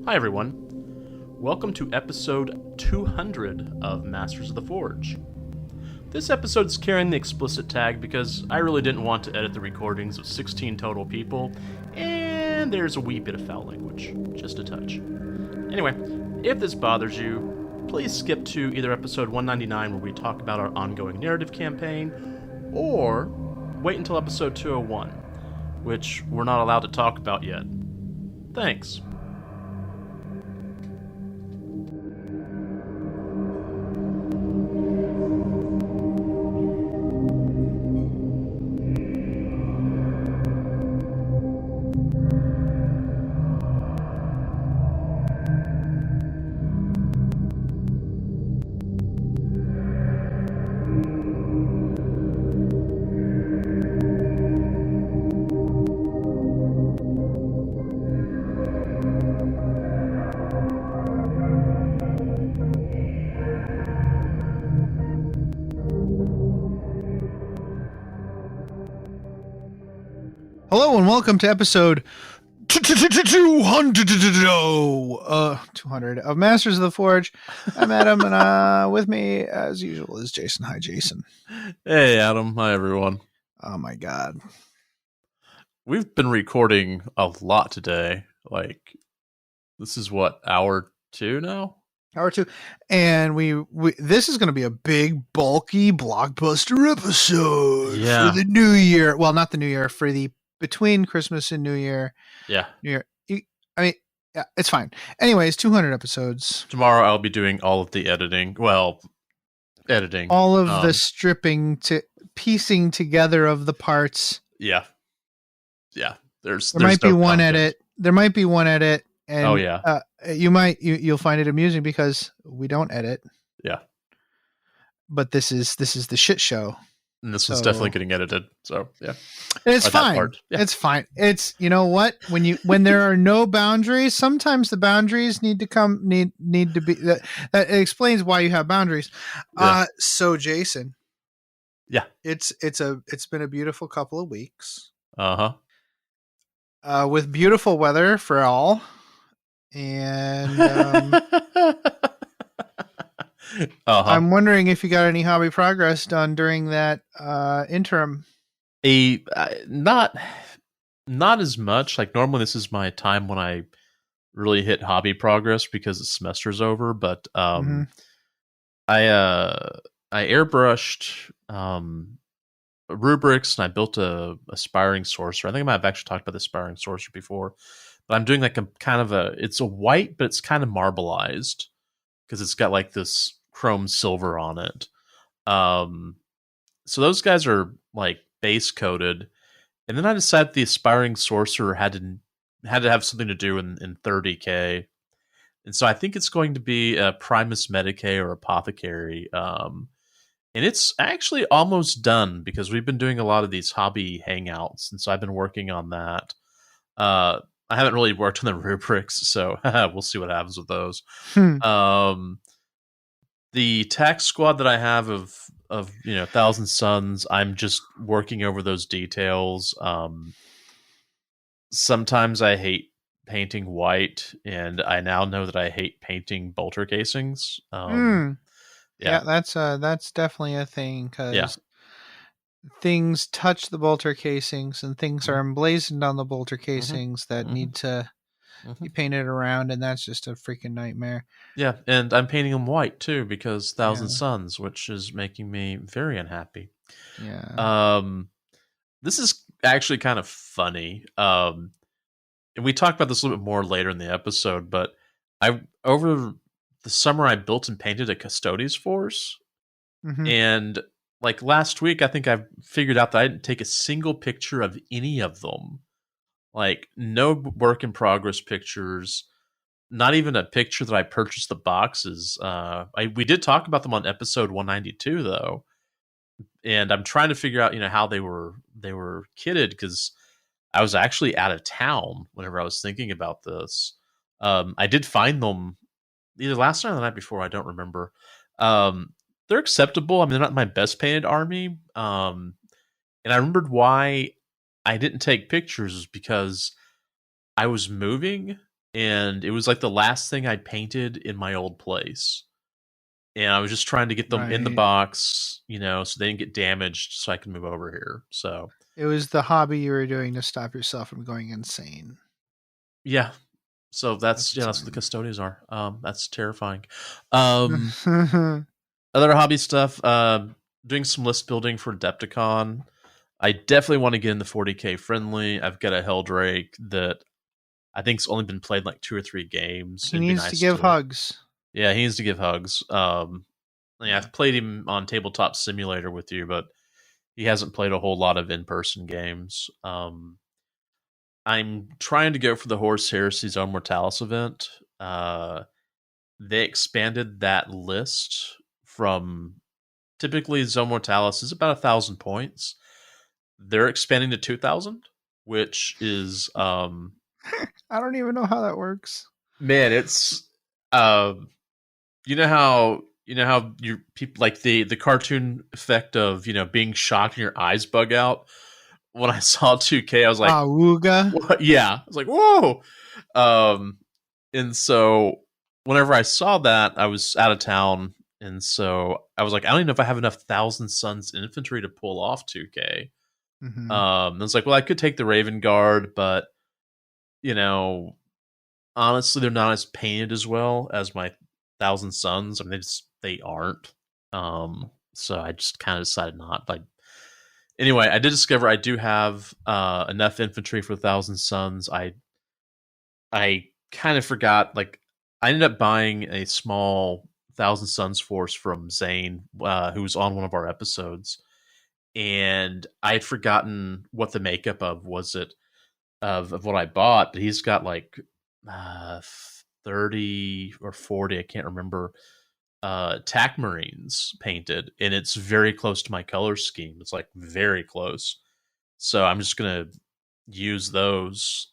Hi everyone. Welcome to episode 200 of Masters of the Forge. This episode's carrying the explicit tag because I really didn't want to edit the recordings of 16 total people, and there's a wee bit of foul language, just a touch. Anyway, if this bothers you, please skip to either episode 199 where we talk about our ongoing narrative campaign, or wait until episode 201, which we're not allowed to talk about yet. Thanks. Hello and welcome to episode 200 of Masters of the Forge. I'm Adam, and with me, as usual, is Jason. Hi, Jason. Hey, Adam. Hi, everyone. Oh, my God. We've been recording a lot today. This is what, hour 2 now? Hour 2. And we this is going to be a big, bulky, blockbuster episode for the new year. Well, not the new year, for the between Christmas and New Year. Yeah. New Year. Yeah, it's fine. Anyways, 200 episodes. Tomorrow I'll be doing all of the editing. Well, editing. All of the stripping to piecing together of the parts. Yeah. There might be one edit. There might be one edit. And you'll find it amusing because we don't edit. Yeah. But this is the shit show. And this was definitely getting edited. So yeah. And it's fine. Yeah. It's fine. It's, you know what? When there are no boundaries, sometimes the boundaries need to be that explains why you have boundaries. Yeah. So Jason. Yeah. It's been a beautiful couple of weeks. Uh-huh. With beautiful weather for all. And I'm wondering if you got any hobby progress done during that interim. Not as much. Like normally this is my time when I really hit hobby progress because the semester's over, but I airbrushed rubrics and I built a aspiring sorcerer. I think I might have actually talked about the aspiring sorcerer before. But I'm doing like a kind of it's a white, but it's kind of marbleized because it's got like this chrome silver on it. So those guys are like base coated. And then I decided the aspiring sorcerer had to have something to do in 30K. And so I think it's going to be a Primus Medicae or Apothecary. And it's actually almost done because we've been doing a lot of these hobby hangouts. And so I've been working on that. I haven't really worked on the rubrics, so we'll see what happens with those. The tax squad that I have of Thousand Suns, I'm just working over those details. Sometimes I hate painting white, and I now know that I hate painting bolter casings. Yeah, that's definitely a thing because things touch the bolter casings and things are emblazoned on the bolter casings that need to be painted around, and that's just a freaking nightmare. Yeah, and I'm painting them white too because Thousand Suns, which is making me very unhappy. Yeah. This is actually kind of funny. And we talk about this a little bit more later in the episode, but over the summer I built and painted a Custodes force, and like last week, I think I figured out that I didn't take a single picture of any of them. Like no work in progress pictures, not even a picture that I purchased the boxes. We did talk about them on episode 192 though. And I'm trying to figure out, how they were kitted because I was actually out of town whenever I was thinking about this. I did find them either last night or the night before. I don't remember. They're acceptable. I mean, they're not my best painted army. And I remembered why I didn't take pictures is because I was moving and it was like the last thing I painted in my old place. And I was just trying to get them in the Right. box, so they didn't get damaged, so I can move over here. So it was the hobby you were doing to stop yourself from going insane. yeah, so At the that's what the time. custodians are. That's terrifying. Um, Other hobby stuff. Doing some list building for Adepticon. I definitely want to get in the 40k friendly. I've got a Helldrake that I think's only been played like 2 or 3 games. He It'd be needs to nice give to. hugs. Yeah, he needs to give hugs. Yeah, I've played him on Tabletop Simulator with you, but he hasn't played a whole lot of in-person games. I'm trying to go for the Horus Heresy Zone Mortalis event. They expanded that list from typically Zone Mortalis is about 1,000 points. They're expanding to 2,000, which is I don't even know how that works. man, it's um you know how you people like the cartoon effect of being shocked and your eyes bug out. When I saw 2K, I was like, Wooga. what? Yeah, I was like, whoa. Um, and so whenever I saw that, I was out of town, and so I was like, I don't even know if I have enough Thousand Suns infantry to pull off 2K. Mm-hmm. And it's like, well, I could take the Raven Guard, but you know, honestly, they're not as painted as well as my Thousand Suns. I mean, they aren't. So I just kind of decided not. But anyway, I did discover I do have enough infantry for Thousand Suns. I kind of forgot. Like, I ended up buying a small Thousand Suns force from Zane, who was on one of our episodes, and I had forgotten what the makeup of was it of what I bought. But he's got like 30 or 40, I can't remember, TAC Marines painted, and it's very close to my color scheme. It's like very close. So I'm just gonna use those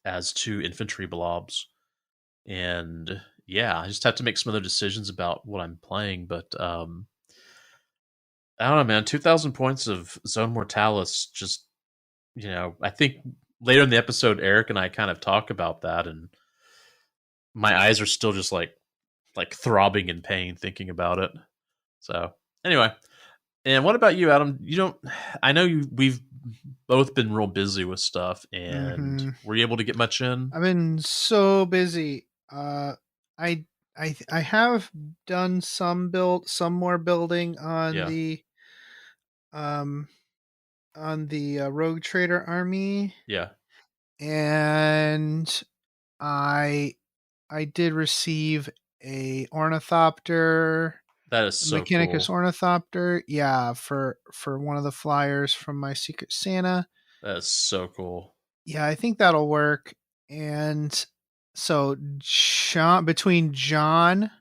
as 2 infantry blobs, and yeah, I just have to make some other decisions about what I'm playing. But I don't know, man. 2,000 points of Zone Mortalis. Just I think later in the episode, Eric and I kind of talk about that, and my eyes are still just like throbbing in pain thinking about it. So anyway, and what about you, Adam? You don't. I know we've both been real busy with stuff, and Mm-hmm. were you able to get much in? I've been so busy. I I have done some more building Yeah, um on the Rogue Trader army, yeah, and I I did receive a ornithopter, that is a so Mechanicus cool. ornithopter. Yeah, for one of the flyers from my Secret Santa. That is so cool. Yeah, I think that'll work. And so between John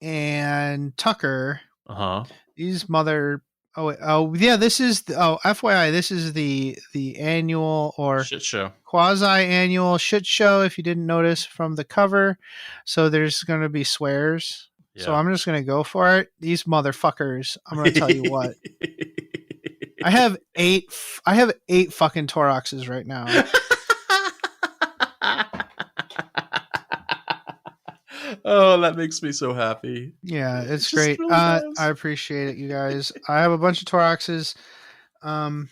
and Tucker, Uh huh. these mother yeah, this is FYI, this is the annual or Shit show. quasi annual shit show if you didn't notice from the cover. So there's going to be swears. So Yeah. I'm just going to go for it. These motherfuckers, I'm going to tell you what. I have 8 fucking Toroxes right now. Oh, that makes me so happy. Yeah, It it's just great. really I does. appreciate it, you guys. I have a bunch of Toroxes, um,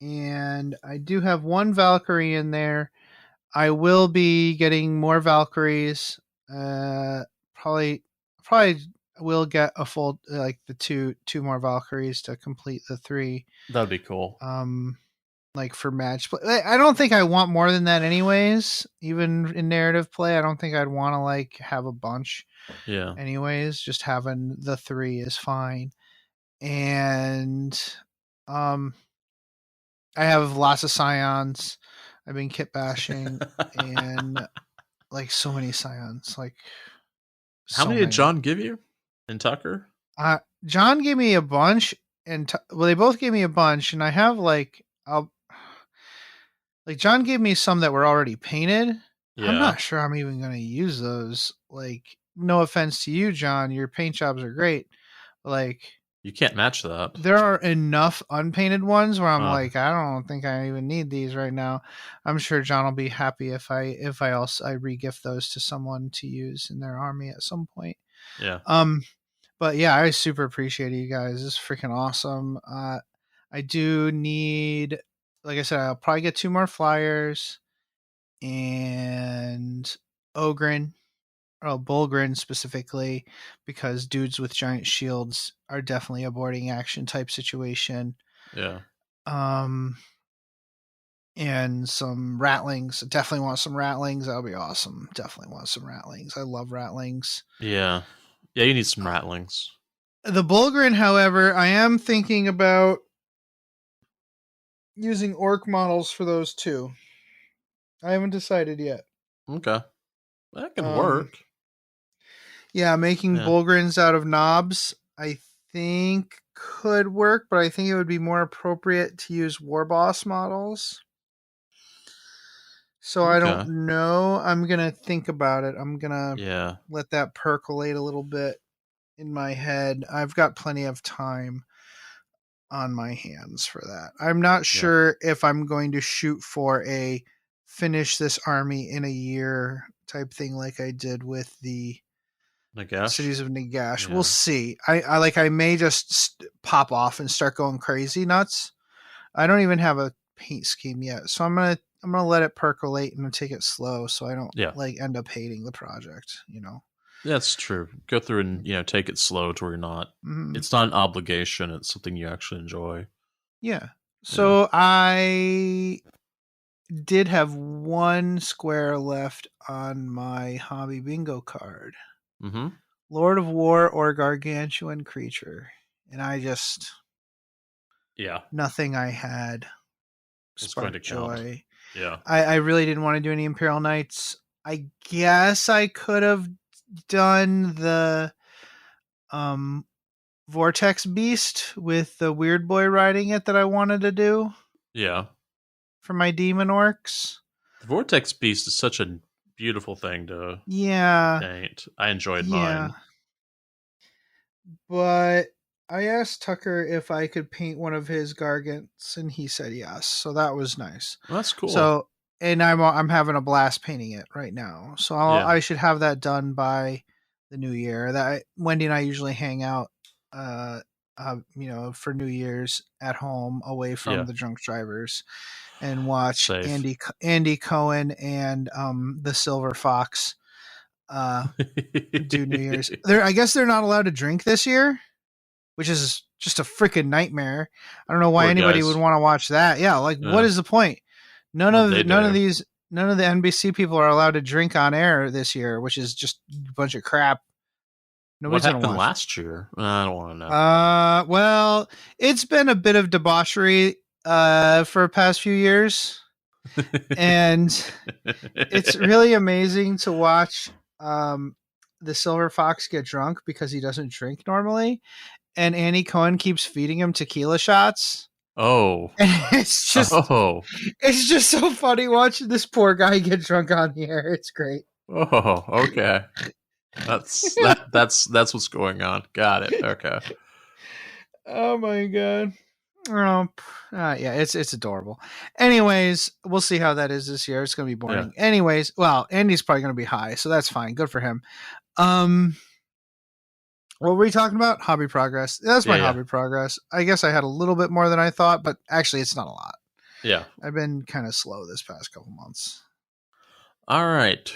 and I do have one Valkyrie in there. I will be getting more Valkyries. Uh, probably, probably will get a full like the two more Valkyries to complete the 3. That'd be cool. Um, like for match play. I don't think I want more than that, anyways. Even in narrative play, I don't think I'd want to like have a bunch. Yeah. Anyways, just having the 3 is fine. And um I have lots of scions. I've been kit bashing and like so many scions, like How so many did many. John give you? And Tucker? John gave me a bunch, and well, they both gave me a bunch, and I have like I'll like John gave me some that were already painted. I'm Yeah. not sure I'm even going to use those. Like, no offense to you, John, your paint jobs are great. But like, You can't match that. There are enough unpainted ones where I'm like, I don't think I even need these right now. I'm sure John will be happy if I regift those to someone to use in their army at some point. Yeah. But yeah, I super appreciate you guys. This is freaking awesome. I do need, like I said, I'll probably get 2 more flyers and Ogren. Bulgrin specifically, because dudes with giant shields are definitely a boarding action type situation. Yeah. And some ratlings. Definitely want some ratlings. That'll be awesome. Definitely want some ratlings. I love ratlings. Yeah. Yeah, you need some ratlings. The Bulgrin, however, I am thinking about using orc models for those too. I haven't decided yet. Okay. That can work. Yeah, making Bulgrins out of knobs, I think could work, but I think it would be more appropriate to use war boss models. So I don't know. I'm going to think about it. I'm going to let that percolate a little bit in my head. I've got plenty of time on my hands for that. I'm not sure if I'm going to shoot for a finish this army in a year type thing like I did with the Cities of Nagash. We'll see. I may just pop off and start going crazy nuts. I don't even have a paint scheme yet, so I'm gonna let it percolate and take it slow, so I don't end up hating the project. That's true. Go through and take it slow to where you're not. Mm-hmm. It's not an obligation. It's something you actually enjoy. Yeah. So I did have 1 square left on my hobby bingo card. Mm-hmm. Lord of War or Gargantuan creature, and I just nothing I had sparked joy. Yeah, I really didn't want to do any Imperial Knights. I guess I could have done the Vortex Beast with the Weird Boy riding it that I wanted to do. Yeah, for my demon orcs. The Vortex Beast is such a beautiful thing to paint. I enjoyed mine. But I asked Tucker if I could paint one of his Gargants, and he said yes. So that was nice. Well, that's cool. So, and I'm having a blast painting it right now. So I should have that done by the new year. That Wendy and I usually hang out, for New Year's at home, away from the drunk drivers, and watch Andy Cohen and the Silver Fox do New Year's. I guess they're not allowed to drink this year, which is just a freaking nightmare. I don't know why anybody would want to watch that. Yeah, what is the point? None of the NBC people are allowed to drink on air this year, which is just a bunch of crap. Nobody's what happened last year? I don't want to know. Well, it's been a bit of debauchery for the past few years. And it's really amazing to watch the Silver Fox get drunk because he doesn't drink normally. And Andy Cohen keeps feeding him tequila shots. Oh. And it's just so funny watching this poor guy get drunk on the air. It's great. Oh, okay. That's what's going on. Got it. Okay. Oh my god. It's adorable. Anyways, we'll see how that is this year. It's gonna be boring. Yeah. Anyways, well, Andy's probably gonna be high, so that's fine. Good for him. What were we talking about? Hobby progress. That's my hobby progress. I guess I had a little bit more than I thought, but actually it's not a lot. Yeah. I've been kind of slow this past couple months. All right.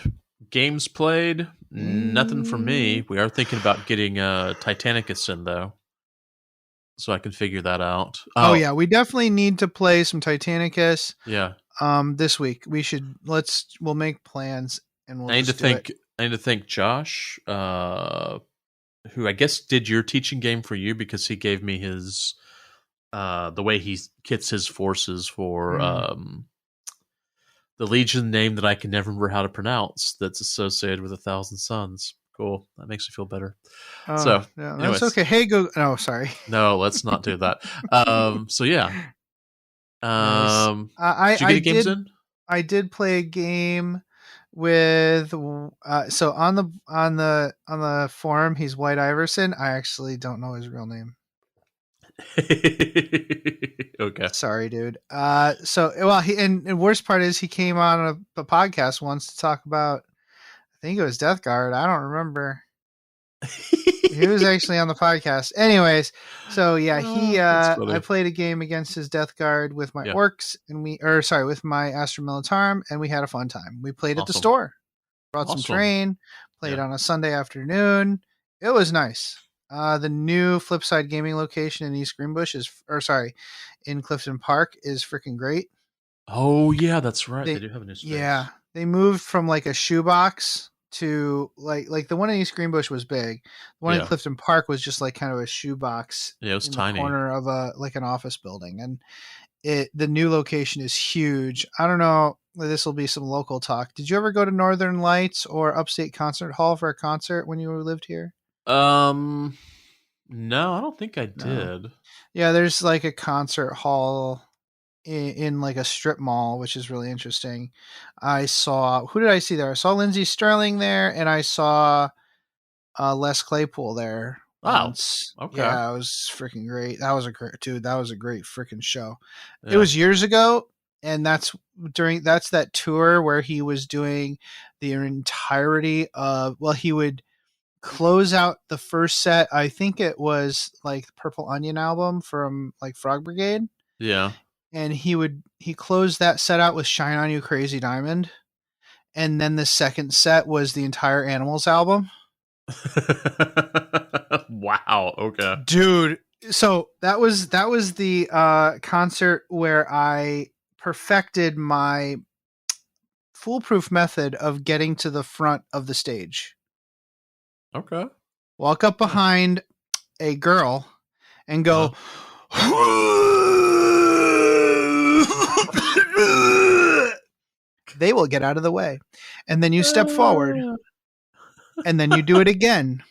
Games played. Nothing for me. We are thinking about getting Titanicus in though, so I can figure that out. Oh yeah, we definitely need to play some Titanicus. Yeah. This week we'll make plans and we'll. I need to thank Josh, who I guess did your teaching game for you because he gave me his the way he kits his forces for the Legion name that I can never remember how to pronounce that's associated with 1,000 Suns. Cool. That makes me feel better. So, yeah, that's okay. Hey, go. No, sorry. No, let's not do that. So, yeah. Did you get games in? I did play a game with so on the forum he's White Iverson. I actually don't know his real name. Okay. Sorry, dude. And worst part is he came on a podcast once to talk about, I think it was Death Guard. I don't remember. He was actually on the podcast. Anyways, so yeah, I played a game against his Death Guard with my orcs with my Astra Militarum, and we had a fun time. We played at the store, brought some terrain, played on a Sunday afternoon. It was nice. The new Flipside Gaming location in East Greenbush in Clifton Park is freaking great. Oh yeah, that's right. They do have a new space. Yeah, they moved from like a shoebox to like the one in East Greenbush was big. The one in Clifton Park was just like kind of a shoebox. Yeah, it was tiny. The corner of an office building, and the new location is huge. I don't know. This will be some local talk. Did you ever go to Northern Lights or Upstate Concert Hall for a concert when you lived here? No, I don't think I did. Yeah, there's like a concert hall in like a strip mall, which is really interesting. Who did I see there? I saw Lindsey Sterling there, and I saw Les Claypool there. Once. Okay. Yeah, it was freaking great. That was a great freaking show. Yeah. It was years ago, and that's that tour where he was doing the entirety of, he would close out the first set. I think it was like Purple Onion album from like Frog Brigade. Yeah. And he closed that set out with Shine On You Crazy Diamond. And then the second set was the entire Animals album. Wow. Okay. Dude. So that was the concert where I perfected my foolproof method of getting to the front of the stage. Okay. Walk up behind a girl and go, they will get out of the way. And then you step forward. And then you do it again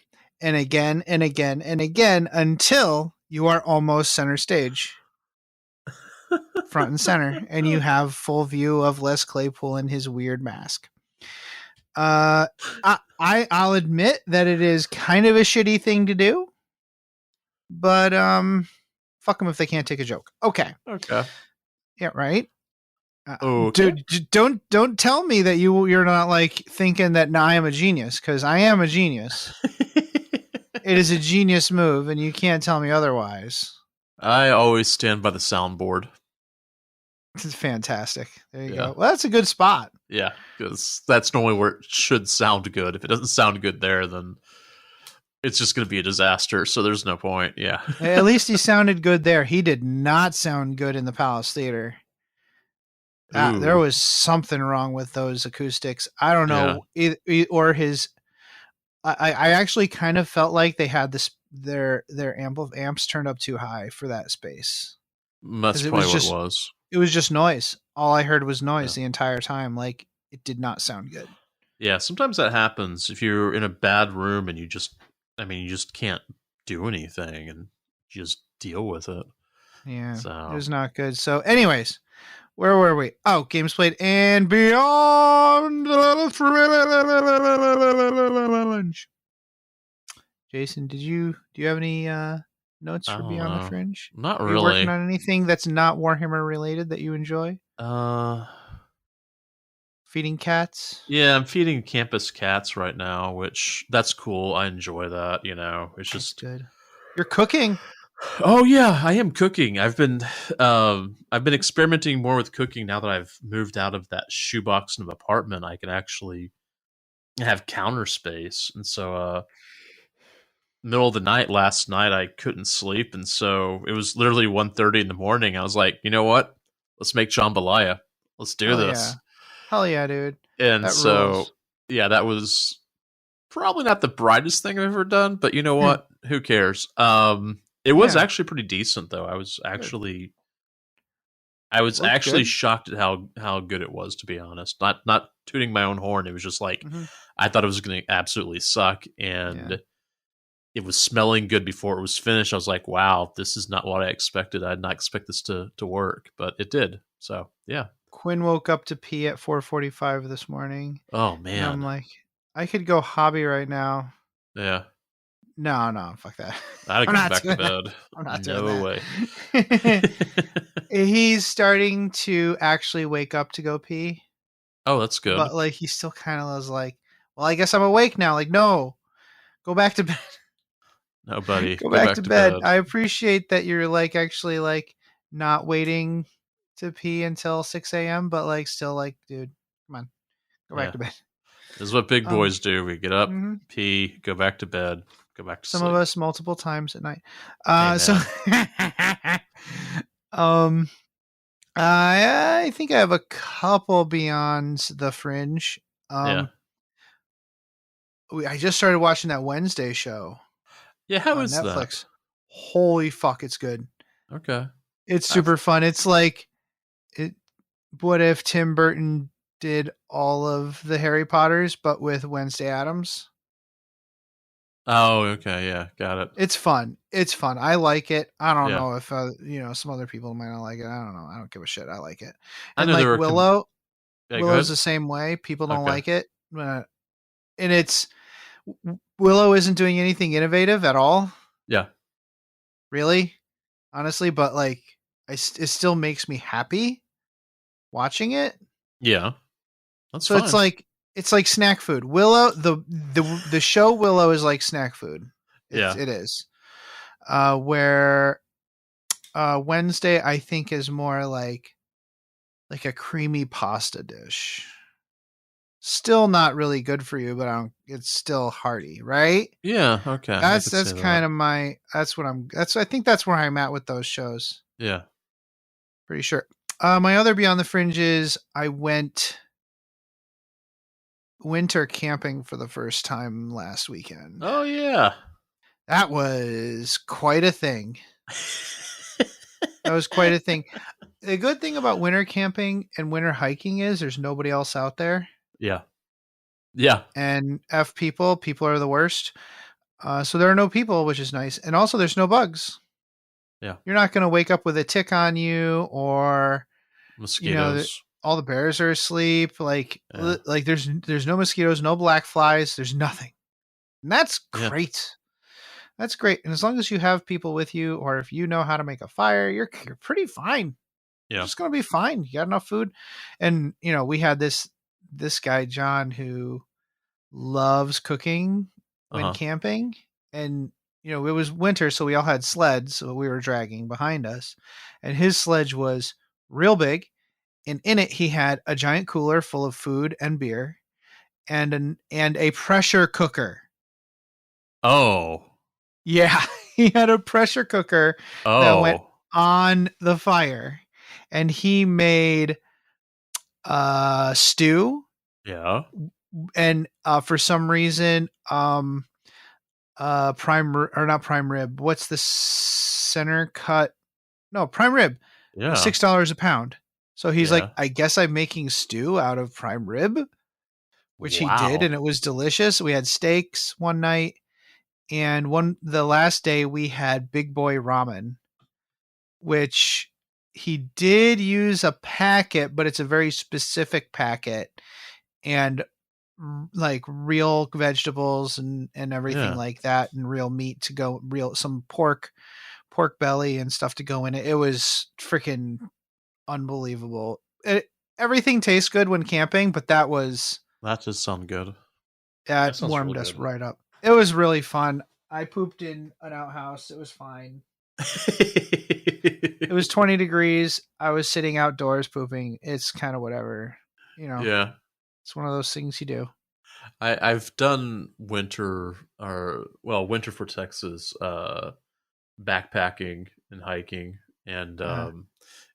and again and again and again until you are almost center stage. Front and center. And you have full view of Les Claypool in his weird mask. I'll admit that it is kind of a shitty thing to do. But fuck them if they can't take a joke. Okay. Yeah, right? Dude, don't tell me that you're not like thinking that I am a genius, because I am a genius. It is a genius move, and you can't tell me otherwise. I always stand by the soundboard. It's fantastic. There you go. Well, that's a good spot. Yeah, because that's normally where it should sound good. If it doesn't sound good there, then it's just going to be a disaster. So there's no point. Yeah. At least he sounded good there. He did not sound good in the Palace Theater. There was something wrong with those acoustics. I don't know, or his. I actually kind of felt like they had their amps turned up too high for that space. That's probably what it was. It was just noise. All I heard was noise the entire time. Like, it did not sound good. Yeah, sometimes that happens if you're in a bad room and you just can't do anything and you just deal with it. Yeah, it was not good. So, anyways. Where were we? Oh, games played and beyond. Jason, do you have any notes for Beyond the Fringe? Not really. Are you working on anything that's not Warhammer related that you enjoy? Feeding cats? Yeah, I'm feeding campus cats right now, which that's cool. I enjoy that. It's just good. You're cooking. Oh yeah, I am cooking. I've been experimenting more with cooking now that I've moved out of that shoebox in an apartment. I can actually have counter space, and so middle of the night last night I couldn't sleep, and so it was literally 1:30 in the morning. I was like, you know what? Let's make jambalaya. Let's do this. Yeah. Hell yeah, dude! And that was probably not the brightest thing I've ever done, but you know what? Who cares? It was actually pretty decent, though. I was actually shocked at how good it was, to be honest. Not tooting my own horn. It was just like I thought it was going to absolutely suck, and it was smelling good before it was finished. I was like, wow, this is not what I expected. I did not expect this to work, but it did. So yeah. Quinn woke up to pee at 4:45 this morning. Oh man, and I'm like, I could go hobby right now. Yeah. No, fuck that. I'd I'm go not back to doing that. bed. I'm not doing No that. way. He's starting to actually wake up to go pee. Oh, that's good. But like he still kind of was like, well, I guess I'm awake now. Like, no, go back to bed. No, buddy. Go Go back back to to bed. bed. I appreciate that you're like actually like not waiting to pee until 6 a.m. But like still like, dude, come on, go back Yeah. to bed. This is what big boys do. We get up, Mhm. pee, go back to bed, go back to Some of sleep. us multiple times at night. So, Amen. um, I think I have a couple beyond the fringe. Yeah. I just started watching that Wednesday show Yeah, how on is that? Netflix. Holy fuck, it's good. Okay. It's I've super fun. It's like it. What if Tim Burton did all of the Harry Potters, but with Wednesday Addams? Oh, okay, yeah, got it. It's fun. It's fun. I like it. I don't Yeah. know if some other people might not like it. I don't know. I don't give a shit. I like it. I And know like there are yeah, go Willow's ahead. the same way. People don't Okay. like it, and it's Willow isn't doing anything innovative at all, Yeah. really, honestly. But like, it still makes me happy watching it. Yeah. That's So fine. it's like snack food. Willow the show Willow is like snack food. Yeah. It is. Where Wednesday I think is more like a creamy pasta dish. Still not really good for you, but it's still hearty, right? Yeah, okay. I could That's say that. kind of I think that's where I'm at with those shows. Yeah. Pretty sure. My other Beyond the Fringes, I went winter camping for the first time last weekend. Oh yeah. That was quite a thing. That was quite a thing. The good thing about winter camping and winter hiking is there's nobody else out there. Yeah. Yeah. And people are the worst. So there are no people, which is nice. And also there's no bugs. Yeah. You're not going to wake up with a tick on you or, Mosquitoes. all the bears are asleep. Like there's no mosquitoes, no black flies. There's nothing. And that's great. Yeah. That's great. And as long as you have people with you, or if you know how to make a fire, you're pretty fine. Yeah. You're just going to be fine. You got enough food. And, we had this guy, John, who loves cooking when camping. And, it was winter, so we all had sleds, so we were dragging behind us. And his sledge was real big. And in it, he had a giant cooler full of food and beer and a pressure cooker. Oh. Yeah, he had a pressure cooker that went on the fire, and he made stew. Yeah. And for some reason, not prime rib. What's the center cut? No, prime rib. Yeah. $6 a pound. So he's like, I guess I'm making stew out of prime rib, which he did, and it was delicious. We had steaks one night. And the last day we had Big Boy Ramen, which he did use a packet, but it's a very specific packet, and like real vegetables and everything like that, and real meat to go, some pork belly and stuff to go in it. It was freaking unbelievable. Everything tastes good when camping, but that just sound good. That warmed us right up. It was really fun. I pooped in an outhouse. It was fine. It was 20 degrees. I was sitting outdoors pooping. It's kind of whatever, Yeah. It's one of those things you do. I've done winter for Texas, backpacking and hiking, and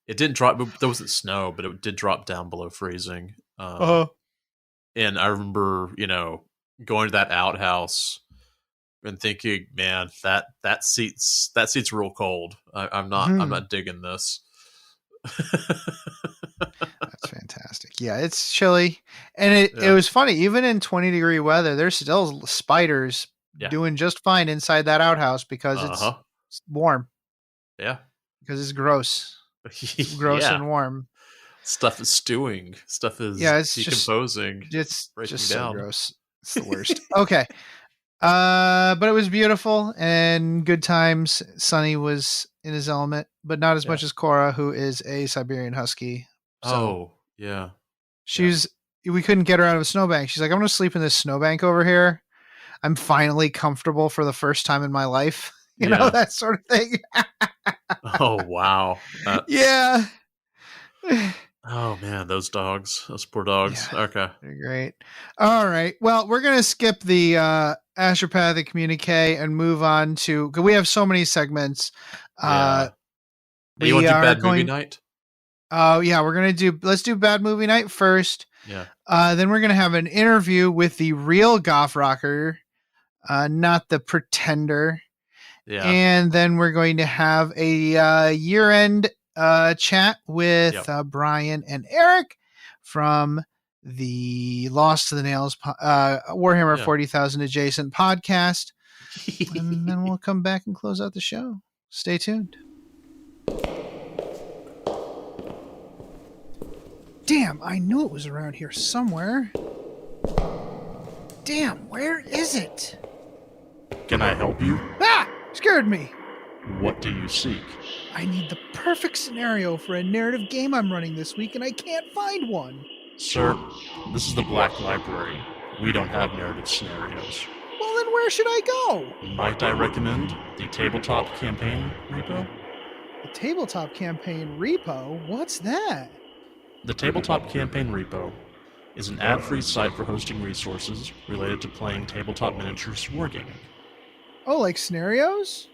it didn't drop. There wasn't snow, but it did drop down below freezing. And I remember, going to that outhouse and thinking, man, that seat's real cold. I'm not digging this. That's fantastic. Yeah, it's chilly, and it was funny. Even in 20-degree weather, there's still spiders doing just fine inside that outhouse because it's warm. Yeah, because it's gross. It's gross and warm. Stuff is stewing. Stuff is it's decomposing. It's just down. So gross. It's the worst. Okay. But it was beautiful and good times. Sonny was in his element, but not as much as Cora, who is a Siberian Husky. So we couldn't get her out of a snowbank. She's like, I'm going to sleep in this snowbank over here. I'm finally comfortable for the first time in my life. You know, that sort of thing. Oh, wow. Yeah. Oh, man, those poor dogs. Yeah, okay. They're great. All right. Well, we're going to skip the Astropathic communique and move on to, because we have so many segments. Yeah. You want to do Bad Movie Night? Oh, yeah. Let's do Bad Movie Night first. Yeah. Then we're going to have an interview with the real Goff Rokker, not the pretender. Yeah. And then we're going to have a year-end chat with Brian and Eric from the Lost to the Nails Warhammer 40,000 adjacent podcast. And then we'll come back and close out the show. Stay tuned. Damn, I knew it was around here somewhere. Damn, where is it? Can I help you? Ah! Scared me. What do you seek? I need the perfect scenario for a narrative game I'm running this week, and I can't find one. Sir, this is the Black Library. We don't have narrative scenarios. Well, then where should I go? Might I recommend the Tabletop Campaign Repo? The Tabletop Campaign Repo? What's that? The Tabletop Campaign Repo is an ad-free site for hosting resources related to playing tabletop miniatures wargaming. Oh, like scenarios?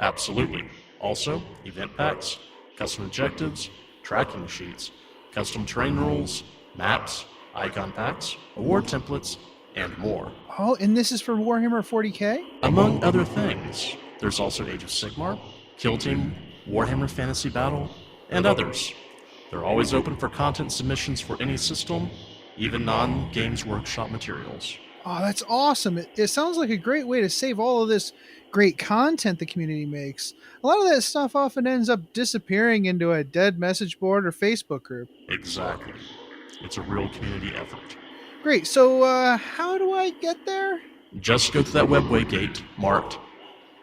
Absolutely. Also, event packs, custom objectives, tracking sheets, custom terrain rules, maps, icon packs, award templates, and more. Oh, and this is for Warhammer 40k? Among other things. There's also Age of Sigmar, Kill Team, Warhammer Fantasy Battle, and others. They're always open for content submissions for any system, even non-Games Workshop materials. Oh, that's awesome. It sounds like a great way to save all of this great content the community makes. A lot of that stuff often ends up disappearing into a dead message board or Facebook group. Exactly. It's a real community effort. Great. So how do I get there? Just go to that webway gate marked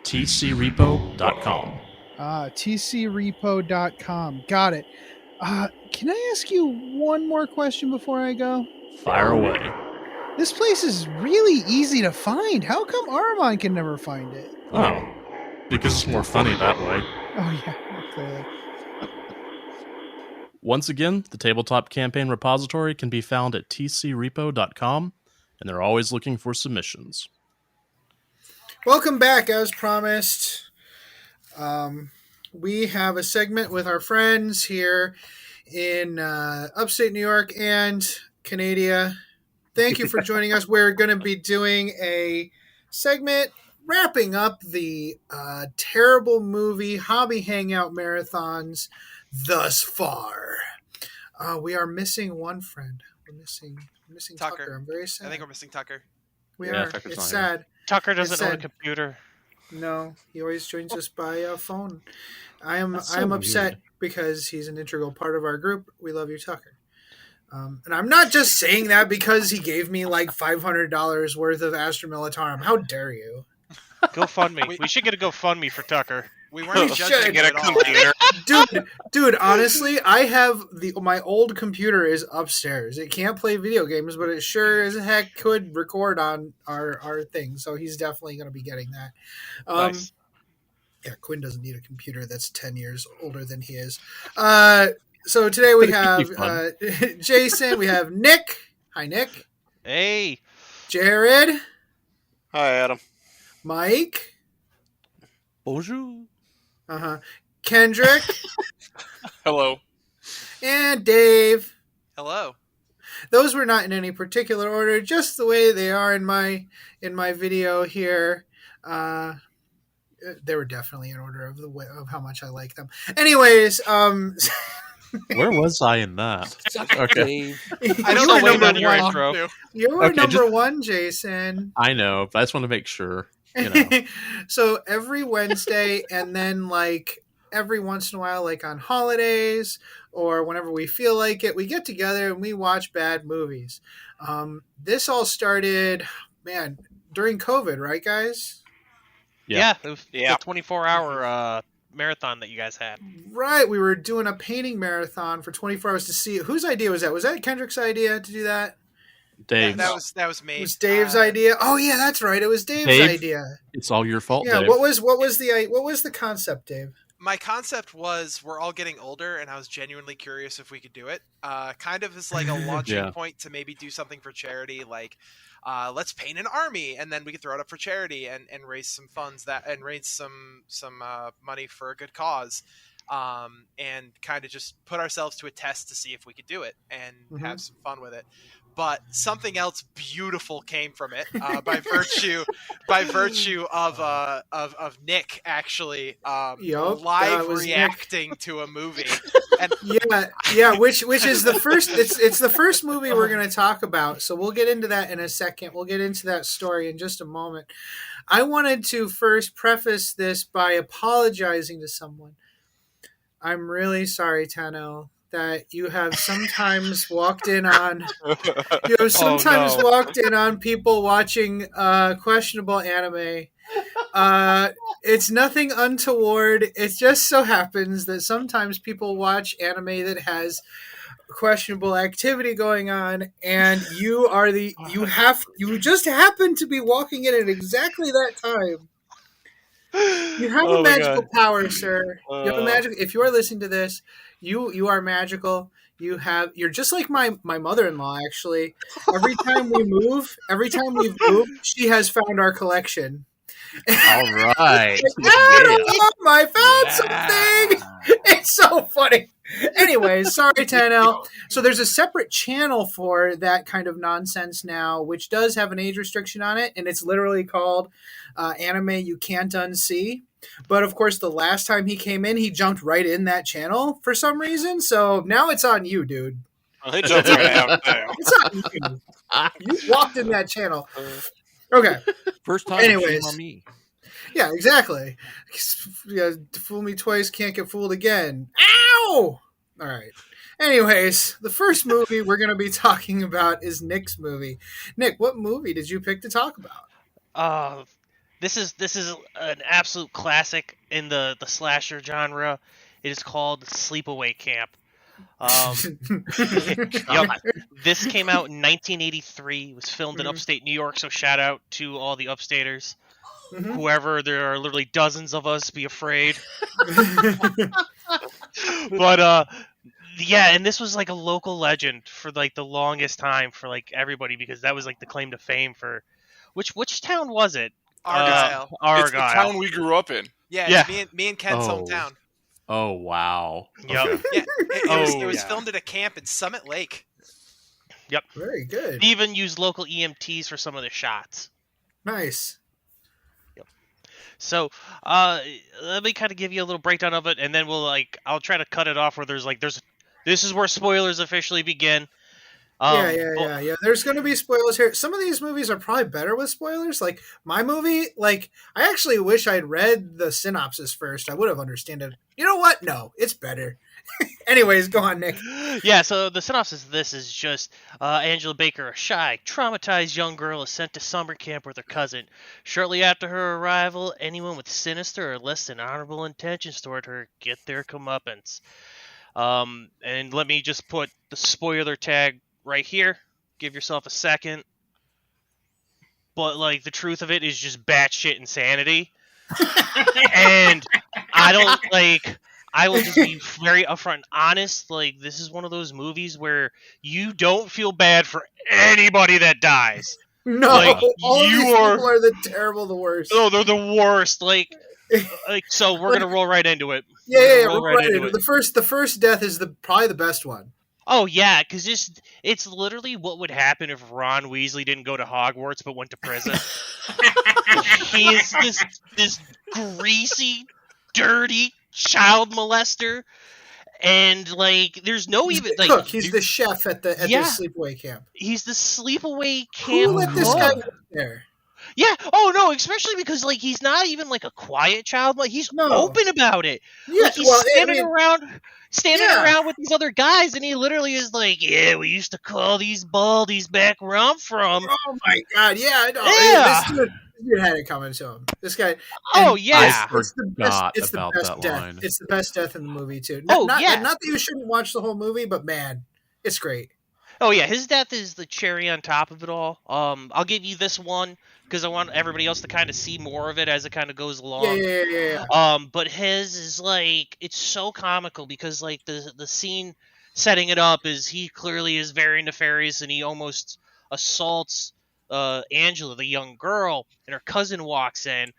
tcrepo.com. tcrepo.com. Got it. Can I ask you one more question before I go? Fire away. This place is really easy to find. How come Aramon can never find it? Oh, because it's more funny that way. Oh, yeah, clearly. Once again, the Tabletop Campaign repository can be found at tcrepo.com, and they're always looking for submissions. Welcome back, as promised. We have a segment with our friends here in upstate New York and Canada. Thank you for joining us. We're going to be doing a segment wrapping up the terrible movie hobby hangout marathons thus far. We are missing one friend. We're missing Tucker. I'm very sad. I think we're missing Tucker. We are. It's sad. Here. Tucker doesn't own a computer. No, he always joins us by phone. I am upset because he's an integral part of our group. We love you, Tucker. And I'm not just saying that because he gave me like $500 worth of Astra Militarum. How dare you? GoFundMe. We should get a GoFundMe for Tucker. We weren't judging get a computer. Dude, honestly, I have my old computer is upstairs. It can't play video games, but it sure as heck could record on our thing. So he's definitely going to be getting that. Nice. Yeah, Quinn doesn't need a computer that's 10 years older than he is. So today we have Jason, we have Nick. Hi, Nick. Hey. Jared. Hi, Adam. Mike. Bonjour. Kendrick. Hello. And Dave. Hello. Those were not in any particular order, just the way they are in my video here. They were definitely in order of how much I like them. Anyways, where was I in that? Okay. I don't know what on your intro. You were number one, Jason. I know, but I just want to make sure. You know. So every Wednesday, and then like every once in a while, like on holidays or whenever we feel like it, we get together and we watch bad movies. This all started, during COVID, right, guys? Yeah, it was the 24-hour marathon that you guys had. Right, we were doing a painting marathon for 24 hours to see. Whose idea was that? Was that Kendrick's idea to do that? Dave's. That was me. It was Dave's idea. Oh yeah, that's right. It was Dave's idea. It's all your fault. Yeah. Dave. What was the concept, Dave? My concept was we're all getting older, and I was genuinely curious if we could do it. Kind of as like a launching point to maybe do something for charity, like let's paint an army, and then we could throw it up for charity and raise some funds and raise some money for a good cause, and kind of just put ourselves to a test to see if we could do it and have some fun with it. But something else beautiful came from it by virtue of Nick actually live reacting to a movie. And which is the first. It's the first movie we're going to talk about. So we'll get into that in a second. We'll get into that story in just a moment. I wanted to first preface this by apologizing to someone. I'm really sorry, Tano, that you have sometimes walked in on people watching questionable anime. It's nothing untoward. It just so happens that sometimes people watch anime that has questionable activity going on, and you just happen to be walking in at exactly that time. You have a magical power, sir. You have a magical. If you are listening to this, you are magical. You're just like my mother-in-law. Actually, every time we've moved, she has found our collection. All right. I found something. It's so funny. Anyways, sorry, Tano. So there's a separate channel for that kind of nonsense now, which does have an age restriction on it, and it's literally called Anime You Can't Unsee. But of course, the last time he came in, he jumped right in that channel for some reason. So now it's on you, dude. They jumped right out there. It's on you. You walked in that channel. Okay. First time. Anyways, on me. Yeah, exactly. Yeah, fool me twice, can't get fooled again. Ow! All right. Anyways, the first movie we're going to be talking about is Nick's movie. Nick, what movie did you pick to talk about? This is an absolute classic in the slasher genre. It is called Sleepaway Camp. This came out in 1983. It was filmed in upstate New York, so shout out to all the upstaters. Whoever, there are literally dozens of us, be afraid. But and this was like a local legend for like the longest time for like everybody, because that was like the claim to fame for which town was it? Argyle. It's the town we grew up in. Yeah. Me and Ken's hometown. Oh wow. Yep. Okay. Yeah, it was filmed at a camp in Summit Lake. Yep. Very good. They even used local EMTs for some of the shots. Nice. Yep. So, let me kind of give you a little breakdown of it, and then I'll try to cut it off where this is where spoilers officially begin. Yeah. There's going to be spoilers here. Some of these movies are probably better with spoilers. Like my movie, I actually wish I'd read the synopsis first. I would have understood it. You know what? No, it's better. Anyways, go on, Nick. Yeah, so the synopsis of this is just Angela Baker, a shy, traumatized young girl, is sent to summer camp with her cousin. Shortly after her arrival, anyone with sinister or less than honorable intentions toward her get their comeuppance. And let me just put the spoiler tag right here. Give yourself a second. But the truth of it is just batshit insanity. And I will just be very upfront and honest. This is one of those movies where you don't feel bad for anybody that dies. No, all of these people are the worst. No, they're the worst. So we're gonna roll right into it. Yeah, roll right into it. The first death is probably the best one. Oh yeah, because it's literally what would happen if Ron Weasley didn't go to Hogwarts but went to prison. He is this greasy, dirty child molester, and there's no even cook. He's the chef at the sleepaway camp. He's the sleepaway camp. Who let this guy work there? Yeah. Oh no, especially because like he's not even like a quiet child. Like he's open about it. Yeah. Like he's standing around with these other guys, and he literally is like, "Yeah, we used to call these baldies back where I'm from." Oh my god! Yeah, I know. Yeah. This dude had it coming to him. This guy. Oh yeah. I forgot it's the about best that death. line. It's the best death in the movie too. Oh Not yeah. Not that you shouldn't watch the whole movie, but man, it's great. Oh yeah, his death is the cherry on top of it all. I'll give you this one because I want everybody else to kind of see more of it as it kind of goes along. Yeah. But his is like it's so comical because like the scene setting it up is he clearly is very nefarious and he almost assaults Angela, the young girl, and her cousin walks in.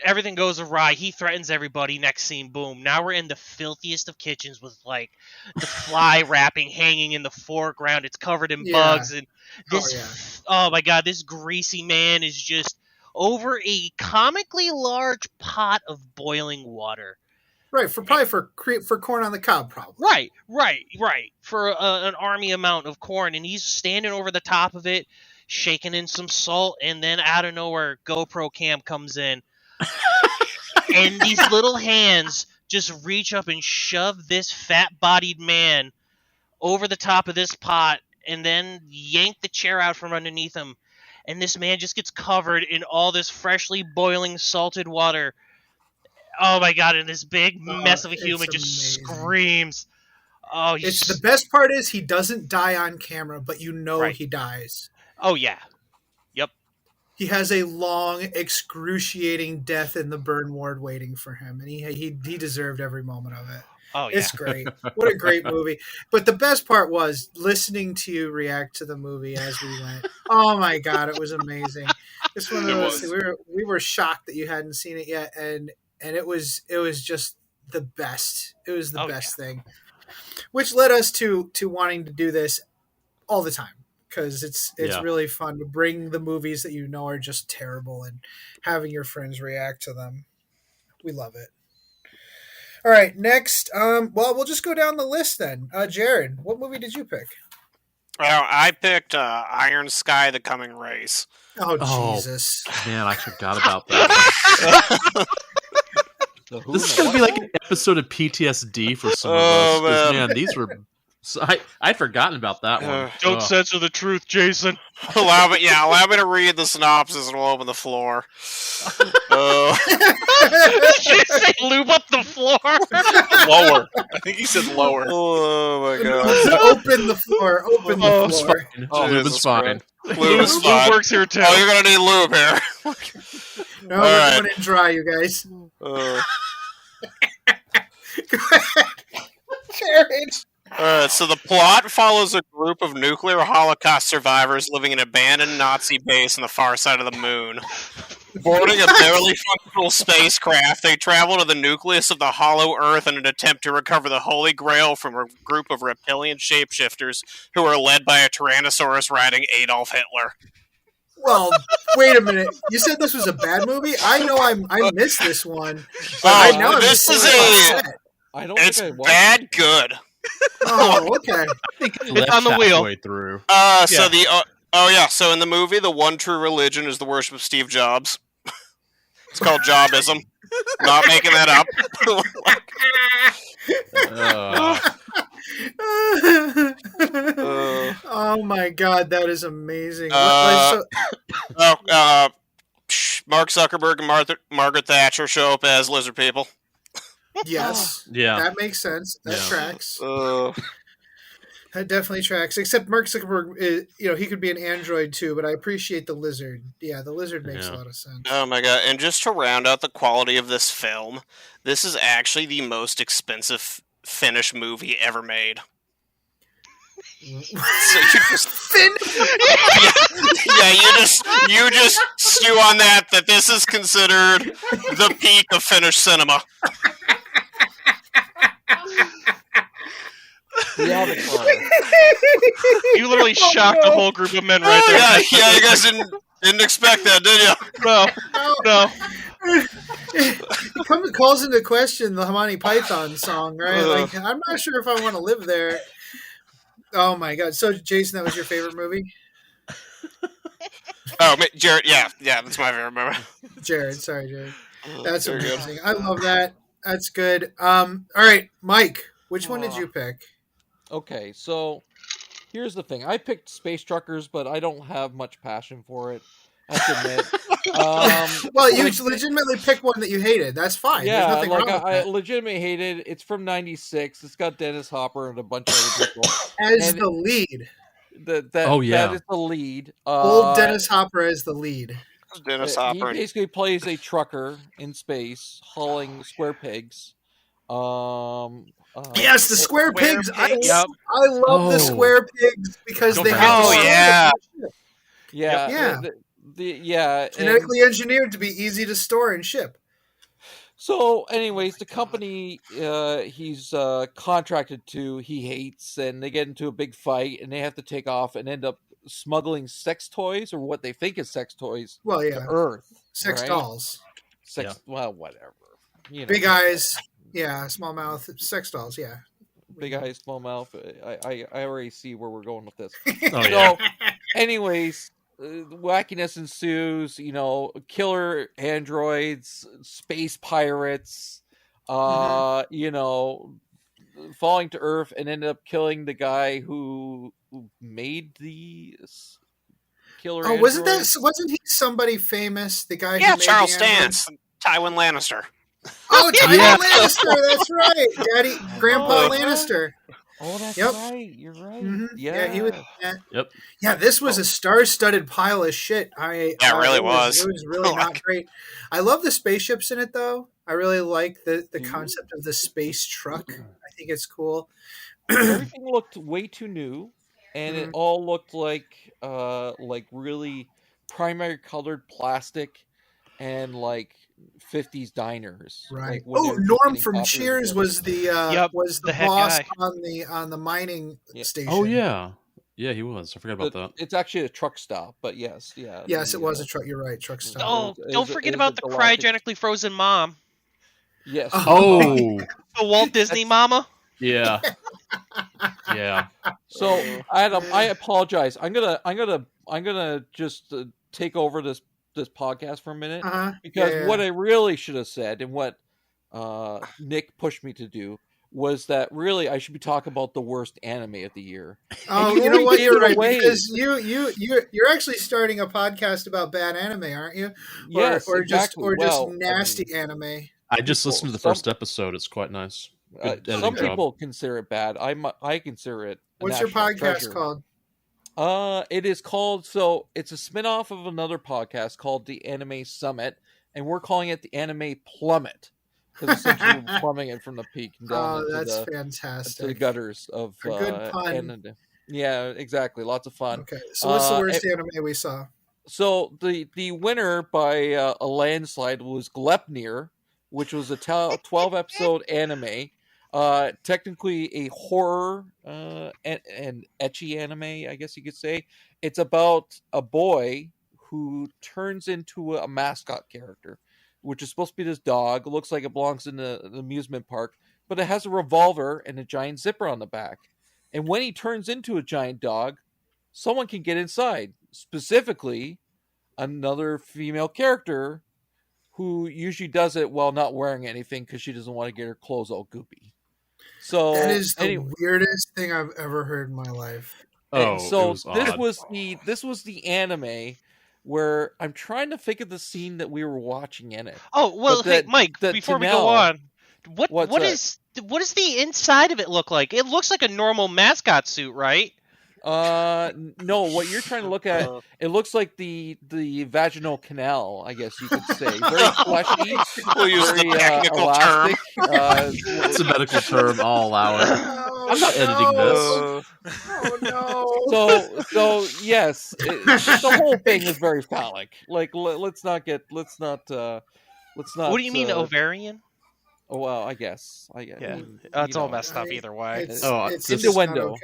Everything goes awry. He threatens everybody. Next scene, boom. Now we're in the filthiest of kitchens with like the fly wrapping hanging in the foreground. It's covered in bugs and this. Oh my god, this greasy man is just over a comically large pot of boiling water. Right, for corn on the cob, probably. Right. For an army amount of corn, and he's standing over the top of it, shaking in some salt, and then out of nowhere, GoPro cam comes in. And these little hands just reach up and shove this fat-bodied man over the top of this pot and then yank the chair out from underneath him. And this man just gets covered in all this freshly boiling salted water. Oh my god, and this big mess of a human just screams. Oh, The best part is he doesn't die on camera, but you know he dies. Oh yeah. He has a long, excruciating death in the burn ward waiting for him, and he deserved every moment of it. Oh yeah, it's great. What a great movie! But the best part was listening to you react to the movie as we went. Oh my god, it was amazing! It's one of those. We were shocked that you hadn't seen it yet, and it was just the best. It was the best thing, which led us to wanting to do this all the time. Because it's really fun to bring the movies that you know are just terrible and having your friends react to them. We love it. All right, next. Well, we'll just go down the list then. Jared, what movie did you pick? Well, I picked Iron Sky: The Coming Race. Oh, Jesus. Man, I forgot about that. This is going to be like an episode of PTSD for some of us. Man, these were... So I'd forgotten about that one. Don't censor the truth, Jason. Allow me to read the synopsis and we'll open the floor. Did you say lube up the floor? Lower. I think he said lower. Oh my god. Open the floor. Open the floor. Lube is fine. Lube is fine. Lube works here too. Oh, you're going to need lube here. No, we're going in dry, you guys. Go ahead. Jared. So the plot follows a group of nuclear Holocaust survivors living in an abandoned Nazi base on the far side of the moon. Boarding a barely functional spacecraft, they travel to the nucleus of the hollow Earth in an attempt to recover the Holy Grail from a group of reptilian shapeshifters who are led by a Tyrannosaurus-riding Adolf Hitler. Well, wait a minute. You said this was a bad movie? I know I missed this one. But now it's bad good. Oh, okay. I think it's on the wheel. Through. So in the movie, the one true religion is the worship of Steve Jobs. It's called Jobism. Not making that up. Oh my god, that is amazing. Mark Zuckerberg and Margaret Thatcher show up as lizard people. Yes. Yeah. That makes sense. That tracks. That definitely tracks. Except Mark Zuckerberg, he could be an android too, but I appreciate the lizard. Yeah, the lizard makes a lot of sense. Oh my god. And just to round out the quality of this film, this is actually the most expensive Finnish movie ever made. So you just you just stew on that this is considered the peak of Finnish cinema. You literally shocked the whole group of men right there. Yeah, you guys didn't expect that, did you? No. It calls into question the Monty Python song, right? Like, I'm not sure if I want to live there. Oh my god! So, Jason, that was your favorite movie? Oh, Jared. Yeah, that's my favorite moment. Jared, sorry, Jared. That's amazing. I love that. That's good. All right, Mike, which one did you pick? Okay, so here's the thing. I picked Space Truckers, but I don't have much passion for it. I have to admit. Well, you legitimately pick one that you hated. That's fine. Yeah, there's nothing wrong with I that. legitimately hated it. It's from '96. It's got Dennis Hopper and a bunch of other people as the lead. That is the lead. Old Dennis Hopper as the lead. Dennis Hopper. He basically plays a trucker in space hauling square pigs. Yes, the square pigs. I love the square pigs because they have. Yeah. Yeah. Genetically engineered to be easy to store and ship. So, anyways, the company he's contracted to, he hates, and they get into a big fight, and they have to take off and end up smuggling sex toys, or what they think is sex toys, to Earth. Sex dolls. Well, whatever. Big eyes. Yeah, small mouth. Sex dolls, yeah. Big eyes, small mouth. I already see where we're going with this. So, anyways, wackiness ensues. Killer androids, space pirates. Falling to Earth and ended up killing the guy who made the killer. Oh, wasn't he somebody famous? The guy who made Charles Dance, Tywin Lannister. Oh, Tywin Lannister, that's right. Grandpa Lannister. Oh, that's right. You're right. Mm-hmm. Yeah, he was. Yep. Yeah, this was a star-studded pile of shit. It really was. It was really not great. I love the spaceships in it, though. I really like the concept of the space truck. I think it's cool. Everything looked way too new, and it all looked like really primary colored plastic and like 50s diners. Right. Like Norm from Cheers was the boss guy on the mining station. Oh yeah, he was. I forgot about that. It's actually a truck stop, but yes, it was a truck. You're right, truck stop. Oh, don't forget about the cryogenically frozen mom. Yes. Oh, the Walt Disney mama. Yeah. Yeah. So Adam, I apologize. I'm gonna just take over this podcast for a minute because what I really should have said and what Nick pushed me to do was that really I should be talking about the worst anime of the year. Oh, you know what? You're right because you're actually starting a podcast about bad anime, aren't you? Yes, or exactly. just nasty anime. I just listened to the first episode. It's quite nice. Some people consider it bad. I consider it. What's your podcast called? It is called. So it's a spinoff of another podcast called The Anime Summit, and we're calling it The Anime Plummet because essentially we're plummeting it from the peak down fantastic. To the gutters of a good pun. Canada. Yeah, exactly. Lots of fun. Okay, so what's the worst anime we saw? So the winner by a landslide was Glepnir, which was a 12 episode anime. Technically a horror and ecchi anime, I guess you could say. It's about a boy who turns into a mascot character, which is supposed to be this dog. It looks like it belongs in an amusement park, but it has a revolver and a giant zipper on the back. And when he turns into a giant dog, someone can get inside. Specifically, another female character who usually does it while not wearing anything because she doesn't want to get her clothes all goopy. So that is the weirdest thing I've ever heard in my life. Oh, so this was the anime where I'm trying to think of the scene that we were watching in it. Oh well, hey Mike, before we go on, what does the inside of it look like? It looks like a normal mascot suit, right? No, what you're trying to look at, it looks like the vaginal canal, I guess you could say. Very fleshy. We'll use the technical elastic, term. It's a medical term. I'll allow it. I'm not editing this. Oh no. So yes, the whole thing is very phallic. Like let's not. What do you mean ovarian? Oh well, I guess. Yeah, I mean, it's all messed up either way. It's in the window.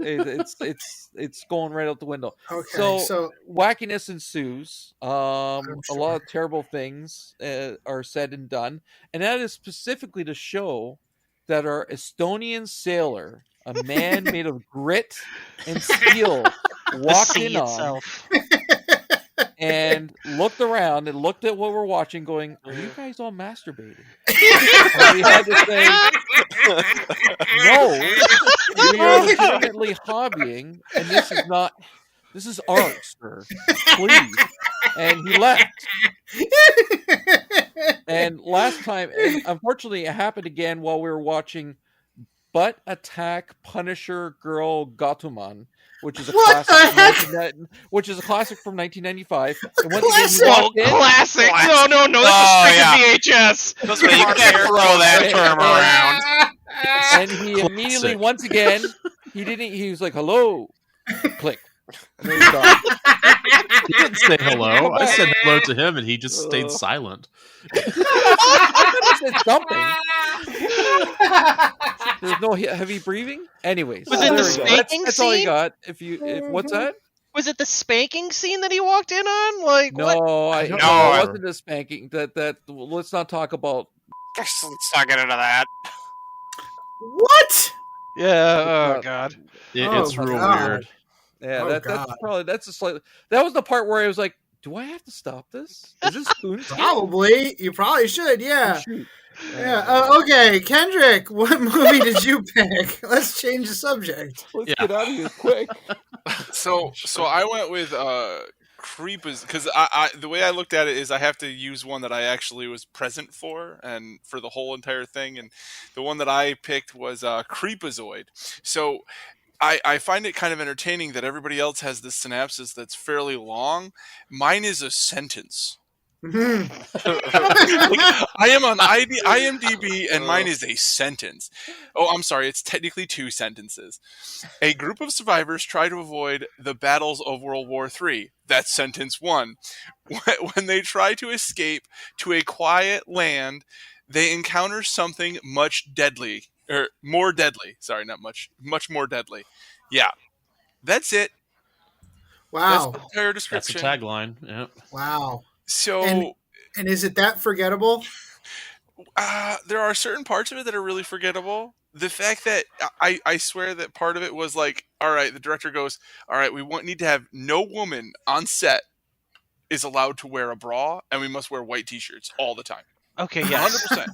Okay. It's going right out the window. Okay, so wackiness ensues. A lot of terrible things are said and done, and that is specifically to show that our Estonian sailor, a man made of grit and steel, walked in on and looked around and looked at what we're watching, going, "Are you guys all masturbating?" And we had to say, "No, we are legitimately hobbying, and this is art, sir. Please." And he left. And last time, and unfortunately, it happened again while we were watching Butt Attack Punisher Girl Gatuman, which is a classic from 1995. And once again, classic! No, this is freaking VHS. You can't throw that term around. And he immediately, once again, he was like, "Hello," click. And then he's gone. He didn't say hello. I said hello to him, and he just stayed silent. I said something. There's no heavy breathing. Anyways, was it the spanking that's scene? all I got. What's that? Was it the spanking scene that he walked in on? Like, no, what? No, it wasn't a spanking. That let's not talk about. Let's not get into that. What? Yeah. Oh God. It's real weird. Yeah, that's a slightly. That was the part where I was like, "Do I have to stop this? Is this spoon?" Probably. You probably should. Yeah. Yeah. Okay, Kendrick, what movie did you pick? Let's change the subject. Let's get out of here quick. So I went with Creepers because I the way I looked at it is I have to use one that I actually was present for and for the whole entire thing, and the one that I picked was Creepazoid. So I find it kind of entertaining that everybody else has this synopsis that's fairly long. Mine is a sentence. Like, I am on IMDb, and mine is a sentence. Oh, I'm sorry. It's technically 2 sentences. A group of survivors try to avoid the battles of World War III. That's sentence 1. When they try to escape to a quiet land, they encounter something much deadly. Or more deadly. Sorry, not much. Much more deadly. Yeah. That's it. Wow. That's the entire description. That's a tagline. Yeah. Wow. So, and is it that forgettable? There are certain parts of it that are really forgettable. The fact that I swear that part of it was like, all right, the director goes, all right, we need to have no woman on set is allowed to wear a bra, and we must wear white t-shirts all the time. Okay, yeah, 100%.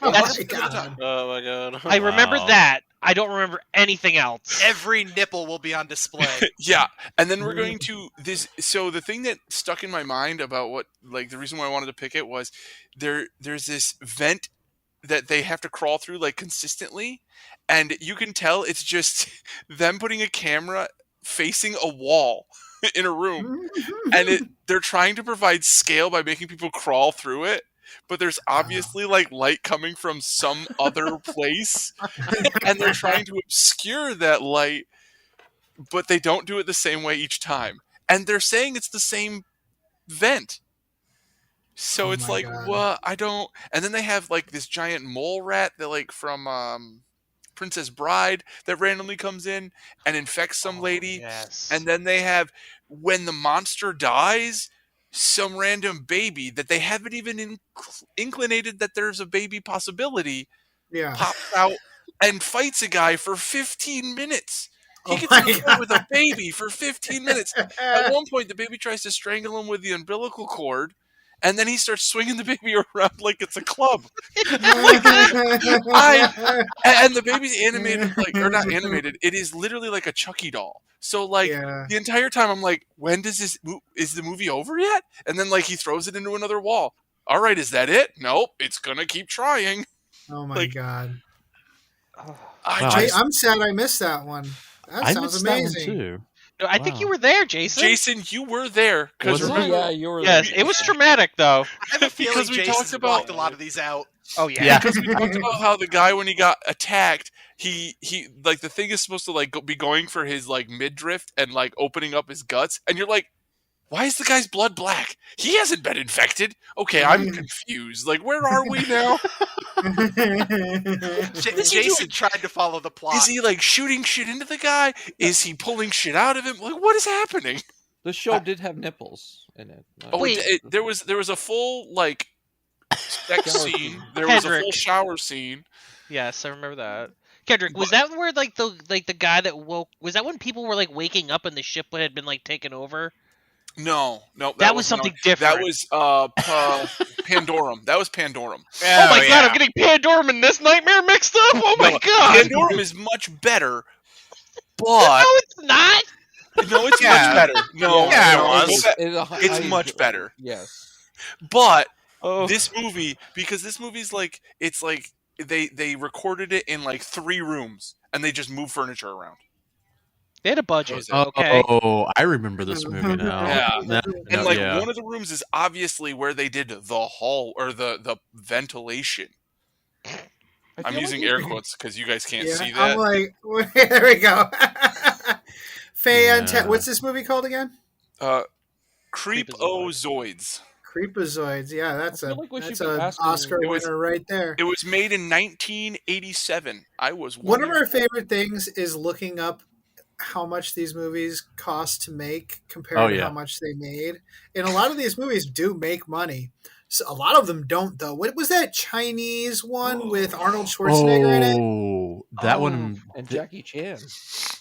Oh my 100% of the time. Oh my god. I remember that. I don't remember anything else. Every nipple will be on display. Yeah, and then we're going to this. So the thing that stuck in my mind about what, like, the reason why I wanted to pick it was there's this vent that they have to crawl through like consistently, and you can tell it's just them putting a camera facing a wall in a room, and they're trying to provide scale by making people crawl through it. But there's obviously like light coming from some other place, and they're trying to obscure that light, but they don't do it the same way each time. And they're saying it's the same vent. So it's like, well, I don't. And then they have like this giant mole rat that, like, from Princess Bride, that randomly comes in and infects some lady. Yes. And then they have, when the monster dies, some random baby that they haven't even inclinated that there's a baby possibility pops out and fights a guy for 15 minutes. He gets in with a baby for 15 minutes. At one point, the baby tries to strangle him with the umbilical cord, and then he starts swinging the baby around like it's a club. And the baby's animated, like, or not animated, it is literally like a Chucky doll. So, like, the entire time I'm like, when does is the movie over yet? And then, like, he throws it into another wall. All right, is that it? Nope, it's gonna keep trying. Oh my god. I'm sad I missed that one. That sounds amazing. That one too. I think you were there, Jason. Jason, you were there. Yeah, you were there. Yes, it was traumatic, though. I have a feeling Jason's blocked a lot of these out. Oh, yeah. Because we talked about how the guy, when he got attacked, he like, the thing is supposed to, like, be going for his, like, midriff and, like, opening up his guts. And you're like, why is the guy's blood black? He hasn't been infected. Okay, I'm confused. Like, where are we now? Jason tried to follow the plot. Is he, like, shooting shit into the guy? Is he pulling shit out of him? Like, what is happening? The show did have nipples in it. There was a full, like, sex scene. There was a full shower scene. Yes, I remember that. Kendrick, was that where, the guy that woke? Was that when people were, like, waking up and the ship had been, like, taken over? No, that was something different. That was Pandorum. That was Pandorum. Oh my god, I'm getting Pandorum and this nightmare mixed up. Oh my god, Pandorum is much better, but no, it's not. No, it's much better. No, it was. It's much better. Yes, but this movie, because this movie's like, it's like they recorded it in like 3 rooms and they just moved furniture around. They had a budget. Okay. Oh, I remember this movie now. Yeah. And one of the rooms is obviously where they did the hall or the ventilation. I'm using air quotes because you guys can't see that. I'm like, there we go. What's this movie called again? Creepozoids. Creepozoids. Yeah, that's an Oscar winner right there. It was made in 1987. I was one of our favorite things is looking up how much these movies cost to make compared to how much they made. And a lot of these movies do make money. So a lot of them don't, though. What was that Chinese one with Arnold Schwarzenegger in it? Oh, that one. And Jackie Chan.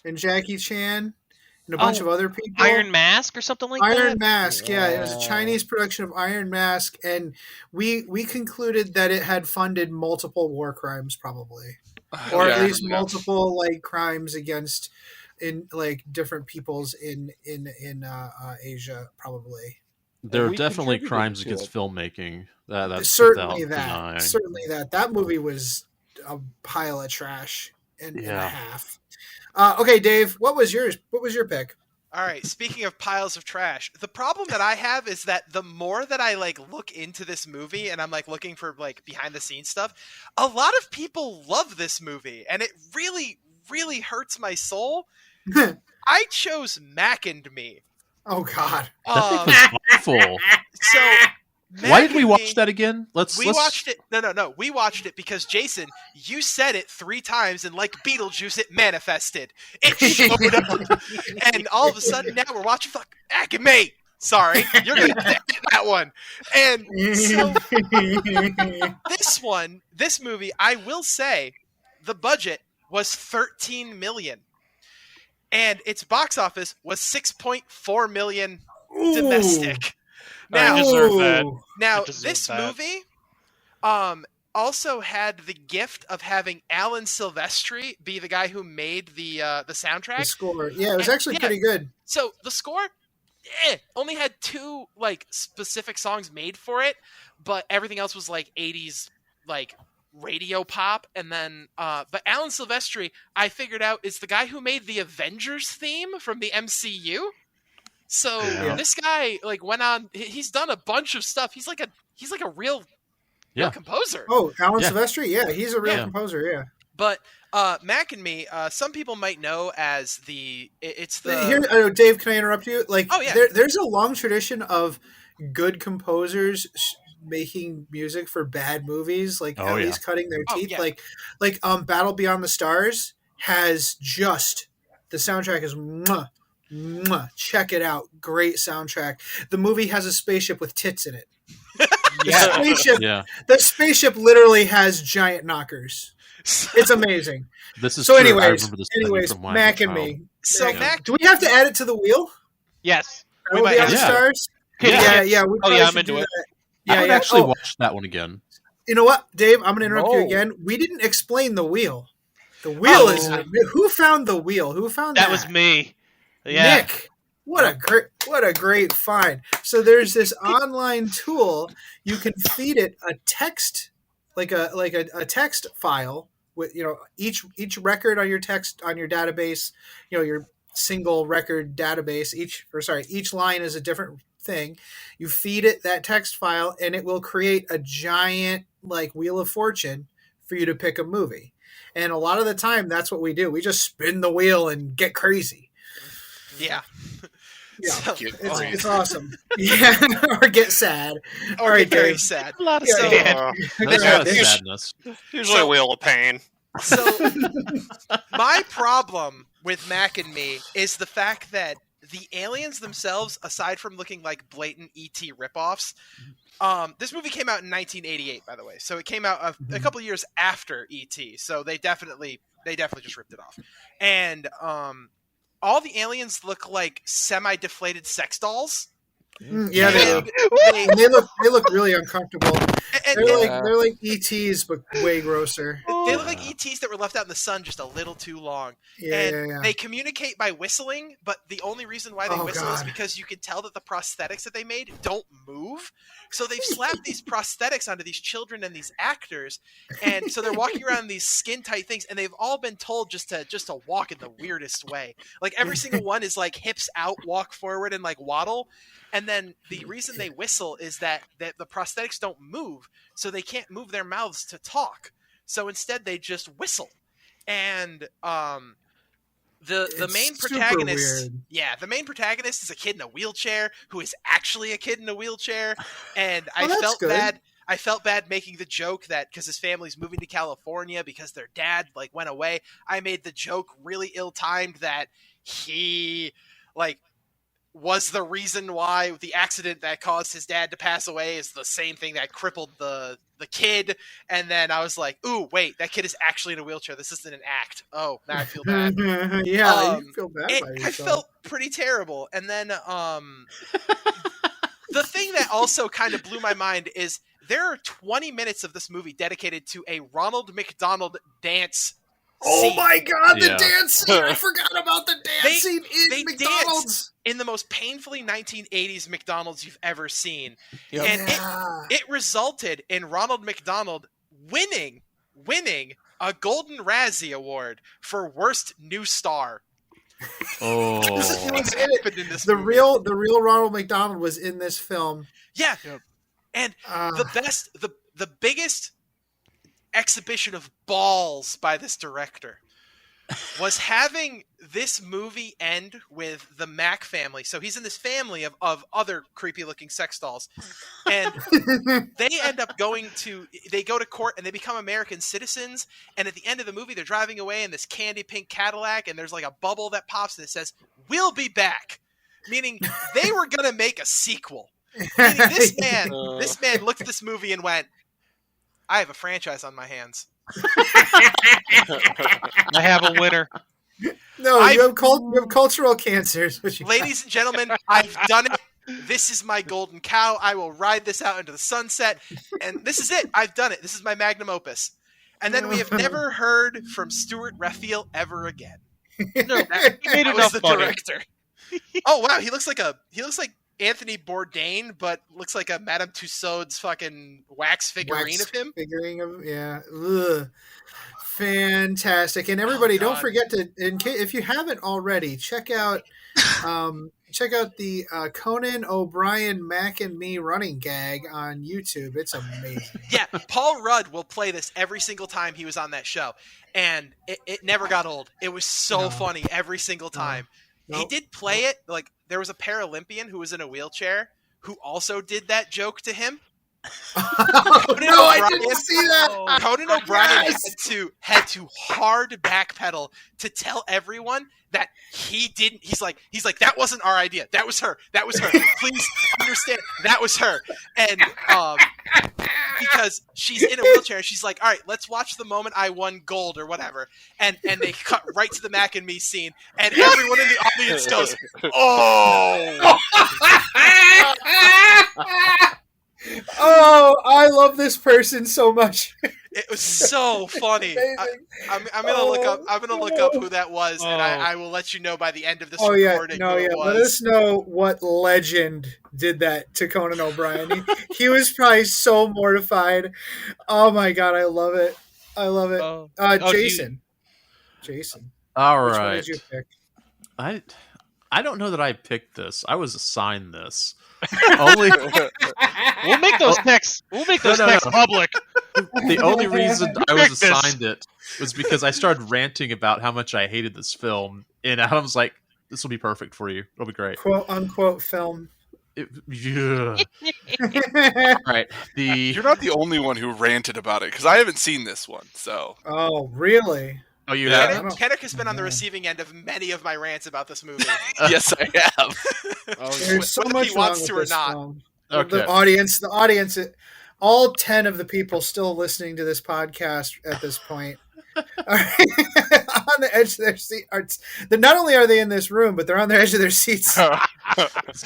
And a bunch of other people. Iron Mask or something like that? Iron Mask, yeah. It was a Chinese production of Iron Mask, and we concluded that it had funded multiple war crimes, probably. Or at least multiple crimes against different peoples in Asia, probably. There are definitely crimes against filmmaking. That's certainly that movie was a pile of trash and a half. Okay, Dave, what was yours? What was your pick? All right. Speaking of piles of trash, the problem that I have is that the more that I look into this movie and I'm looking for behind the scenes stuff, a lot of people love this movie, and it really, really hurts my soul. I chose Mac and Me. Oh God, that thing was awful. So why did we watch that again? Watched it. No. We watched it because Jason, you said it 3 times, and like Beetlejuice, it manifested. It showed up, and all of a sudden now we're watching Mac and Me. Sorry, you're gonna get that one. And so this movie, I will say, the budget was $13 million. And its box office was $6.4 million domestic. Now, this movie also had the gift of having Alan Silvestri be the guy who made the soundtrack. The score. Yeah, it was actually pretty good. So the score only had 2 specific songs made for it, but everything else was 80s radio pop. And then but Alan Silvestri, I figured out, is the guy who made the Avengers theme from the MCU. So this guy went on, he's done a bunch of stuff. He's like a real composer. Oh, Alan Silvestri, he's a real composer, But Mac and Me, some people might know as Dave, can I interrupt you? There's a long tradition of good composers making music for bad movies, at least cutting their teeth. Battle Beyond the Stars has just the soundtrack is check it out, great soundtrack. The movie has a spaceship with tits in it. The spaceship literally has giant knockers. It's amazing. This is so. True. Anyways, Mac and Me. So Mac, do we have to add it to the wheel? Yes, we might have the stars. Yeah. I'm into it. I would actually watch that one again. You know what, Dave? I'm going to interrupt you again. We didn't explain the wheel. The wheel is who found the wheel? Who found that? That was me. Yeah. Nick. What a great find. So there's this online tool. You can feed it a text, like a text file with each record on your database. Your single record database. Each line is a different thing. You feed it that text file, and it will create a giant Wheel of Fortune for you to pick a movie. And a lot of the time, that's what we do. We just spin the wheel and get crazy. Yeah. It's awesome. Yeah, or get sad. Or get very sad. A lot of sad. Sadness. Usually a wheel of pain. So my problem with Mac and Me is the fact that the aliens themselves, aside from looking like blatant E.T. ripoffs, this movie came out in 1988, by the way. So it came out a couple years after E.T. So they definitely just ripped it off. And all the aliens look like semi-deflated sex dolls. Yeah, they look really uncomfortable. They're like ETs, but way grosser. They look like ETs that were left out in the sun just a little too long. Yeah. They communicate by whistling, but the only reason why they whistle is because you can tell that the prosthetics that they made don't move. So they've slapped these prosthetics onto these children and these actors, and so they're walking around in these skin-tight things, and they've all been told just to walk in the weirdest way. Like every single one is like hips out, walk forward, and like waddle. And then the reason they whistle is that the prosthetics don't move, so they can't move their mouths to talk. So instead, they just whistle. And the main protagonist, the main protagonist is a kid in a wheelchair who is actually a kid in a wheelchair. And I felt bad. I felt bad making the joke that because his family's moving to California because their dad like went away. I made the joke really ill-timed that he was the reason why the accident that caused his dad to pass away is the same thing that crippled the kid. And then I was like, ooh, wait, that kid is actually in a wheelchair. This isn't an act. Oh, now I feel bad. You feel bad by yourself. I felt pretty terrible. And then the thing that also kind of blew my mind is there are 20 minutes of this movie dedicated to a Ronald McDonald dance scene. Oh my god, the dance scene! I forgot about the dance scene in McDonald's. In the most painfully 1980s McDonald's you've ever seen. Yep. And it resulted in Ronald McDonald winning a Golden Razzie Award for Worst New Star. Oh. The real Ronald McDonald was in this film. Yeah. Yep. And the biggest exhibition of balls by this director was having this movie end with the Mac family. So he's in this family of other creepy looking sex dolls. And they end up they go to court and they become American citizens. And at the end of the movie, they're driving away in this candy pink Cadillac. And there's like a bubble that pops and it says, "We'll be back." Meaning they were going to make a sequel. Meaning this man looked at this movie and went, I have a franchise on my hands. I have a winner. No, you have cultural cancers. Ladies and gentlemen, I've done it. This is my golden cow. I will ride this out into the sunset. And this is it. I've done it. This is my magnum opus. And then we have never heard from Stuart Raphael ever again. No, that was the director. Oh wow, he looks like Anthony Bourdain, but looks like a Madame Tussauds fucking wax figurine of him. Ugh. Fantastic. And everybody, don't forget to, if you haven't already, check out the Conan O'Brien Mac and Me running gag on YouTube. It's amazing. Yeah, Paul Rudd will play this every single time he was on that show, and it never got old. It was so funny every single time. He did play it like there was a Paralympian who was in a wheelchair who also did that joke to him. I didn't see that. Conan O'Brien had to hard backpedal to tell everyone that he didn't. He's like, that wasn't our idea. That was her. Please understand, that was her. And because she's in a wheelchair, she's like, all right, let's watch the moment I won gold or whatever. And they cut right to the Mac and Me scene, and everyone in the audience goes, oh. Oh, I love this person so much. It was so funny. I'm gonna look up who that was, and I will let you know by the end of this recording. Let us know what legend did that to Conan O'Brien. He was probably so mortified. Oh my god, I love it. Jason. Jason. All right. Which one did you pick? I don't know that I picked this. I was assigned this. Only we'll make those texts. Public. The only reason I was assigned it was because I started ranting about how much I hated this film, and Adam's like, "This will be perfect for you. It'll be great." "Quote unquote" film. Yeah. Right. You're not the only one who ranted about it because I haven't seen this one. So. Oh, really? Oh, you have? Kennick has been on the receiving end of many of my rants about this movie. Yes, I have. There's so much he wants to or not. Film. Okay. The audience, all 10 of the people still listening to this podcast at this point on the edge of their seat. They're not only are they in this room, but they're on the edge of their seats. So, That's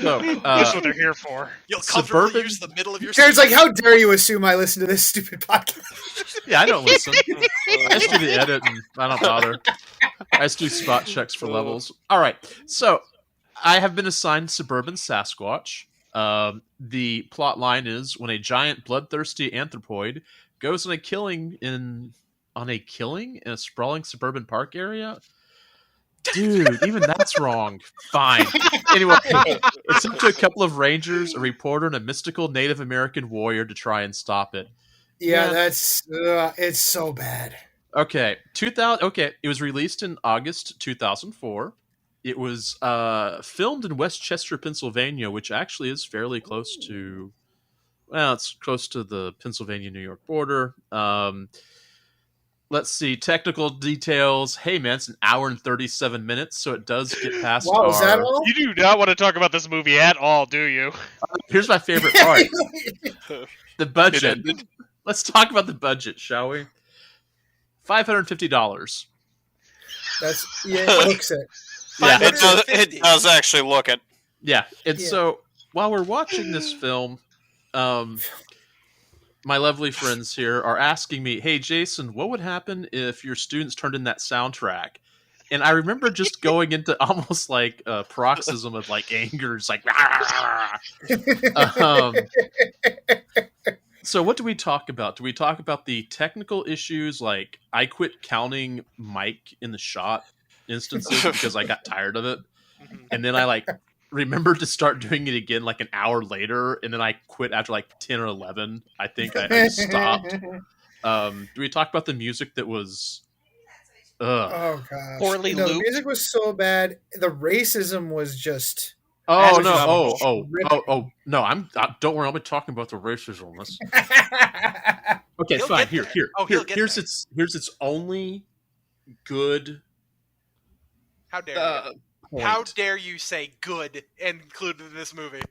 what they're here for. You'll comfortably use the middle of your Karen's seat. like, how dare you assume I listen to this stupid podcast? Yeah, I don't listen. I just do the edit and I don't bother. I just do spot checks for levels. All right, so I have been assigned Suburban Sasquatch. The plot line is when a giant bloodthirsty anthropoid goes on a killing in a sprawling suburban park area. Dude, even that's wrong. Fine. Anyway, it's up to a couple of rangers, a reporter, and a mystical Native American warrior to try and stop it. Yeah, that's it's so bad. Okay, it was released in August 2004. It was filmed in Westchester, Pennsylvania, which actually is fairly close to, it's close to the Pennsylvania-New York border. Let's see, technical details. Hey, man, it's an hour and 37 minutes, so it does get past Wow, is that all? You do not want to talk about this movie at all, do you? Here's my favorite part. The budget. Let's talk about the budget, shall we? $550. It looks it. Yeah, it does actually look it. Yeah, and so while we're watching this film, my lovely friends here are asking me, "Hey, Jason, what would happen if your students turned in that soundtrack?" And I remember just going into almost like a paroxysm of like anger. It's like, so what do we talk about? Do we talk about the technical issues? Like I quit counting Mike in the shot instances because I got tired of it. And then I remembered to start doing it again like an hour later. And then I quit after like 10 or 11. I think I just stopped. Do we talk about the music that was... Oh, gosh. Poorly looped? The music was so bad. The racism was just... Oh, no. No, don't worry. I'll be talking about the racism. Okay, fine. Here's its only good... How dare you? How dare you say good included in this movie?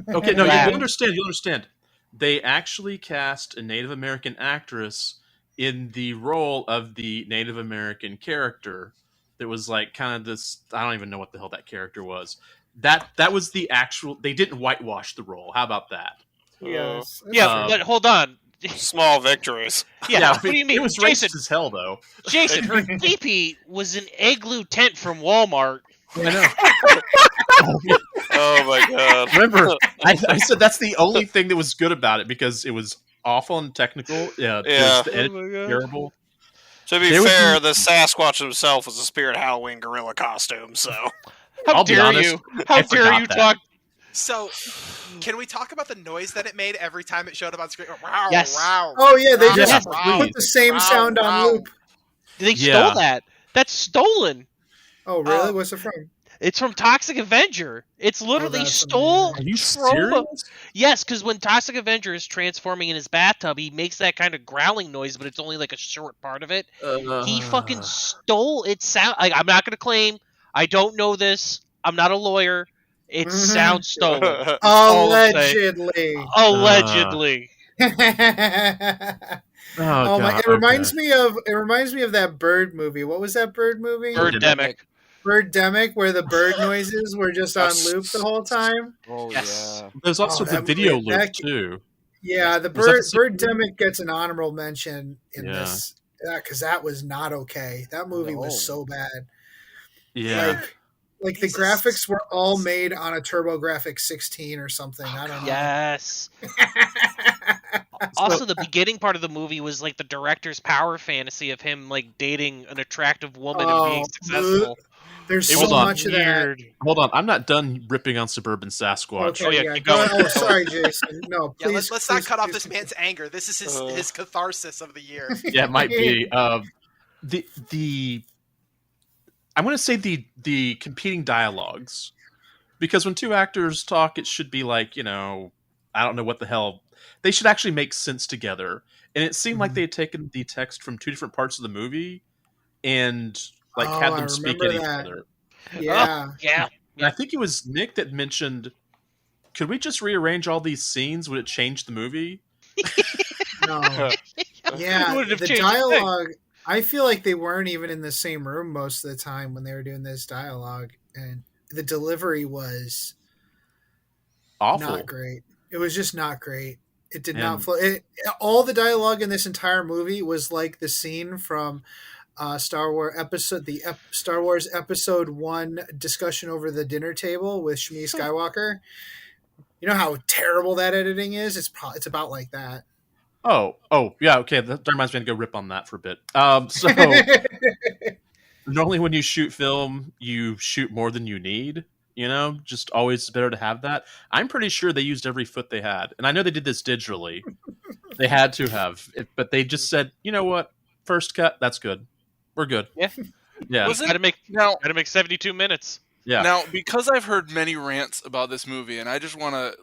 Okay, no, you'll understand. They actually cast a Native American actress in the role of the Native American character. That was like kind of this. I don't even know what the hell that character was. That was the actual. They didn't whitewash the role. How about that? Yes. But hold on. Small victories. Yeah, what do you mean? It was racist as hell, though. Jason, her teepee was an igloo tent from Walmart. I know. Oh my god! Remember, I said that's the only thing that was good about it because it was awful and technical. Yeah. The edit terrible. To be fair, the Sasquatch himself was a Spirit Halloween gorilla costume. So how dare you? How dare you talk? So, can we talk about the noise that it made every time it showed up on screen? Wow! Yes. Wow! Oh yeah, they just wow. put the same sound on loop. They stole that. That's stolen. Oh really? What's it from? It's from Toxic Avenger. It's literally stole. Are you serious? Yes, because when Toxic Avenger is transforming in his bathtub, he makes that kind of growling noise, but it's only like a short part of it. He fucking stole it. I'm not going to claim. I don't know this. I'm not a lawyer. It sounds stolen. Allegedly. Allegedly. Oh my! It reminds me of that bird movie. What was that bird movie? Birdemic, where the bird noises were just on loop the whole time. Oh yeah. There's also the video loop too. Yeah, the Birdemic gets an honorable mention in this because that was not okay. That movie was so bad. Yeah. Like the graphics were all made on a TurboGrafx 16 or something. I don't know. Yes. Also, the beginning part of the movie was like the director's power fantasy of him like dating an attractive woman and being successful. There's so much of that. Hold on, I'm not done ripping on Suburban Sasquatch. Okay, keep going. Oh, sorry, Jason. No, please. Let's not cut off this man's anger. This is his catharsis of the year. Yeah, it might be. I'm going to say the competing dialogues, because when two actors talk, it should be like, I don't know what the hell. They should actually make sense together. And it seemed like they had taken the text from two different parts of the movie and had them speak at each other. Yeah. Yeah. And I think it was Nick that mentioned, could we just rearrange all these scenes? Would it change the movie? No. Yeah, the dialogue. I feel like they weren't even in the same room most of the time when they were doing this dialogue, and the delivery was awful. Not great. It was just not great. It did not flow. All the dialogue in this entire movie was like the scene from Star Wars Episode 1 discussion over the dinner table with Shmi Skywalker. You know how terrible that editing is? It's about like that. Oh, yeah, okay. That reminds me to go rip on that for a bit. So normally when you shoot film, you shoot more than you need. You know, just always better to have that. I'm pretty sure they used every foot they had. And I know they did this digitally. They had to have. But they just said, you know what? First cut, that's good. We're good. Yeah. Got to make 72 minutes. Yeah. Now, because I've heard many rants about this movie, and I just want to,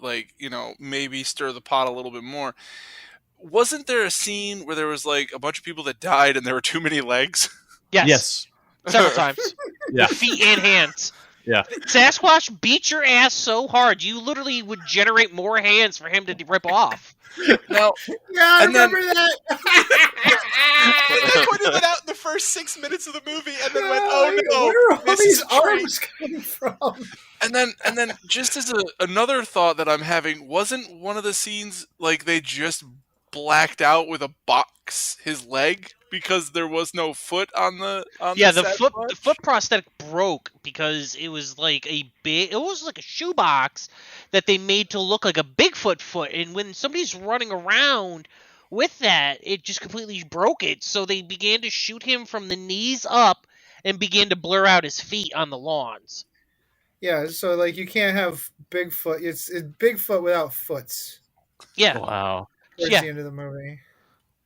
maybe stir the pot a little bit more. Wasn't there a scene where there was, a bunch of people that died and there were too many legs? Yes. Several times. Yeah. Feet and hands. Yeah. Sasquatch beat your ass so hard, you literally would generate more hands for him to rip off. Now, I remember that. They pointed that out in the first 6 minutes of the movie, and then went, "Oh no, where are all this these is a treat." arms coming from? And then, just as another thought that I'm having, wasn't one of the scenes they just blacked out with a box his leg because there was no foot on the the foot prosthetic broke because it was it was like a shoebox that they made to look like a Bigfoot foot, and when somebody's running around with that, it just completely broke it. So they began to shoot him from the knees up and began to blur out his feet on the lawns. Yeah, so you can't have Bigfoot. It's Bigfoot without foots. Yeah. Wow. Towards the end of the movie.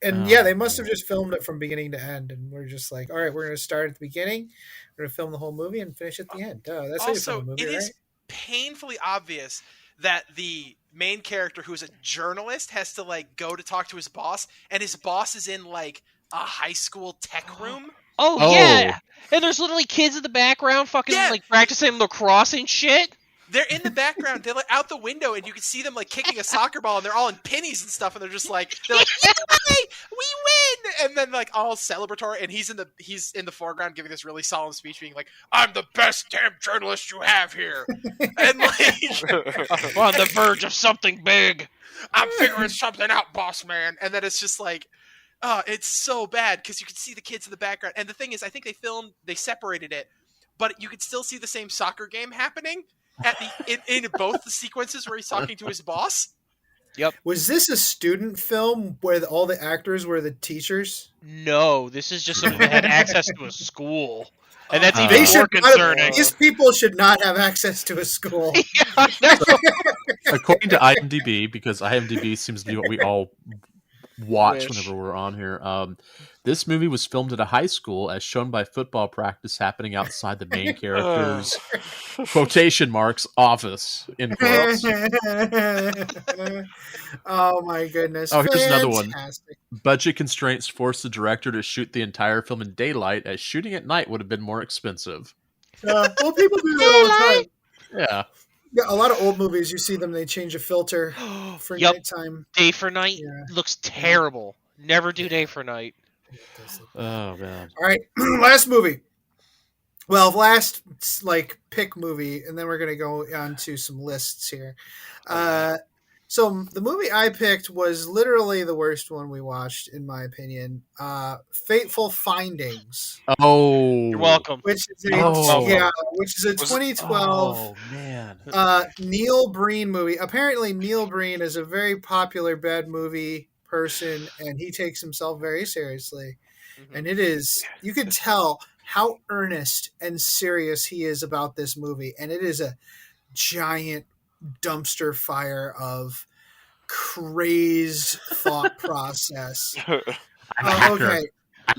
And they must have just filmed it from beginning to end, and we're just like, all right, we're going to start at the beginning, we're going to film the whole movie and finish at the end. That's how you film a movie, it right? is painfully obvious that the main character, who's a journalist, has to go to talk to his boss, and his boss is in a high school tech room. Oh yeah, and there's literally kids in the background fucking practicing lacrosse and shit. They're in the background. They're out the window, and you can see them kicking a soccer ball, and they're all in pennies and stuff, and they're just yay, we win! And then all celebratory, and he's in the foreground giving this really solemn speech, being like, "I'm the best damn journalist you have here," and we're on the verge of something big. I'm figuring something out, boss man. And then it's just it's so bad because you can see the kids in the background. And the thing is, I think they separated it, but you could still see the same soccer game happening in both the sequences where he's talking to his boss. Yep. Was this a student film where all the actors were the teachers? No, this is just somebody that had access to a school. And that's even more concerning. These people should not have access to a school. According to IMDb, because IMDb seems to be what we all watch whenever we're on here. This movie was filmed at a high school, as shown by football practice happening outside the main character's quotation marks office. In quotes. Oh my goodness! Oh, here's another one. Budget constraints forced the director to shoot the entire film in daylight, as shooting at night would have been more expensive. Well, people do that all the time. Yeah. Yeah, a lot of old movies, you see them, they change a filter for nighttime. Day for night looks terrible. Never do day for night. Oh, man. All right, last movie. Well, last, pick movie, and then we're going to go on to some lists here. So the movie I picked was literally the worst one we watched, in my opinion. Fateful Findings. Oh, you're welcome. Which is a 2012 Neil Breen movie. Apparently, Neil Breen is a very popular bad movie person, and he takes himself very seriously. Mm-hmm. And it is, you can tell how earnest and serious he is about this movie, and it is a giant dumpster fire of crazed thought process. Okay,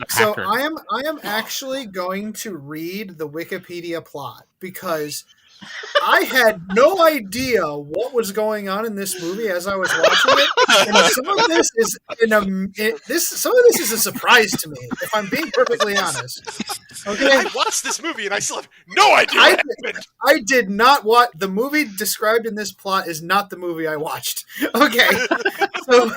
so I am actually going to read the Wikipedia plot, because I had no idea what was going on in this movie as I was watching it, and some of this is a surprise to me, if I'm being perfectly honest. Okay, I watched this movie and I still have no idea what happened. I did not watch the movie described in this plot. Is not the movie I watched. Okay, so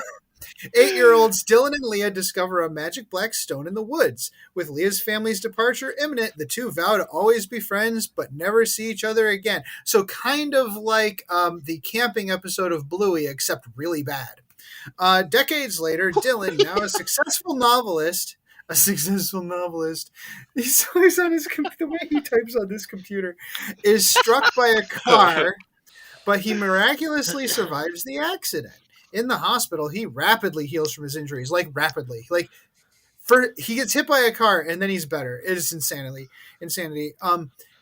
8-year-olds Dylan and Leah discover a magic black stone in the woods. With Leah's family's departure imminent, the two vow to always be friends but never see each other again. So kind of like the camping episode of Bluey, except really bad. Decades later, Dylan, now a successful novelist, he's on the way he types on this computer, is struck by a car, but he miraculously survives the accident. In the hospital, he rapidly heals from his injuries, rapidly. He gets hit by a car and then he's better. It is insanity.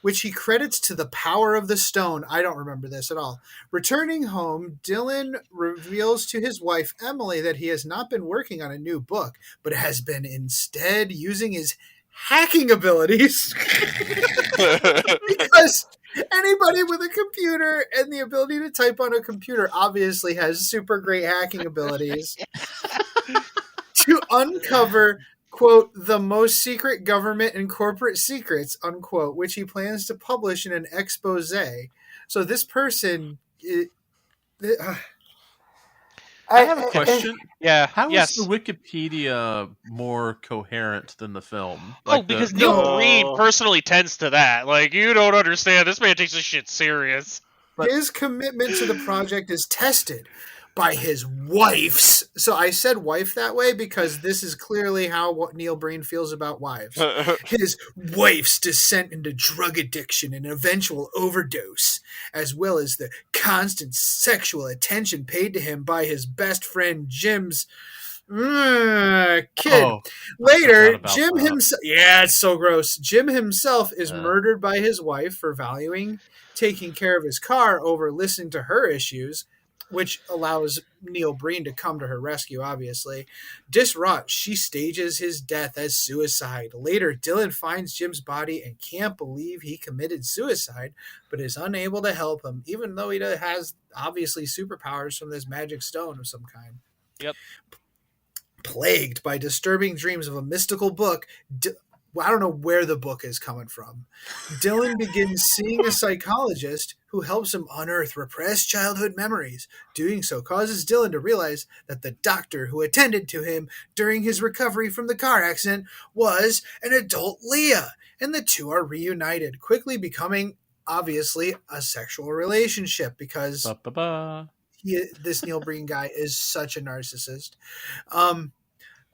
Which he credits to the power of the stone. I don't remember this at all. Returning home, Dylan reveals to his wife, Emily, that he has not been working on a new book, but has been instead using his hacking abilities. Because anybody with a computer and the ability to type on a computer obviously has super great hacking abilities to uncover, quote, the most secret government and corporate secrets, unquote, which he plans to publish in an expose. So this person... I have a question. Yeah. How is the Wikipedia more coherent than the film? Because Neil Breen personally tends to that. You don't understand. This man takes this shit serious. But his commitment to the project is tested by his wife's. So I said wife that way because this is clearly how Neil Breen feels about wives. His wife's descent into drug addiction and eventual overdose, as well as the constant sexual attention paid to him by his best friend Jim's kid. Later, Jim himself... Yeah, it's so gross. Jim himself is murdered by his wife for valuing taking care of his car over listening to her issues, which allows Neil Breen to come to her rescue, obviously. Distraught, she stages his death as suicide. Later, Dylan finds Jim's body and can't believe he committed suicide, but is unable to help him, even though he has, obviously, superpowers from this magic stone of some kind. Yep. Plagued by disturbing dreams of a mystical book... I don't know where the book is coming from. Dylan begins seeing a psychologist who helps him unearth repressed childhood memories. Doing so causes Dylan to realize that the doctor who attended to him during his recovery from the car accident was an adult Leah, and the two are reunited, quickly becoming, obviously, a sexual relationship because this Neil Breen guy is such a narcissist.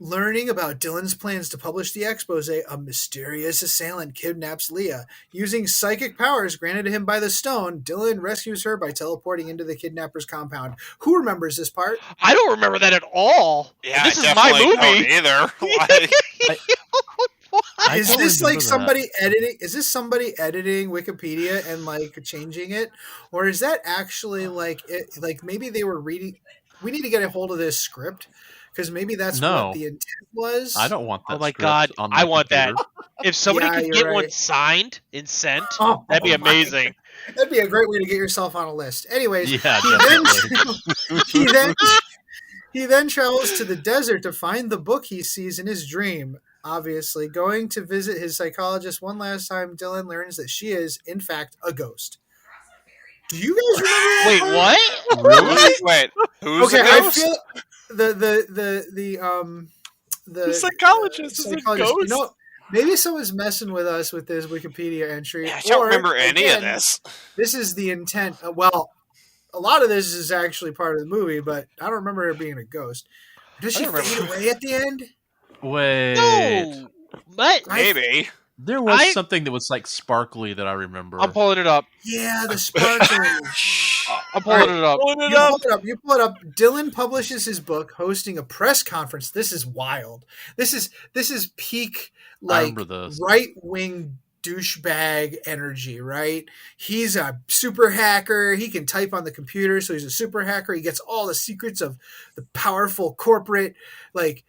Learning about Dylan's plans to publish the expose, a mysterious assailant kidnaps Leah. Using psychic powers granted to him by the stone, Dylan rescues her by teleporting into the kidnapper's compound. Who remembers this part? I don't remember that at all. Yeah, this is my movie. Don't either. Is this somebody editing? Is this somebody editing Wikipedia and changing it, or is that actually maybe they were reading? We need to get a hold of this script. Because maybe that's what the intent was. I don't want that. Oh my god, I want that. If somebody could get one signed and sent, that'd be amazing. That'd be a great way to get yourself on a list. Anyways, he then travels to the desert to find the book he sees in his dream. Obviously, going to visit his psychologist one last time, Dylan learns that she is, in fact, a ghost. Do you guys remember? Wait, what? Really? Wait, who's okay? A ghost? I feel the psychologist is a ghost. Maybe someone's messing with us with this Wikipedia entry. Yeah, I don't remember any of this. This is the intent. Well, a lot of this is actually part of the movie, but I don't remember her being a ghost. Does she fade away at the end? Wait. No. But maybe. There was something that was sparkly that I remember. I'm pulling it up. Yeah, the sparkling. I'm pulling it up. You pull it up. Dylan publishes his book, hosting a press conference. This is wild. This is peak right wing douchebag energy, right? He's a super hacker. He can type on the computer, so he's a super hacker. He gets all the secrets of the powerful corporate.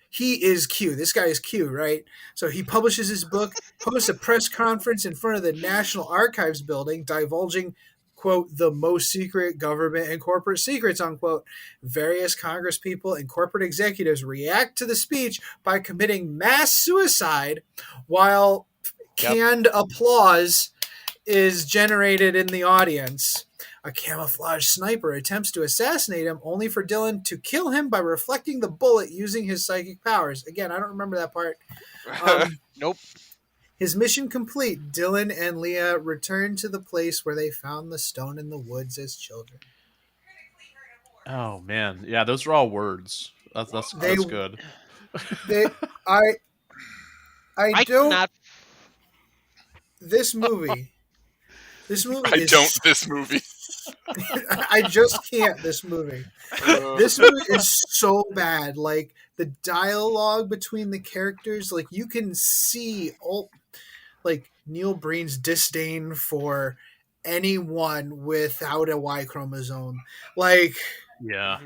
He is Q. This guy is Q, right? So he publishes his book, hosts a press conference in front of the National Archives building, divulging, quote, the most secret government and corporate secrets, unquote. Various congresspeople and corporate executives react to the speech by committing mass suicide, while canned applause is generated in the audience. A camouflage sniper attempts to assassinate him, only for Dylan to kill him by reflecting the bullet using his psychic powers. Again, I don't remember that part. Nope. His mission complete, Dylan and Leah return to the place where they found the stone in the woods as children. Oh man, yeah, those are all words. That's good. I don't. Cannot... This movie. This movie. This movie. I just can't. This movie. This movie is so bad. Like the dialogue between the characters, like you can see all, like Neil Breen's disdain for anyone without a Y chromosome. Like, yeah.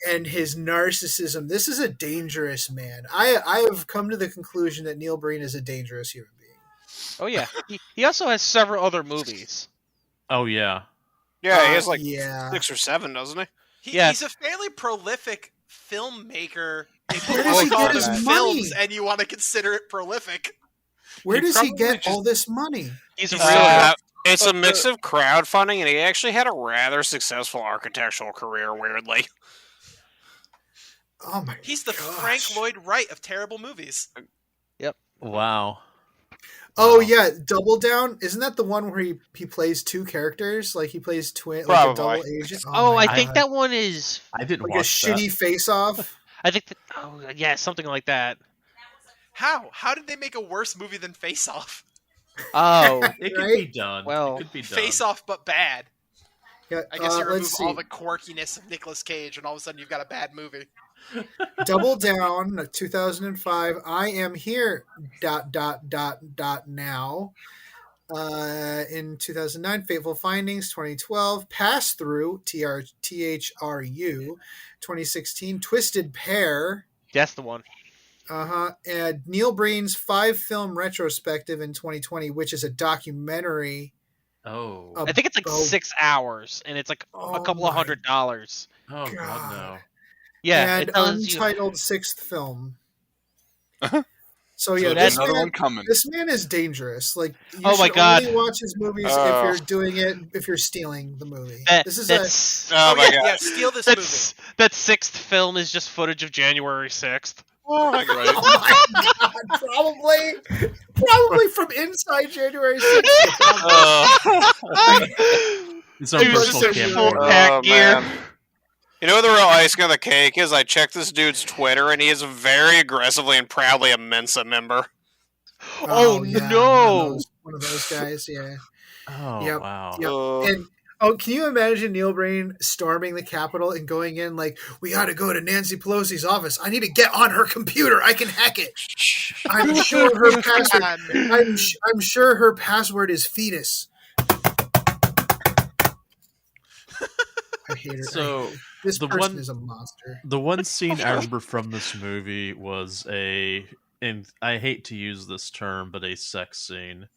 And his narcissism. This is a dangerous man. I have come to the conclusion that Neil Breen is a dangerous human being. Oh yeah, he also has several other movies. Oh yeah, yeah. He has like 6 or 7, doesn't he? He's a fairly prolific filmmaker. Where does he get his money? And you want to consider it prolific? Where does he get all this money? He's it's a mix of crowdfunding, and he actually had a rather successful architectural career. Weirdly. Oh my! He's the Frank Lloyd Wright of terrible movies. Yep. Wow. Oh yeah, Double Down. Isn't that the one where he plays 2 characters? Like he plays like a double agent. I think that one is. I didn't like watch a shitty Face Off. I think. Yeah, something like that. How did they make a worse movie than Face Off? Oh, it could be done. Well, it could be done. Face Off, but bad. Yeah, I guess you remove all the quirkiness of Nicolas Cage, and all of a sudden you've got a bad movie. Double Down, 2005. I Am Here. ... Now. In 2009, Fateful Findings. 2012, Pass Through. THRU. 2016, Twisted Pair. That's the one. And Neil Breen's 5-film retrospective in 2020, which is a documentary. Oh, I think it's like 6 hours, and it's like a couple of $100. Oh God, no. Yeah, and untitled 6th film. So yeah, this man is dangerous. Like, you oh my should God. only watch his movies if you're doing it, if you're stealing the movie. Steal this movie. That 6th film is just footage of January 6th. Oh my God! Probably from inside January 6th. It's our personal camera. Pack gear. You know what the real icing on the cake is? I checked this dude's Twitter, and he is very aggressively and proudly a Mensa member. Oh yeah, no! One of those guys, yeah. Oh wow! Yep. And can you imagine Neil Breen storming the Capitol and going in like, "We got to go to Nancy Pelosi's office. I need to get on her computer. I can hack it. I'm sure her password. I'm sure her password is fetus." I hate her. So this person is a monster. The one scene I remember from this movie was and I hate to use this term, but a sex scene.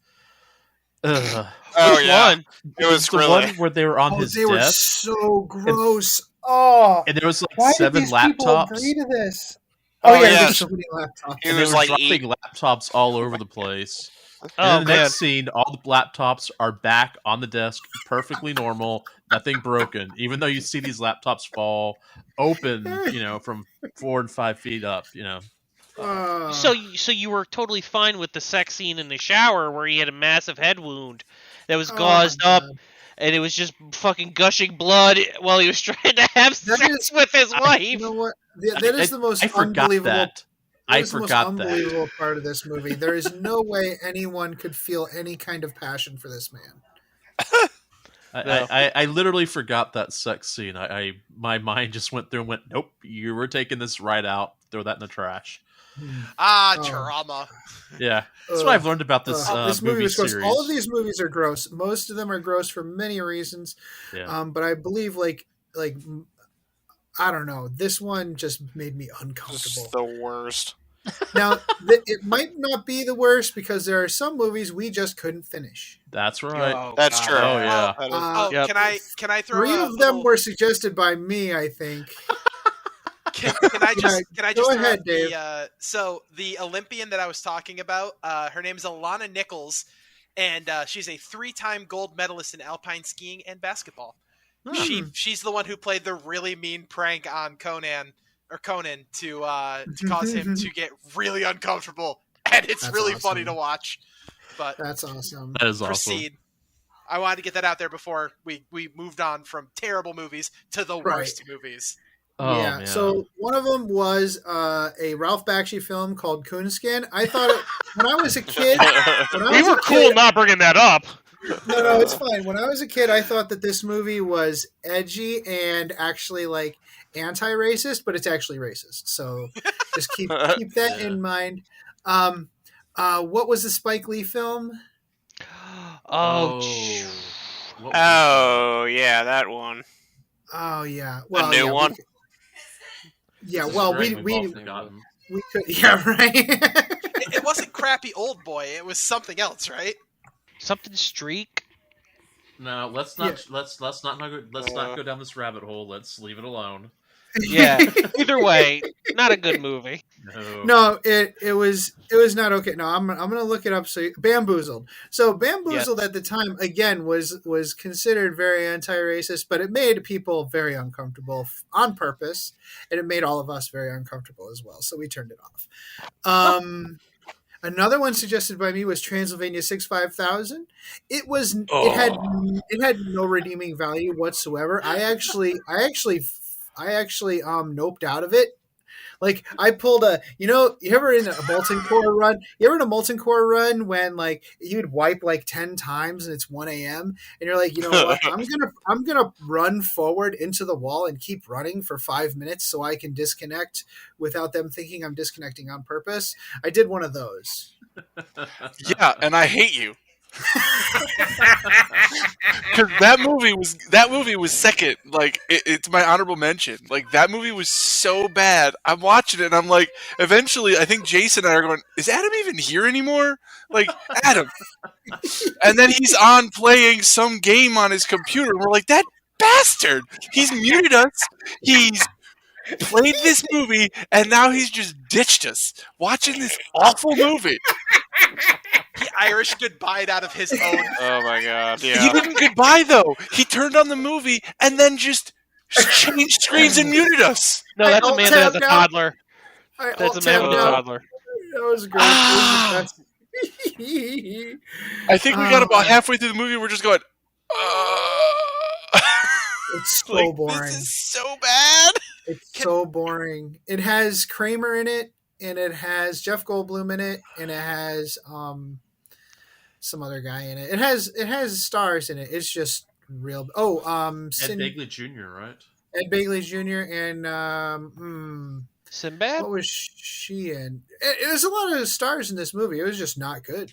Oh yeah, one? It was the one where they were on his desk. Were so gross. And there was like 7 laptops. People agree to this? Laptops. And they were like dropping laptops all over the place. And then the next scene, all the laptops are back on the desk, perfectly normal, nothing broken. Even though you see these laptops fall open, from 4 and 5 feet up, So you were totally fine with the sex scene in the shower where he had a massive head wound that was gauzed up, and it was just fucking gushing blood while he was trying to have sex with his wife. You know what? That is the most unbelievable. That is the most unbelievable part of this movie. There is no way anyone could feel any kind of passion for this man. I literally forgot that sex scene. My mind just went through and went, nope, you were taking this right out. Throw that in the trash. Trauma. Yeah, that's what I've learned about this movie series. All of these movies are gross. Most of them are gross for many reasons. Yeah. But I believe, like I don't know. This one just made me uncomfortable. It's the worst. Now, it might not be the worst because there are some movies we just couldn't finish. That's right. That's true. Oh yeah. Can I throw 3 of them were suggested by me, I think. Can I just go ahead, Dave? So the Olympian that I was talking about, her name is Alana Nichols, and she's a 3-time gold medalist in alpine skiing and basketball. She's the one who played the really mean prank on Conan to cause him to get really uncomfortable, and it's really funny to watch. But that's awesome. That is proceed. Awesome. I wanted to get that out there before we moved on from terrible movies to the worst movies. Oh, yeah. man. So one of them was a Ralph Bakshi film called Coonskin. I thought when I was a kid, we were cool not bringing that up. No, it's fine. When I was a kid, I thought that this movie was edgy and actually like anti-racist, but it's actually racist. So just keep that in mind. What was the Spike Lee film? Oh, yeah, that one. Oh yeah, well, the new one. We could, yeah, right. It wasn't Crappy Old Boy. It was something else, right? Something Streak. No, let's not go down this rabbit hole. Let's leave it alone. Yeah. Either way, not a good movie. No, it was not okay. No, I'm gonna look it up. So Bamboozled. So Bamboozled at the time again was considered very anti-racist, but it made people very uncomfortable on purpose, and it made all of us very uncomfortable as well. So we turned it off. Another one suggested by me was Transylvania 65000. It had no redeeming value whatsoever. I actually noped out of it. Like I pulled you ever in a molten core run? You ever in a molten core run when like you'd wipe like 10 times and it's 1 a.m. and you're like, you know what? I'm gonna run forward into the wall and keep running for 5 minutes so I can disconnect without them thinking I'm disconnecting on purpose. I did one of those. Yeah, and I hate you. Because that movie was second. Like it's my honorable mention. Like that movie was so bad. I'm watching it and I'm like, eventually I think Jason and I are going, is Adam even here anymore? Like Adam. And then he's on playing some game on his computer and we're like, that bastard, he's muted us, he's played this movie, and now he's just ditched us watching this awful movie. He Irish goodbye out of his own. Oh my god! Yeah. He didn't goodbye though. He turned on the movie and then just changed screens and muted us. No, that's Amanda as a toddler. That's Amanda as a toddler. That was great. I think we got about halfway through the movie. We're just going. It's so boring. This is so bad. It's so boring. It has Kramer in it, and it has Jeff Goldblum in it, and it has some other guy in it. It has stars in it. It's just real. Ed Begley Jr., right? Ed Begley Jr. and Sinbad. What was she in? There's a lot of stars in this movie. It was just not good.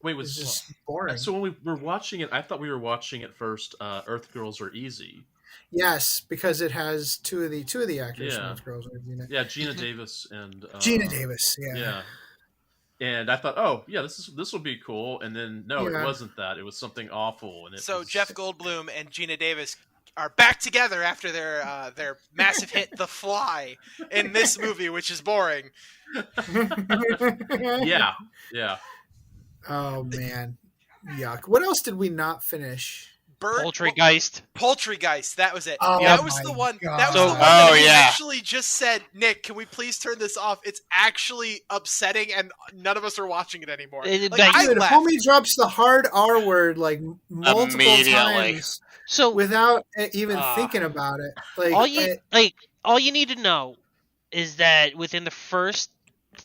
Wait, was just boring? So when we were watching it, I thought we were watching it first. Earth Girls Are Easy. Yes, because it has two of the actors from Earth Girls Are Easy in it. Yeah, Gina Davis and Gina Davis. Yeah. And I thought, oh yeah, this will be cool. And then no, it wasn't that. It was something awful. And so Jeff Goldblum and Gina Davis are back together after their massive hit The Fly in this movie, which is boring. Yeah. Oh man, yuck! What else did we not finish? Poultrygeist. That was it. Oh, that was the one. God. That was the one that he actually just said, Nick, can we please turn this off? It's actually upsetting, and none of us are watching it anymore. Homie drops the hard R word like multiple times, so without even thinking about it. Like all you need to know is that within the first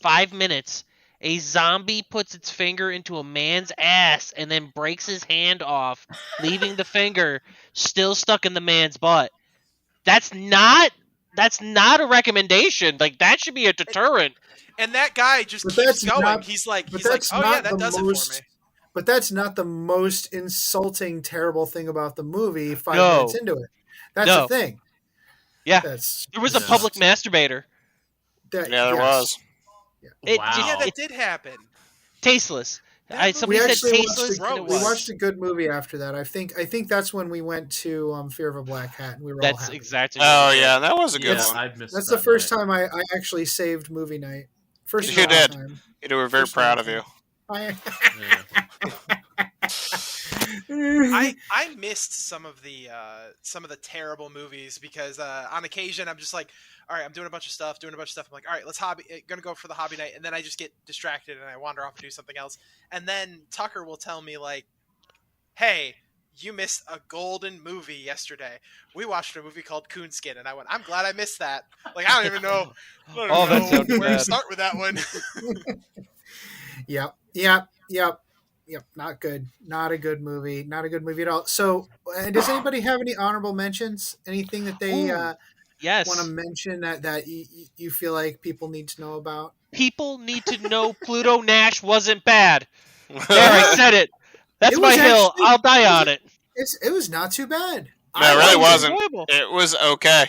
5 minutes, a zombie puts its finger into a man's ass and then breaks his hand off, leaving the finger still stuck in the man's butt. That's not a recommendation. Like that should be a deterrent. And that guy just keeps going. He's like, oh yeah, that does it for me. But that's not the most insulting, terrible thing about the movie 5 minutes into it. That's the thing. Yeah. There was a public masturbator. There was. Yeah, that did happen. Tasteless. Somebody said tasteless. We watched a good movie after that. I think that's when we went to Fear of a Black Hat, and we were all happy. Exactly. Oh yeah, that was a good one. That's the first time I actually saved movie night. First you did. Time. You were very proud of you. I missed some of the terrible movies because on occasion I'm just like, all right, I'm doing a bunch of stuff. I'm like, all right, gonna go for the hobby night, and then I just get distracted and I wander off and do something else. And then Tucker will tell me like, hey, you missed a golden movie yesterday. We watched a movie called Coonskin, and I went, I'm glad I missed that. Like, I don't even know, where to start with that one. Yep. Not good. Not a good movie. Not a good movie at all. So, does anybody have any honorable mentions? Anything that they want to mention that you feel like people need to know about? People need to know Pluto Nash wasn't bad. There, I said it. That's my hill. I'll die on it. It was not too bad. No, it really wasn't. It was okay.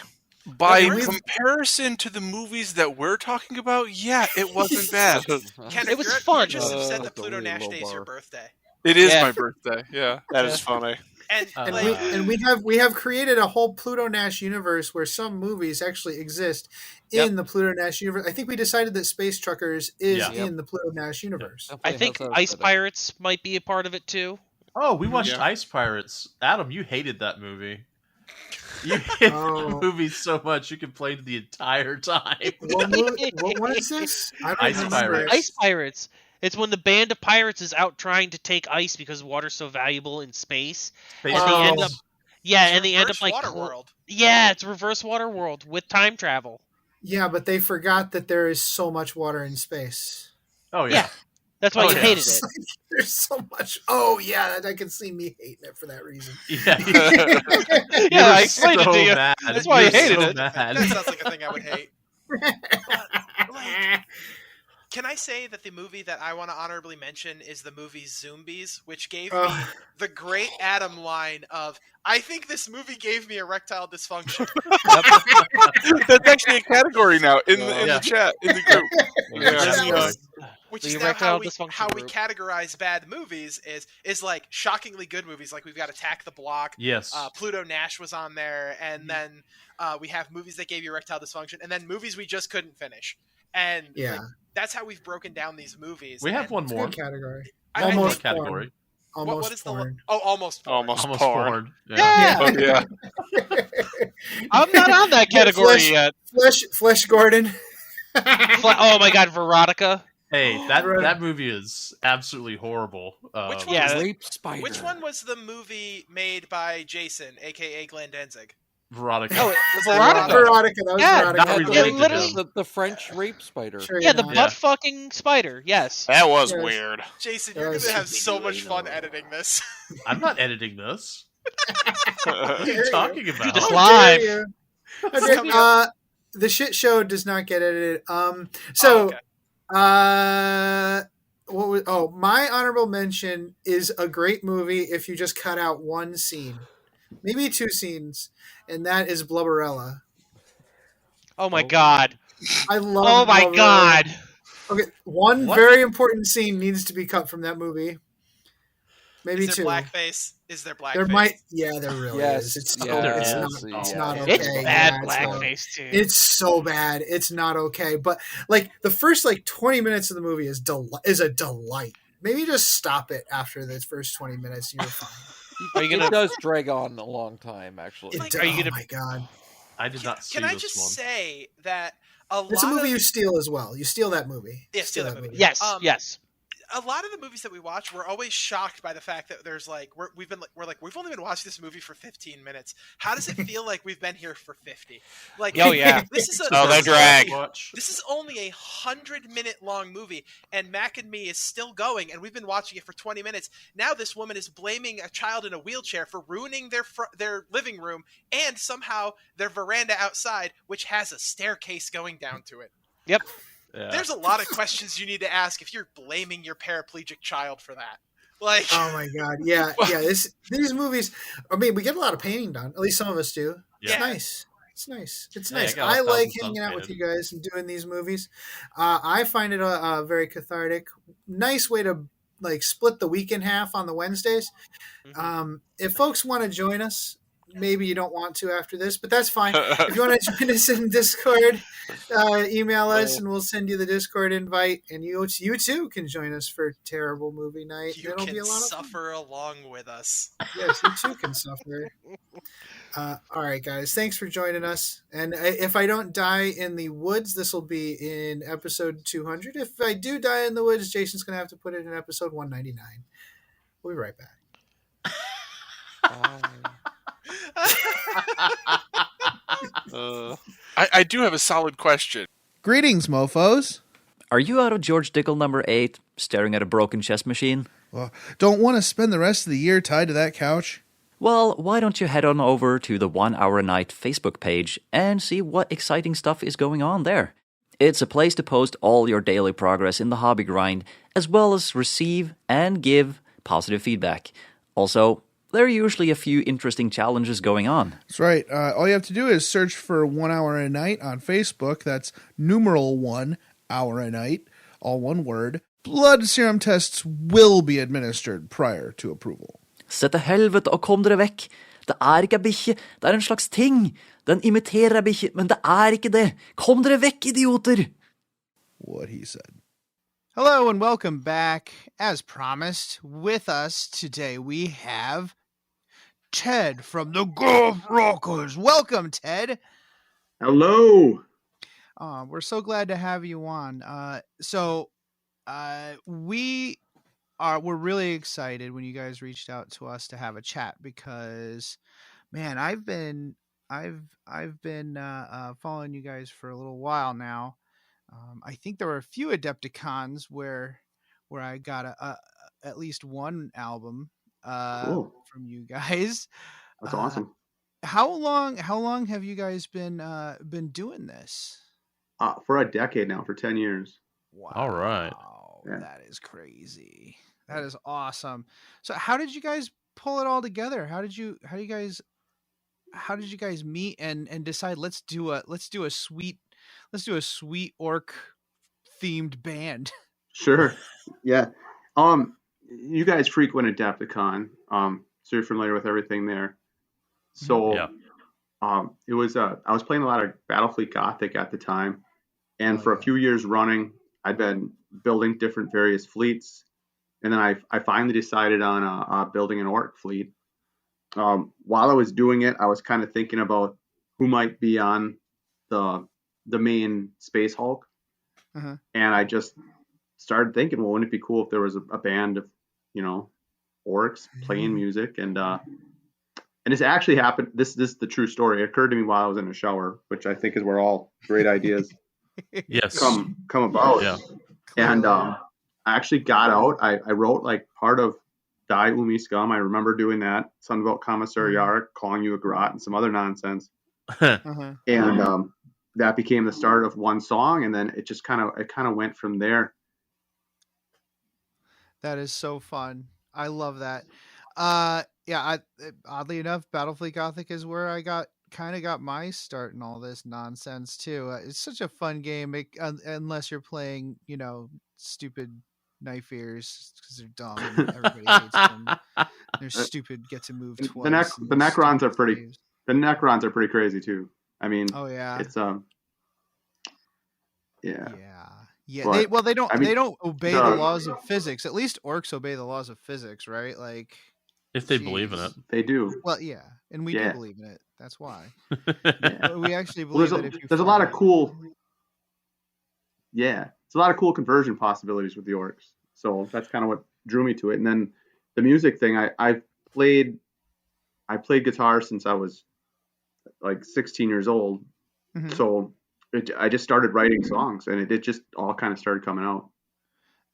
By comparison to the movies that we're talking about, yeah, it wasn't bad. It was fun. You just said that Pluto Nash Day is your birthday. It is my birthday. Yeah, that is funny. And we have created a whole Pluto Nash universe where some movies actually exist in the Pluto Nash universe. I think we decided that Space Truckers is in the Pluto Nash universe. I think Ice Pirates might be a part of it too. Oh, we watched Ice Pirates. Adam, you hated that movie. You hated that movie so much you complained the entire time. What is this? Ice Pirates. Ice Pirates. It's when the band of pirates is out trying to take ice because water's so valuable in space. And they end up, like Waterworld. Yeah, it's Reverse Waterworld with time travel. Yeah, but they forgot that there is so much water in space. Oh yeah. That's why you hated it. There's so much. Oh yeah, I can see me hating it for that reason. Yeah, I explained it to you. Mad. That's why you hated it. That sounds like a thing I would hate. Can I say that the movie that I want to honorably mention is the movie Zombies, which gave me the great Adam line of, I think this movie gave me erectile dysfunction. That's actually a category now in the chat, in the group. Which is now how we categorize bad movies is like shockingly good movies. Like we've got Attack the Block. Yes. Pluto Nash was on there. And then we have movies that gave you erectile dysfunction. And then movies we just couldn't finish. And that's how we've broken down these movies. We have one more category. Almost category. Almost what is porn. Almost porn. Almost porn. Yeah. Oh, yeah. I'm not on that category yet. Flesh Gordon. Oh my God, Veronica. Hey, that movie is absolutely horrible. Which one Rape Spider. Which one was the movie made by Jason, aka Glenn Danzig? Veronica. Oh, Veronica. Veronica. That was Veronica. Not really literally the French rape spider. Sure, the butt fucking spider. Yes. That was weird. Jason, you're gonna have so much fun editing this. I'm not editing this. What are you talking about? Do this live. The shit show does not get edited. My honorable mention is a great movie if you just cut out one scene, maybe two scenes, and that is Blubberella. Oh my God. I love Oh my Blubberella. God. Okay, one very important scene needs to be cut from that movie. Maybe is there two. Blackface? Is there blackface? There might. Yeah, there really is. It's not okay. It's bad blackface too. It's so bad. It's not okay. But like the first 20 minutes of the movie is a delight. Maybe just stop it after the first 20 minutes. You're fine. It does drag on a long time, actually. Oh my God. I did not see Can I this just one. say that it's a movie you steal as well. You steal that movie. Yeah, steal that movie. Yes, yes. A lot of the movies that we watch, we're always shocked by the fact that there's we've only been watching this movie for 15 minutes. How does it feel like we've been here for 50? Oh yeah, this is they drag. This is only a 100-minute long movie, and Mac and Me is still going, and we've been watching it for 20 minutes. Now this woman is blaming a child in a wheelchair for ruining their living room and somehow their veranda outside, which has a staircase going down to it. Yep. Yeah. There's a lot of questions you need to ask if you're blaming your paraplegic child for that. Oh my God, yeah. These movies. I mean, we get a lot of painting done. At least some of us do. It's nice. It's nice. I like hanging out with you guys and doing these movies. I find it a very cathartic, nice way to split the week in half on the Wednesdays. Mm-hmm. If folks want to join us. Maybe you don't want to after this, but that's fine. If you want to join us in Discord, email us and we'll send you the Discord invite, and you too can join us for Terrible Movie Night. It'll be a lot of suffer along with us. Yes, you too can suffer. All right, guys, thanks for joining us. And if I don't die in the woods, this will be in episode 200. If I do die in the woods, Jason's going to have to put it in episode 199. We'll be right back. I do have a solid question. Greetings, mofos. Are you out of George Dickel number 8, staring at a broken chess machine? Don't want to spend the rest of the year tied to that couch? Well, why don't you head on over to the 1 Hour a Night Facebook page and see what exciting stuff is going on there. It's a place to post all your daily progress in the hobby grind, as well as receive and give positive feedback. Also, there are usually a few interesting challenges going on. That's right. All you have to do is search for 1 Hour a Night on Facebook. That's numeral 1 Hour a Night, all one word. Blood serum tests will be administered prior to approval. Se til helvete og kom dere vekk. Det ikke en bikkje, det en slags ting. Den imiterer en bikkje, men det ikke det. Kom dere vekk, idioter! What he said. Hello and welcome back. As promised, with us today we have Ted from the Goff Rokkers. Welcome, Ted. Hello. We're so glad to have you on. We're really excited when you guys reached out to us to have a chat because, man, I've been following you guys for a little while now. I think there were a few Adepticons where I got at least one album Cool. from you guys. That's awesome. How long have you guys been doing this? For a decade now, for 10 years. Wow. All right. Yeah. That is crazy. That is awesome. So how did you guys pull it all together? How did you guys meet and decide let's do a sweet orc themed band? Sure. Yeah. You guys frequent Adepticon. So you're familiar with everything there. So Yeah. it was I was playing a lot of Battlefleet Gothic at the time, and for a few years running, I'd been building different various fleets, and then I finally decided on building an orc fleet. While I was doing it, I was kind of thinking about who might be on the main Space Hulk, and I just started thinking, well, wouldn't it be cool if there was a band of orcs playing music, and this actually happened. This is the true story. It occurred to me while I was in the shower, which I think is where all great ideas Yes. come about. Yeah. And I actually got out. I wrote like part of Die Umi Scum. I remember doing that. Something about Commissar Yarrick calling you a grot and some other nonsense. And that became the start of one song, and then it just kind of went from there. That is so fun. I love that. Oddly enough, Battlefleet Gothic is where I got my start in all this nonsense too. It's such a fun game, unless you're playing, stupid knife ears because they're dumb and everybody hates them. They're stupid. Get to move twice. The Necrons are pretty. The Necrons are pretty crazy too. I mean, it's yeah. But, they don't obey the laws of physics. At least orcs obey the laws of physics, right? Like, if they believe in it, they do. Well, yeah, and we do believe in it. That's why we actually believe that if you there's a lot of cool. Yeah, it's a lot of cool conversion possibilities with the orcs. So that's kind of what drew me to it. And then the music thing, I played guitar since I was like 16 years old. So I just started writing songs, and it just all kind of started coming out.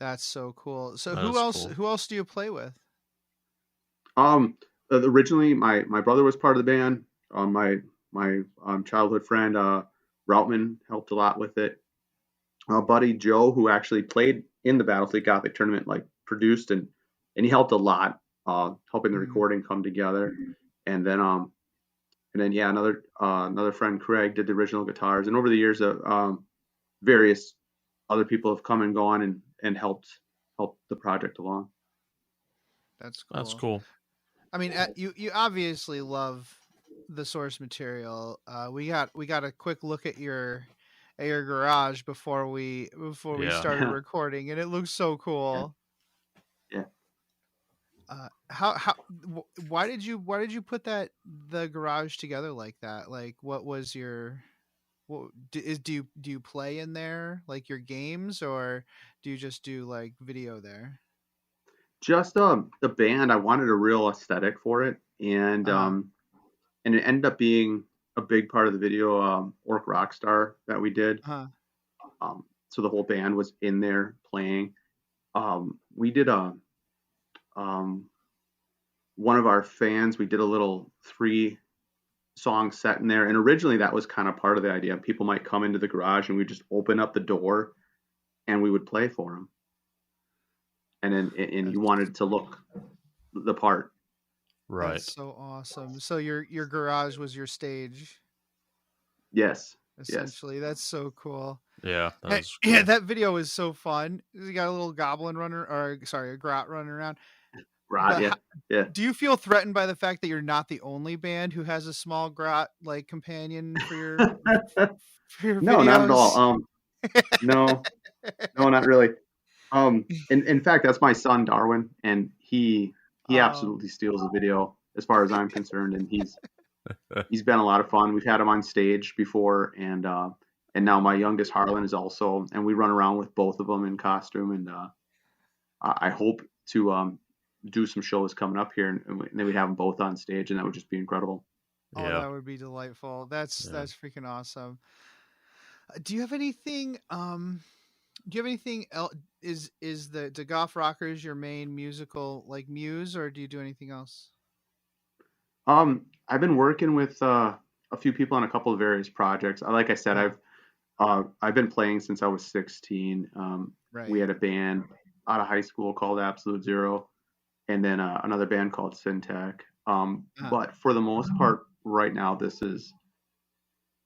That's so cool. So That who else do you play with? Originally my brother was part of the band. My childhood friend Routman helped a lot with it. Buddy Joe, who actually played in the Battlefleet Gothic tournament, like produced and he helped a lot, helping the recording come together. And then another friend, Craig, did the original guitars. And over the years, various other people have come and gone and helped the project along. That's cool. That's cool. I mean, you obviously love the source material. We got a quick look at your at your garage before we started recording, and it looks so cool. Yeah. Why did you put the garage together like that? Like, what was your do you play in there, like your games, or do you just do like video there? Just the band. I wanted a real aesthetic for it, and and it ended up being a big part of the video, Orc Rockstar that we did. So the whole band was in there playing. We did one of our fans, we did a little 3-song set in there, and originally that was kind of part of the idea. People might come into the garage and we just open up the door and we would play for them. And then you wanted to look the part. Right. That's so awesome. So your garage was your stage. Yes. Essentially, that's so cool. Yeah. Yeah, that video is so fun. You got a little goblin a grot running around. Grot, yeah. Do you feel threatened by the fact that you're not the only band who has a small grot like companion for your No, videos? not at all. No, not really. In fact, that's my son Darwin, and he absolutely steals the video as far as I'm concerned, and he's been a lot of fun. We've had him on stage before, and now my youngest Harlan is also, and we run around with both of them in costume, and I hope to do some shows coming up here, and then we'd have them both on stage, and that would just be incredible. Oh, that would be delightful. That's freaking awesome. Do you have anything? Else? Is the Goff Rokkers your main musical like muse, or do you do anything else? I've been working with a few people on a couple of various projects. Like I said, I've been playing since I was 16. Right. We had a band out of high school called Absolute Zero, and then another band called Syntech. But for the most part, right now, this is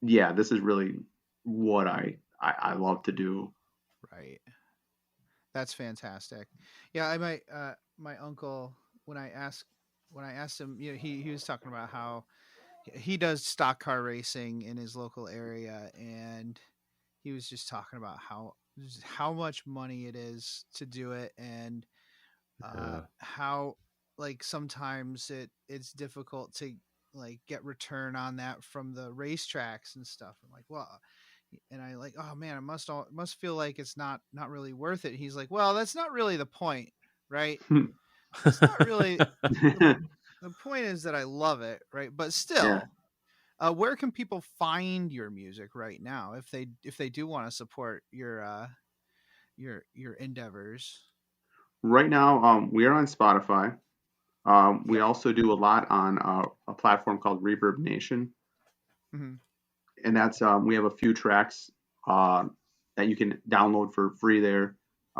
really what I love to do. Right. That's fantastic. Yeah, my uncle, when I asked him, he was talking about how he does stock car racing in his local area, and he was just talking about how much money it is to do it, and how like sometimes it's difficult to like get return on that from the racetracks and stuff. I'm like, well, and I like, oh man, it must feel like it's not really worth it. He's like, well, that's not really the point, right? It's not really the point is that I love it, right? But still, where can people find your music right now if they do want to support your endeavors? Right now, we are on Spotify. We also do a lot on a platform called Reverb Nation. Mm-hmm. And that's we have a few tracks that you can download for free there.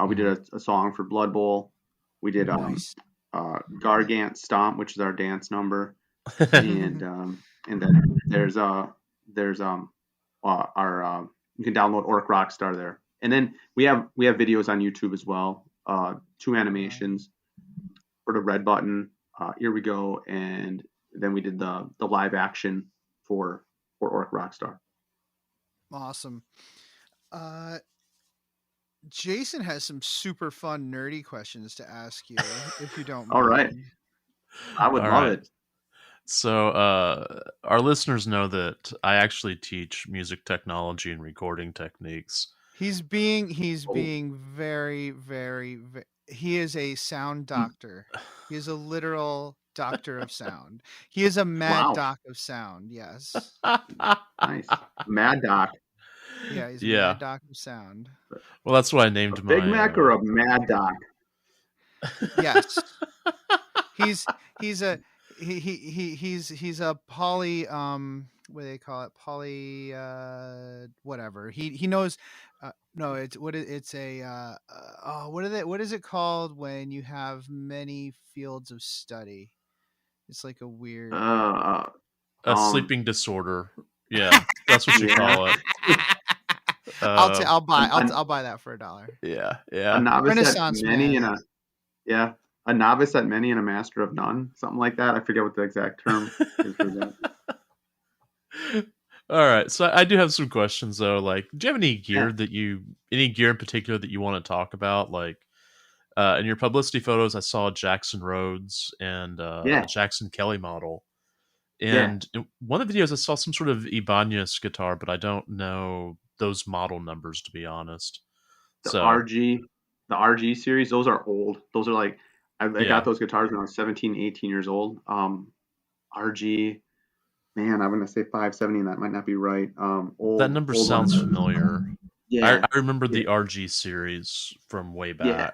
We did a song for Blood Bowl. We did Gargant Stomp, which is our dance number, and then there's our you can download Orc Rockstar there. And then we have videos on YouTube as well. 2 animations for the red button. Here we go, and then we did the live action for Orc Rockstar. Awesome. Jason has some super fun nerdy questions to ask you, if you don't mind. All right. I would love it. So our listeners know that I actually teach music technology and recording techniques. He's being very, very, very, he is a sound doctor. He is a literal doctor of sound. He is a mad doc of sound. Yes. Nice. Mad doc. Yeah, he's a mad doc of sound. Well, that's what I named my Big Mac or a mad doc. Yes. He's a poly what do they call it? Poly whatever. He knows no, what is it called when you have many fields of study? It's like a weird a sleeping disorder. Yeah, that's what you call it. I'll buy that for $1. Yeah. A novice at many and a novice at many and a master of none, something like that. I forget what the exact term is for that. All right, so I do have some questions though. Like, do you have any gear any gear in particular that you want to talk about? Like, in your publicity photos, I saw a Jackson Rhodes and a Jackson Kelly model, and in one of the videos I saw some sort of Ibanez guitar, but I don't know those model numbers to be honest. The RG series, those are old. Those are like I got those guitars when I was 17, 18 years old. RG. Man, I'm going to say 570, and that might not be right. That number sounds familiar. Yeah. I remember the RG series from way back. Yeah.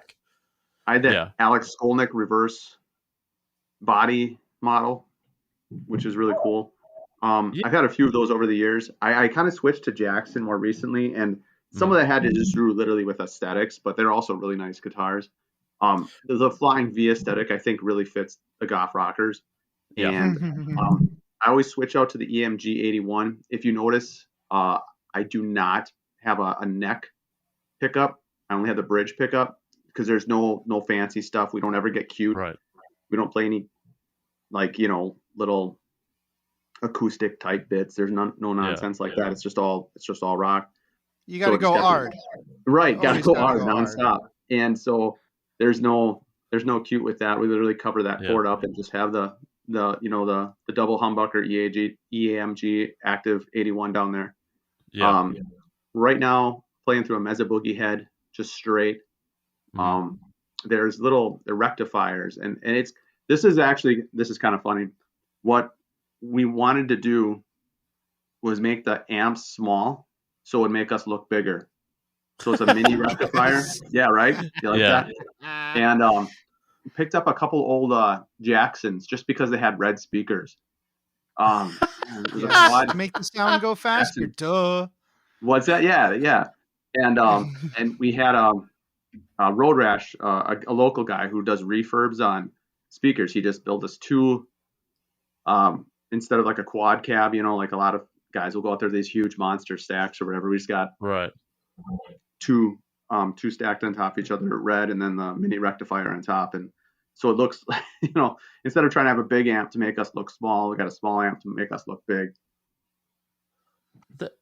I had that Alex Skolnick reverse body model, which is really cool. I've had a few of those over the years. I kind of switched to Jackson more recently, and some of that had to just do literally with aesthetics, but they're also really nice guitars. The Flying V aesthetic, I think, really fits the Goff Rockers. Yeah. And I always switch out to the EMG 81. If you notice, I do not have a neck pickup. I only have the bridge pickup because there's no fancy stuff. We don't ever get cute. Right. We don't play any little acoustic type bits. There's no nonsense like that. It's just all rock. You got to go hard. Right. Got to go hard nonstop. And so there's no cute with that. We literally cover that port up and just have the double humbucker EAMG active 81 down there. Yeah. Right now playing through a Mezza Boogie head, just straight. There's the rectifiers and this is kind of funny. What we wanted to do was make the amps small so it would make us look bigger. So it's a mini rectifier. Yeah, right? You like that? And picked up a couple old Jacksons just because they had red speakers. Make the sound go faster. Duh. What's that? Yeah. And we had Road Rash, a local guy who does refurbs on speakers. He just built us two, instead of like a quad cab, like a lot of guys will go out there, these huge monster stacks or whatever. We just got two stacked on top of each other, red, and then the mini rectifier on top. And so it looks, instead of trying to have a big amp to make us look small, we got a small amp to make us look big.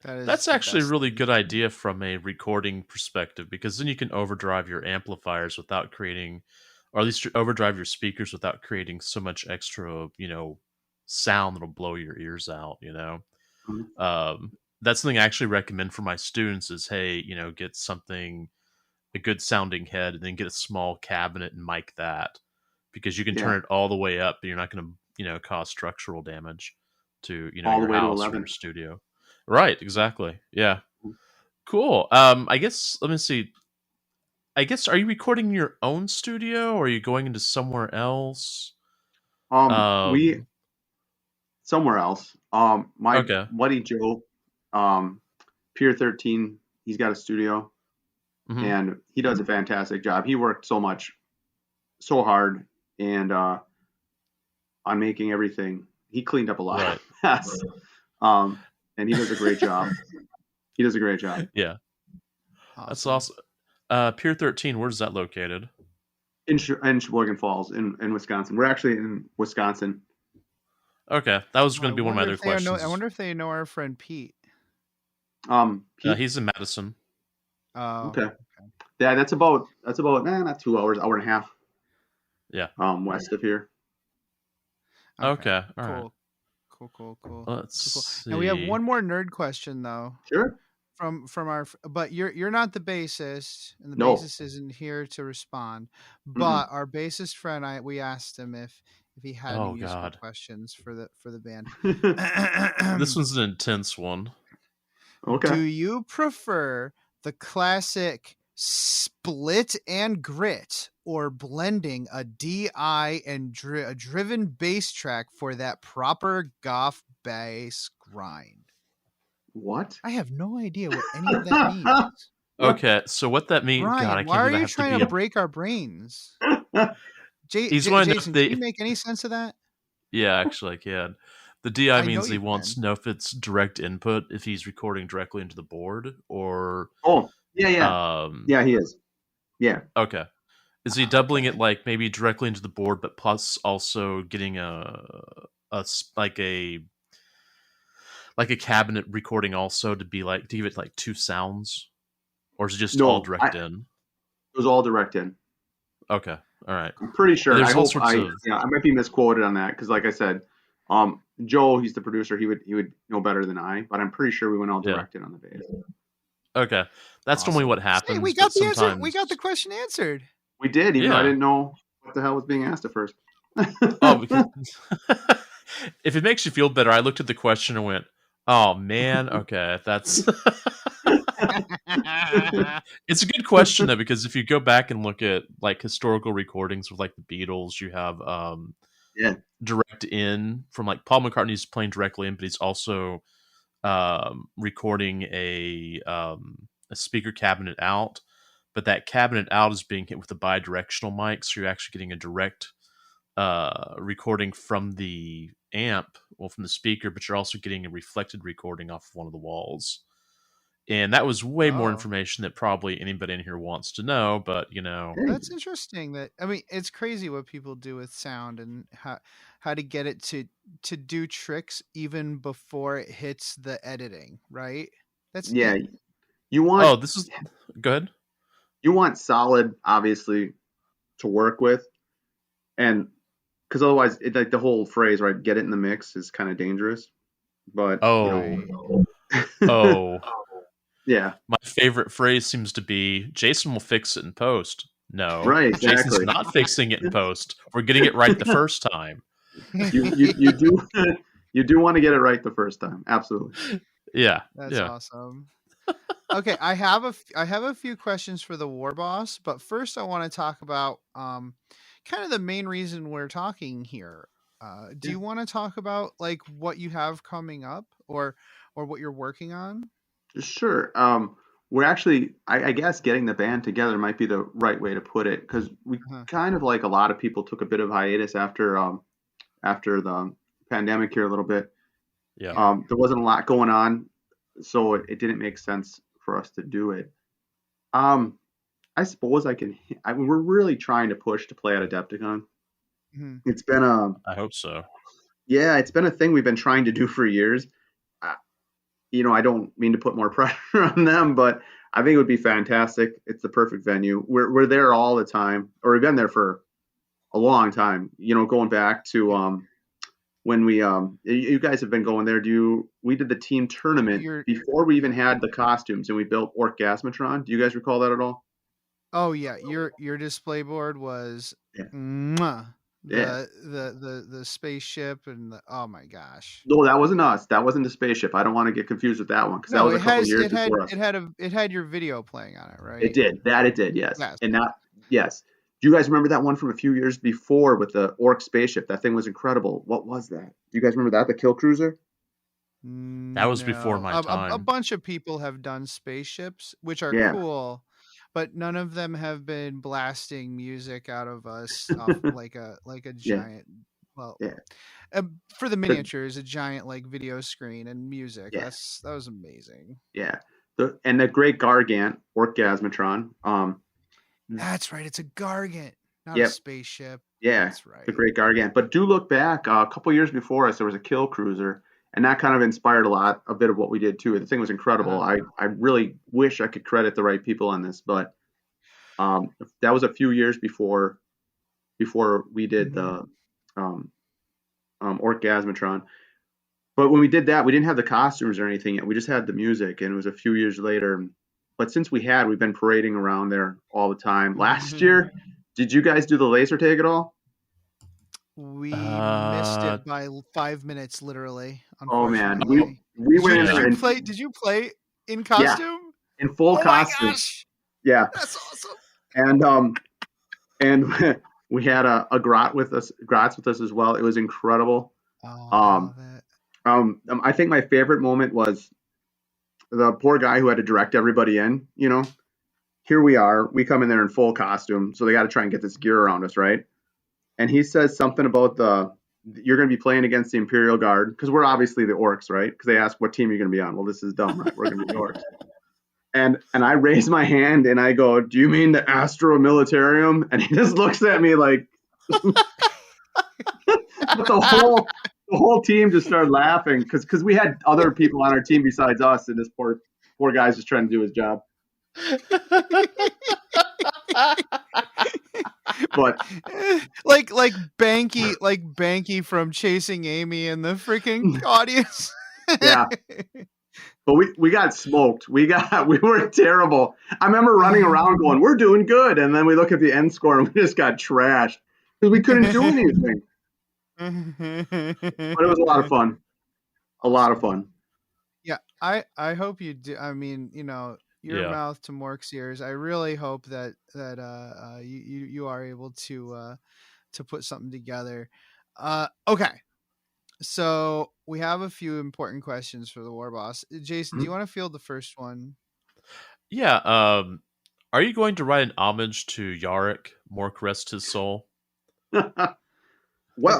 That's actually a really good idea from a recording perspective, because then you can overdrive your amplifiers without creating, or at least overdrive your speakers without creating so much extra, sound that'll blow your ears out, That's something I actually recommend for my students is, hey, get a good sounding head, and then get a small cabinet and mic that, because you can turn it all the way up, and you're not going to, cause structural damage to, all your the way house to or your studio. Right. Exactly. Yeah. Cool. I guess, let me see. I guess, are you recording in your own studio, or are you going into somewhere else? We somewhere else. My buddy Joe, Pier 13, he's got a studio, and he does a fantastic job. He worked so hard, and on making everything. He cleaned up a lot of mess. And he does a great job. Yeah. Awesome. That's awesome. Pier 13, where's that located? In Sheboygan Falls, in Wisconsin. We're actually in Wisconsin. Okay, that was going to be one of my other questions. I wonder if they know our friend Pete. Pete? He's in Madison. Okay. Yeah, that's about not 2 hours, hour and a half. Yeah. West of here. Okay. All right. Cool. Let's see. And we have one more nerd question though. Sure. From our, but you're not the bassist, and the bassist isn't here to respond. But our bassist friend, we asked him if he had any useful questions for the band. This one's an intense one. Okay. Do you prefer the classic split and grit, or blending a DI and a driven bass track for that proper Goff bass grind? What? I have no idea what any of that means. Okay, so what that means? Brian, God, I can't why are you trying to break our brains? Jason, can you make any sense of that? Yeah, actually, I can. The DI means he wants to know if it's direct input, if he's recording directly into the board, or yeah, he is. Yeah. Okay. Is he doubling it like maybe directly into the board, but plus also getting a like a cabinet recording also to be like to give it like 2 sounds, or is it just all direct in? It was all direct in. Okay, all right. I'm pretty sure. There's I all hope sorts of I might be misquoted on that because, like I said, Joe, he's the producer. He would know better than I, but I'm pretty sure we went all direct in on the bass. Okay, that's normally what happens. Hey, we got the answer. We got the question answered. We did, even though I didn't know what the hell was being asked at first. Oh, because if it makes you feel better, I looked at the question and went, "Oh man, okay, that's." It's a good question though, because if you go back and look at like historical recordings with like the Beatles, you have direct in from like Paul McCartney's playing directly in, but he's also recording a speaker cabinet out, but that cabinet out is being hit with a bi-directional mic, so you're actually getting a direct recording from the amp, from the speaker, but you're also getting a reflected recording off of one of the walls. And that was way more information that probably anybody in here wants to know, but that's interesting. It's crazy what people do with sound and how to get it to do tricks even before it hits the editing, right? You want go ahead. You want solid, obviously, to work with, and because otherwise, like the whole phrase, right? Get it in the mix is kind of dangerous. But yeah. My favorite phrase seems to be, Jason will fix it in post. No. Right, exactly. Jason's not fixing it in post. We're getting it right the first time. You do want to get it right the first time. Absolutely. Yeah. That's awesome. Okay, I have a few questions for the War Boss, but first I want to talk about kind of the main reason we're talking here. Do you want to talk about like what you have coming up or what you're working on? Sure. We're actually, I guess, getting the band together might be the right way to put it, because we kind of, like a lot of people, took a bit of hiatus after the pandemic here a little bit. Yeah. There wasn't a lot going on, so it didn't make sense for us to do it. I suppose we're really trying to push to play at Adepticon. Mm-hmm. It's been I hope so. Yeah, it's been a thing we've been trying to do for years. I don't mean to put more pressure on them, but I think it would be fantastic. It's the perfect venue. We're there all the time, or we've been there for a long time. Going back to when we you guys have been going there. We did the team tournament before we even had the costumes, and we built Orgasmatron. Do you guys recall that at all? Oh yeah, your display board was the spaceship and oh my gosh. No, that wasn't us. That wasn't the spaceship. I don't want to get confused with that one because that was a couple years before us. It had your video playing on it, right? It did. It did. Yes. And that, yes. Do you guys remember that one from a few years before with the Orc spaceship? That thing was incredible. What was that? Do you guys remember that? The Kill Cruiser? That was before my time. A bunch of people have done spaceships, which are cool, but none of them have been blasting music out of us off like a giant. Well, for the miniatures, a giant like video screen and music. Yeah. That was amazing. Yeah, the Great Gargant Orgasmatron. That's right. It's a Gargant, not a spaceship. Yeah, that's right. The Great Gargant. But do look back. A couple years before us, there was a Kill Cruiser, and that kind of inspired a bit of what we did too. The thing was incredible. I really wish I could credit the right people on this, but that was a few years before we did the Orgasmatron. But when we did that, we didn't have the costumes or anything yet. We just had the music, and it was a few years later. But since we've been parading around there all the time. Last year, did you guys do the laser tag at all? We missed it by 5 minutes, literally. Oh man, we went in there. Did you play in costume? Yeah, in full costume. My gosh. Yeah, that's awesome. And we had a Grot with us as well. It was incredible. Oh, I think my favorite moment was the poor guy who had to direct everybody in. Here we are. We come in there in full costume, so they got to try and get this gear around us, right? And he says something about you're going to be playing against the Imperial Guard, because we're obviously the Orcs, right? Because they ask what team you're going to be on. Well, this is dumb, right? We're going to be the Orcs. And I raise my hand and I go, "Do you mean the Astro Militarium?" And he just looks at me like, but the whole team just started laughing because we had other people on our team besides us, and this poor guy's just trying to do his job. But like Banky from Chasing Amy in the freaking audience. Yeah. But we got smoked. We were terrible. I remember running around going, "We're doing good," and then we look at the end score and we just got trashed because we couldn't do anything. But it was a lot of fun. A lot of fun. Yeah, I hope you do. I mean, your mouth to Mork's ears. I really hope that you are able to put something together. Okay. So we have a few important questions for the War Boss. Jason, do you want to field the first one? Yeah. Are you going to write an homage to Yarick, Mork rest his soul? Like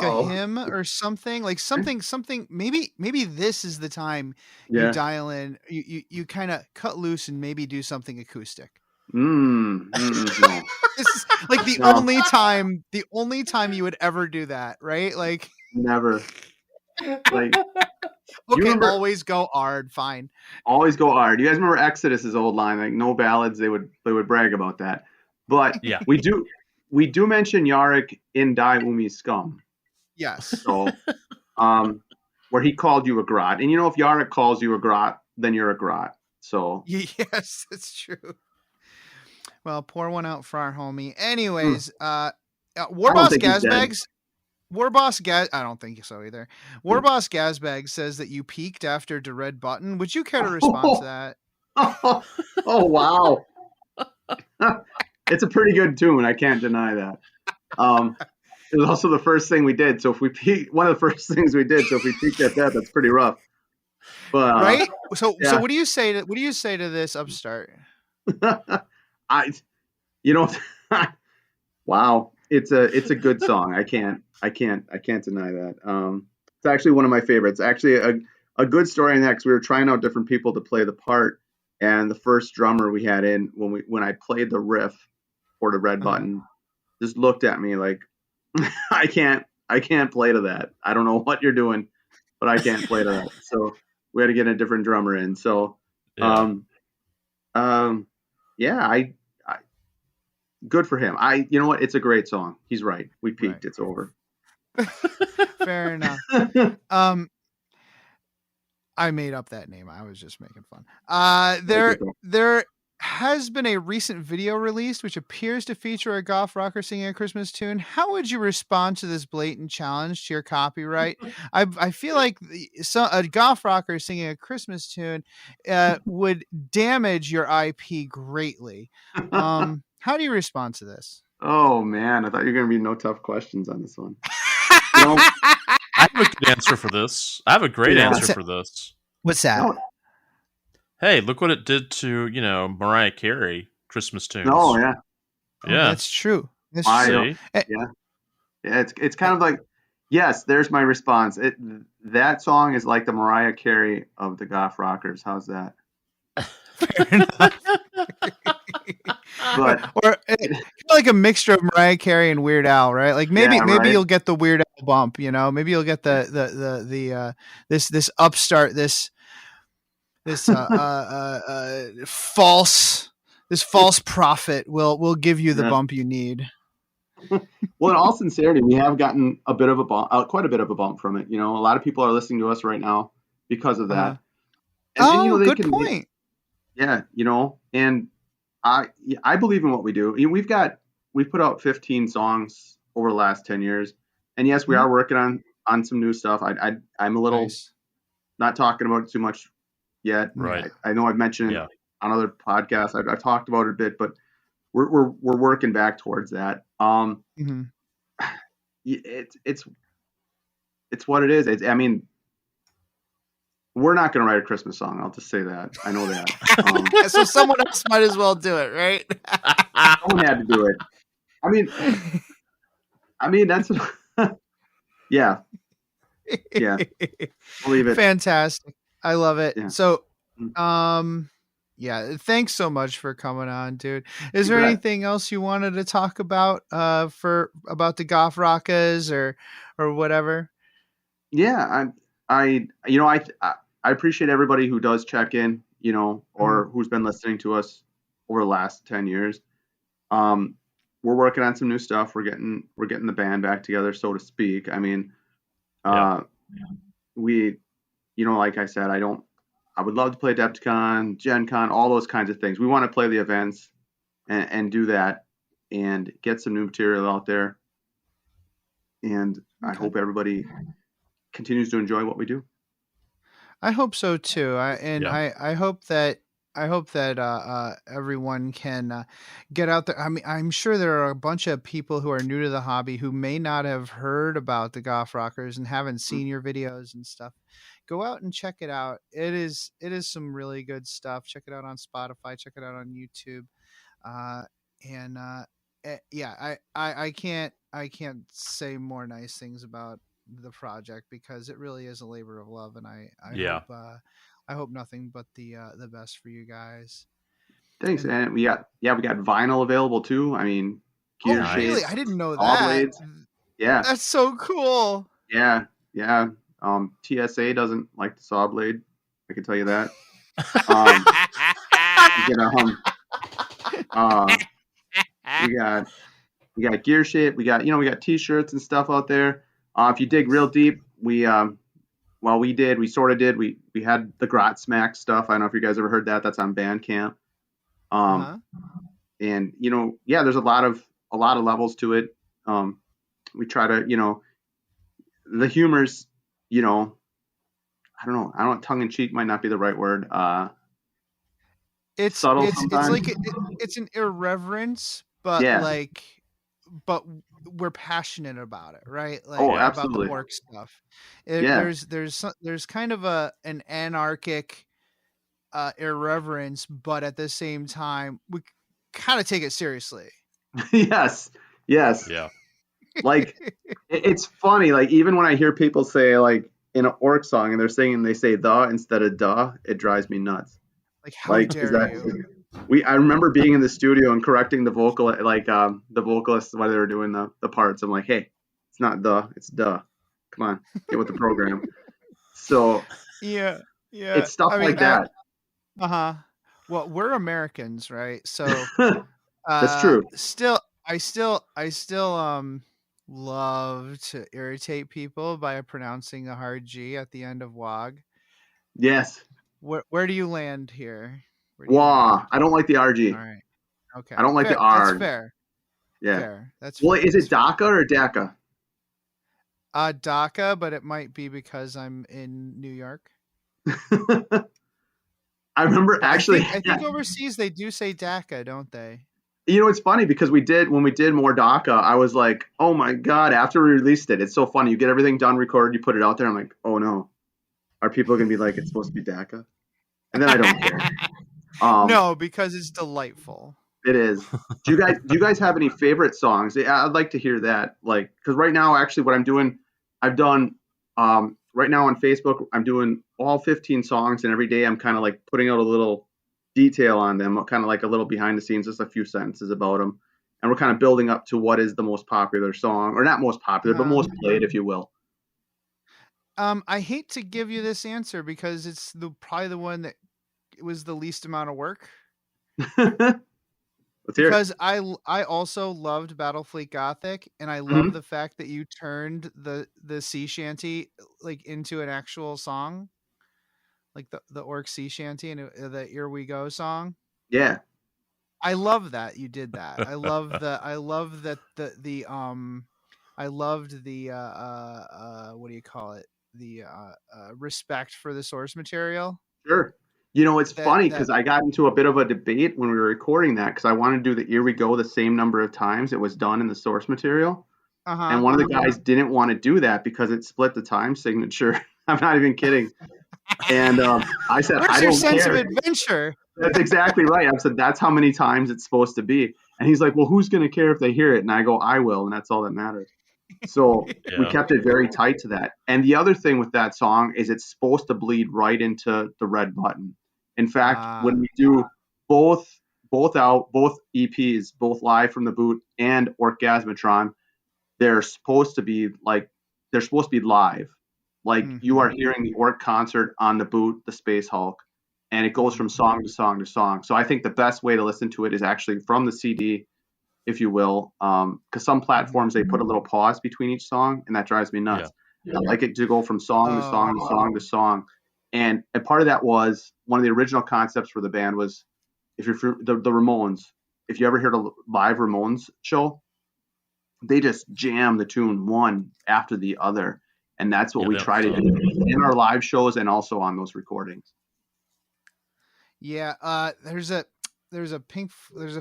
a hymn or something, like something. Maybe this is the time you dial in. You kind of cut loose and maybe do something acoustic. No. This is like the only time you would ever do that, right? Like never. Like okay, always go hard. Fine. Always go hard. You guys remember Exodus's old line, like no ballads. They would brag about that. But yeah, we do mention Yarick in Die Umi Scum. Yes. So, where he called you a grot, and if Yarick calls you a grot, then you're a grot. So yes, that's true. Well, pour one out for our homie. Anyways, Warboss Gazbags. Warboss Gaz. I don't think so either. Warboss Gazbag says that you peaked after the red button. Would you care to respond to that? Oh wow. It's a pretty good tune. I can't deny that. It was also the first thing we did. So if we peaked, one of the first things we did. So if we peaked at that, that's pretty rough. But right. So what do you say to this upstart? Wow. It's a good song. I can't deny that. It's actually one of my favorites. Actually, a good story in that, because we were trying out different people to play the part, and the first drummer we had in when I played the riff for the red button, just looked at me like, I can't play to that. I don't know what you're doing, but I can't play to that. So we had to get a different drummer in. So, good for him. You know what? It's a great song. He's right. We peaked. Right. It's over. Fair enough. I made up that name. I was just making fun. There has been a recent video released which appears to feature a Goff Rokker singing a Christmas tune. How would you respond to this blatant challenge to your copyright? I feel like a Goff Rokker singing a Christmas tune would damage your IP greatly. How do you respond to this? Oh man, I thought you were going to be no tough questions on this one. I have a good answer for this. I have a great answer for this. What's that? Hey, look what it did to, Mariah Carey Christmas tunes. Oh yeah. Yeah. That's true. That's true. Yeah. It's kind of like, yes, there's my response. That song is like the Mariah Carey of the Goff Rockers. How's that? Fair enough. Or like a mixture of Mariah Carey and Weird Al, right? Like maybe you'll get the Weird Al bump, maybe you'll get the this upstart, this false prophet will give you the bump you need. Well, in all sincerity, we have gotten a bit of a bump, quite a bit of a bump from it. A lot of people are listening to us right now because of that. Good point. Yeah, and I believe in what we do. We've put out 15 songs over the last 10 years, and yes, we are working on some new stuff. I'm a little not talking about it too much yet. Right. I know I've mentioned it on other podcasts. I've talked about it a bit, but we're working back towards that. It's what it is. We're not going to write a Christmas song. I'll just say that. I know that. So someone else might as well do it, right? Someone had to do it. That's yeah. Believe it. Fantastic. I love it. Yeah. So, thanks so much for coming on, dude. Is there anything else you wanted to talk about about the Goff Rockers or whatever? Yeah, I appreciate everybody who does check in, or who's been listening to us over the last 10 years. We're working on some new stuff. We're getting the band back together, so to speak. I mean, we, like I said, I would love to play Adepticon, Gen Con, all those kinds of things. We want to play the events and do that and get some new material out there. And I hope everybody continues to enjoy what we do. I hope so too. I hope that everyone can get out there. I mean, I'm sure there are a bunch of people who are new to the hobby who may not have heard about the Goff Rokkers and haven't seen your videos and stuff. Go out and check it out. It is some really good stuff. Check it out on Spotify. Check it out on YouTube. I can't say more nice things about the project because it really is a labor of love, and I hope nothing but the best for you guys. Thanks, and we got vinyl available too. I mean, gear really? I didn't know that. Blades. Yeah, that's so cool. Yeah. TSA doesn't like the saw blade. I can tell you that. We got gear shit. We got t-shirts and stuff out there. If you dig real deep, we had the Grot Smack stuff. I don't know if you guys ever heard that. That's on Bandcamp. And there's a lot of levels to it. We try to, the humor's, I don't know, tongue in cheek might not be the right word. It's subtle. It's like it's an irreverence, but but we're passionate about it, right? Like about the orc stuff. There's kind of an anarchic irreverence, but at the same time, we kind of take it seriously. Yes. Yeah. Like it's funny. Like even when I hear people say like in an orc song and they say the instead of duh, it drives me nuts. Like how dare you? I remember being in the studio and correcting the the vocalists while they were doing the parts. I'm like, hey, it's not the, it's duh. Come on, get with the program. So yeah, it's stuff like that. Well, we're Americans, right? So that's true. I still love to irritate people by pronouncing the hard G at the end of WOG. Yes. Where do you land here? Wah. I don't like the RG. All right. Okay. I don't like the R. That's fair. Yeah. Fair. That's well, fair. Is it DACA or DACA? DACA, but it might be because I'm in New York. I remember actually. I think overseas they do say DACA, don't they? It's funny because when we did more DACA, I was like, oh my God, after we released it, it's so funny. You get everything done, recorded, you put it out there. I'm like, oh no. Are people going to be like, it's supposed to be DACA? And then I don't care. No, because it's delightful. It is. Do you guys have any favorite songs? I'd like to hear that. Like, because right now, actually, what I'm doing, I've done right now on Facebook, I'm doing all 15 songs, and every day I'm kind of like putting out a little detail on them, kind of like a little behind the scenes, just a few sentences about them, and we're kind of building up to what is the most popular song, or not most popular, but most played, if you will. I hate to give you this answer because it's probably the one that was the least amount of work. Because I also loved Battlefleet Gothic, and I love the fact that you turned the sea shanty like into an actual song, like the orc sea shanty and the Here We Go song. Yeah, I love that you did that. I loved the what do you call it? The respect for the source material. Sure. It's funny because I got into a bit of a debate when we were recording that because I wanted to do the Here We Go the same number of times it was done in the source material. And one of the guys didn't want to do that because it split the time signature. I'm not even kidding. And I said, where's your sense of adventure? That's exactly right. I said, that's how many times it's supposed to be. And he's like, well, who's going to care if they hear it? And I go, I will. And that's all that matters. So we kept it very tight to that. And the other thing with that song is it's supposed to bleed right into the red button. In fact, when we do both EPs, both Live from the Boot and Orgasmatron, they're supposed to be live. Like you are hearing the Orc concert on the boot, the Space Hulk, and it goes from song to song to song. So I think the best way to listen to it is actually from the CD, if you will, because some platforms they put a little pause between each song, and that drives me nuts. I like it to go from song to song to song to song. And part of that was one of the original concepts for the band was if you're the Ramones, if you ever heard a live Ramones show, they just jam the tune one after the other. And that's what we try to do in our live shows and also on those recordings. Yeah, there's a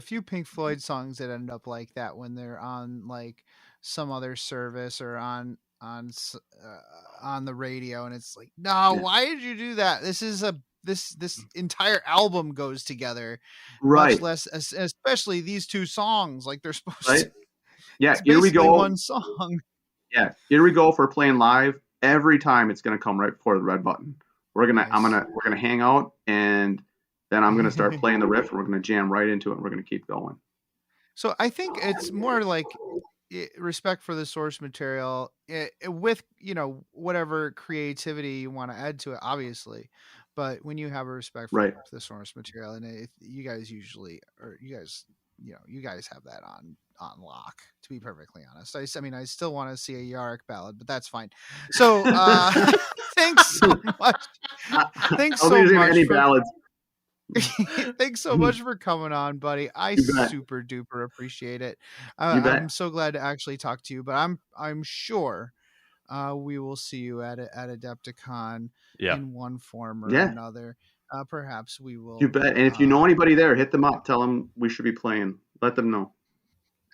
few Pink Floyd songs that end up like that when they're on like some other service or on the radio, and it's like, no, why did you do that? This is this entire album goes together, right? Much less, especially these two songs, like they're supposed to. Yeah, here we go. One song. Yeah, here we go for playing live. Every time it's gonna come right before the red button. We're gonna hang out, and then I'm gonna start playing the riff, and we're gonna jam right into it, and we're gonna keep going. So I think it's more like respect for the source material with whatever creativity you want to add to it, obviously, but when you have a respect for the source material, and you guys have that on lock, to be perfectly honest. I mean, I still want to see a Yarrick ballad, but that's fine. So thanks so much. Thanks so much. Ballads. Thanks so much for coming on, buddy. I super duper appreciate it. I'm so glad to actually talk to you, but I'm sure we will see you at Adepticon in one form or another. Perhaps we will. You bet. And if you know anybody there, hit them up. Tell them we should be playing. Let them know.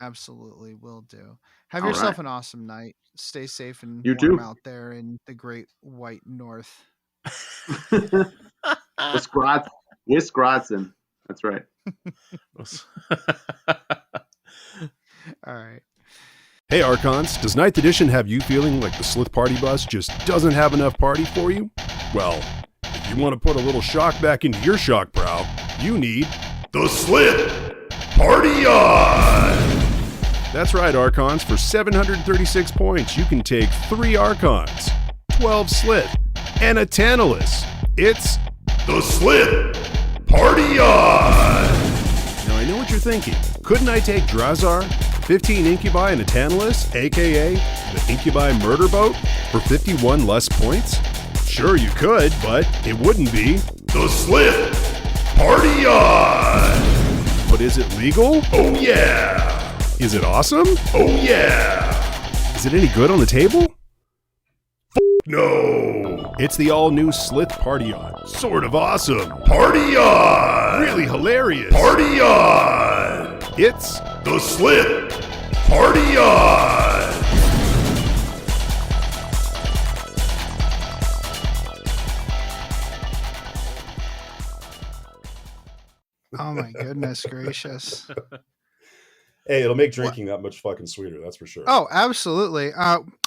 Absolutely, will do. Have yourself an awesome night. Stay safe and warm out there in the great white north. Wisconsin. That's right. All right. Hey, Archons, does 9th Edition have you feeling like the Slith Party Bus just doesn't have enough party for you? Well, if you want to put a little shock back into your shock brow, you need the Slith Party On! That's right, Archons. For 736 points, you can take 3 Archons, 12 Slith, and a Tantalus. It's the Slith Party On! Now, I know what you're thinking. Couldn't I take Drazar, 15 Incubi, and a Tantalus, a.k.a. the Incubi Murder Boat, for 51 less points? Sure, you could, but it wouldn't be the Slith Party On! But is it legal? Oh, yeah! Is it awesome? Oh, yeah! Is it any good on the table? No! It's the all-new Slith Party On. Sort of awesome. Party On! Really hilarious. Party On! It's the Slith Party On! Oh my goodness gracious. Hey, it'll make drinking that much fucking sweeter, that's for sure. Oh, absolutely.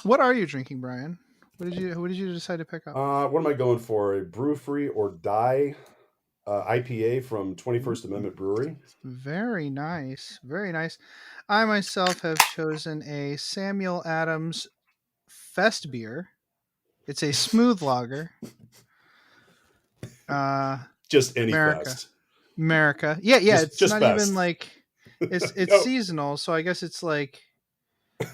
What are you drinking, Brian? What did you decide to pick up? What am I going for? A Brew Free or Die IPA from 21st Amendment Brewery. Very nice. Very nice. I myself have chosen a Samuel Adams Fest beer. It's a smooth lager. Just any America. Fest. America. Yeah. It's just not best. even like it's No. seasonal, so I guess it's like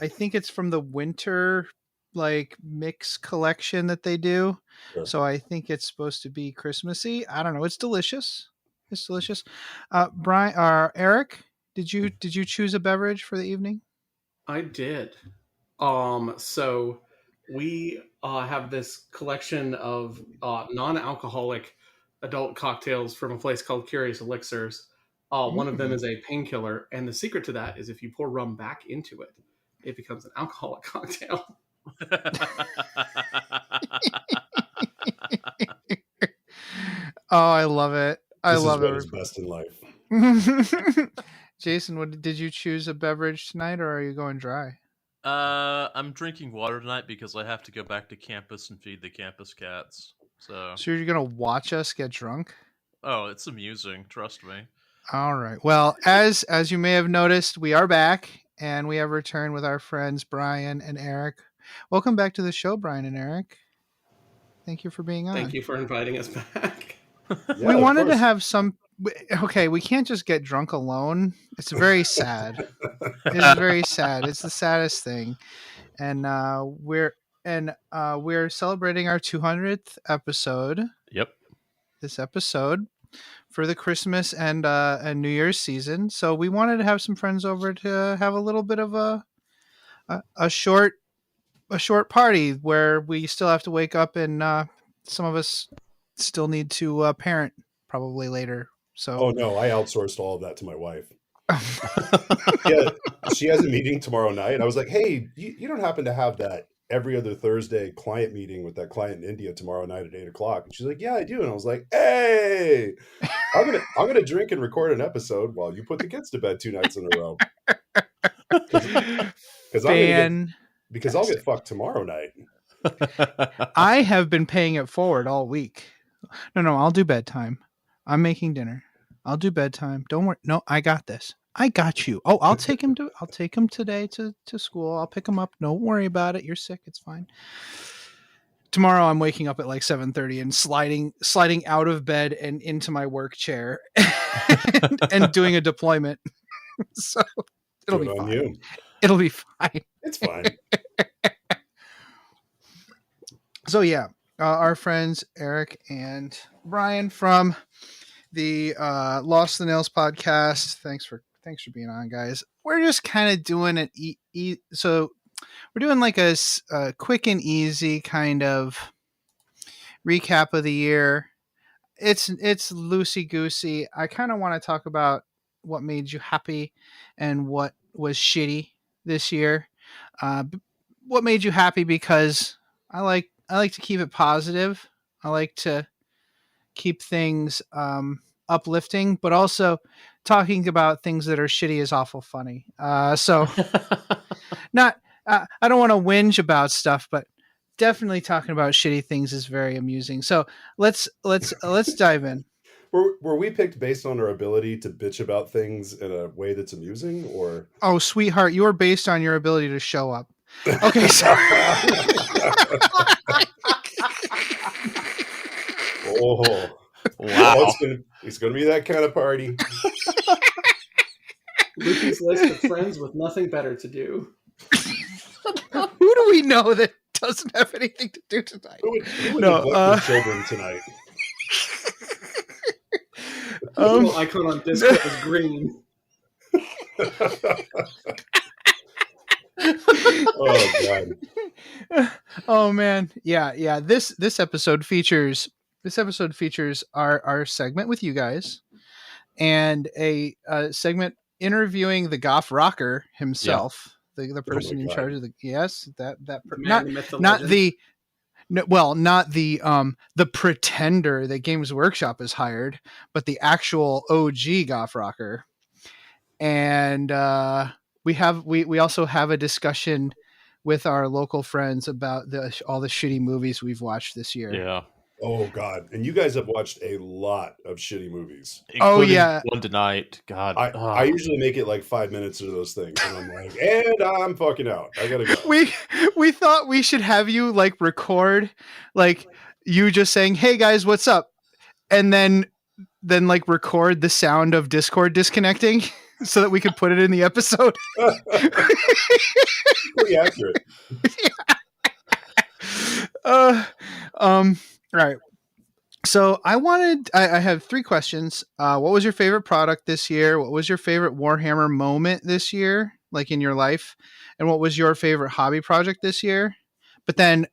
I think it's from the winter like mix collection that they do. Sure. So I think it's supposed to be Christmassy. I don't know. It's delicious. It's delicious. Brian Eric, did you choose a beverage for the evening? I did. So we have this collection of non-alcoholic adult cocktails from a place called Curious Elixirs. One of them is a painkiller, and the secret to that is if you pour rum back into it, it becomes an alcoholic cocktail. Oh, I love it. I love it. This is what is best in life. Jason, did you choose a beverage tonight, or are you going dry? I'm drinking water tonight because I have to go back to campus and feed the campus cats. So you're gonna watch us get drunk? Oh, it's amusing. Trust me. All right. Well, as you may have noticed, we are back, and we have returned with our friends Brian and Eric. Welcome back to the show, Brian and Eric. Thank you for being on. Thank you for inviting us back. Yeah, we wanted to have some. Okay, we can't just get drunk alone. It's very sad. It's very sad. It's the saddest thing, and we're celebrating our 200th episode. Yep. This episode for the Christmas and New Year's season. So we wanted to have some friends over to have a little bit of a short party where we still have to wake up and some of us still need to parent probably later. So oh no, I outsourced all of that to my wife. She has a meeting tomorrow night. I was like, hey, you don't happen to have that every other Thursday client meeting with that client in India tomorrow night at 8:00? And she's like, yeah, I do. And I was like, hey, I'm gonna drink and record an episode while you put the kids to bed 2 nights in a row. Because I'll get fucked tomorrow night. I have been paying it forward all week. No, I'll do bedtime. I'm making dinner. I'll do bedtime. Don't worry. No, I got this. I got you. Oh, I'll take him today to school. I'll pick him up. Don't worry about it. You're sick. It's fine. Tomorrow I'm waking up at like 7:30 and sliding out of bed and into my work chair and doing a deployment. So it'll be fine. You. It'll be fine. It's fine. So yeah, our friends Eric and Brian from the Lost the Nails podcast. Thanks for being on, guys. We're just kind of doing it. So we're doing like a quick and easy kind of recap of the year. It's loosey goosey. I kind of want to talk about what made you happy and what was shitty this year. What made you happy? Because I like to keep it positive. I like to keep things uplifting, but also talking about things that are shitty is awful funny. So not I don't want to whinge about stuff, but definitely talking about shitty things is very amusing. So let's dive in. Were we picked based on our ability to bitch about things in a way that's amusing, or? Oh, sweetheart, you are based on your ability to show up. Okay, so. Oh, wow! It's going to be that kind of party. Lucky's list of friends with nothing better to do. Who do we know that doesn't have anything to do tonight? Who would neglect the children tonight? The little icon on Discord is green. Oh god. Oh man, yeah. This episode features our segment with you guys, and a segment interviewing the Goff Rokker himself, the person in charge of not the pretender that Games Workshop has hired, but the actual OG Goff Rokker. And we also have a discussion with our local friends about all the shitty movies we've watched this year. Yeah. Oh God! And you guys have watched a lot of shitty movies. Including one tonight. God, I usually make it like 5 minutes into those things, and I'm like, and I'm fucking out. I gotta go. We thought we should have you like record, like you just saying, "Hey guys, what's up?" and then like record the sound of Discord disconnecting so that we could put it in the episode. Pretty accurate. Right. So I have 3 questions. What was your favorite product this year? What was your favorite Warhammer moment this year, like in your life? And what was your favorite hobby project this year? But then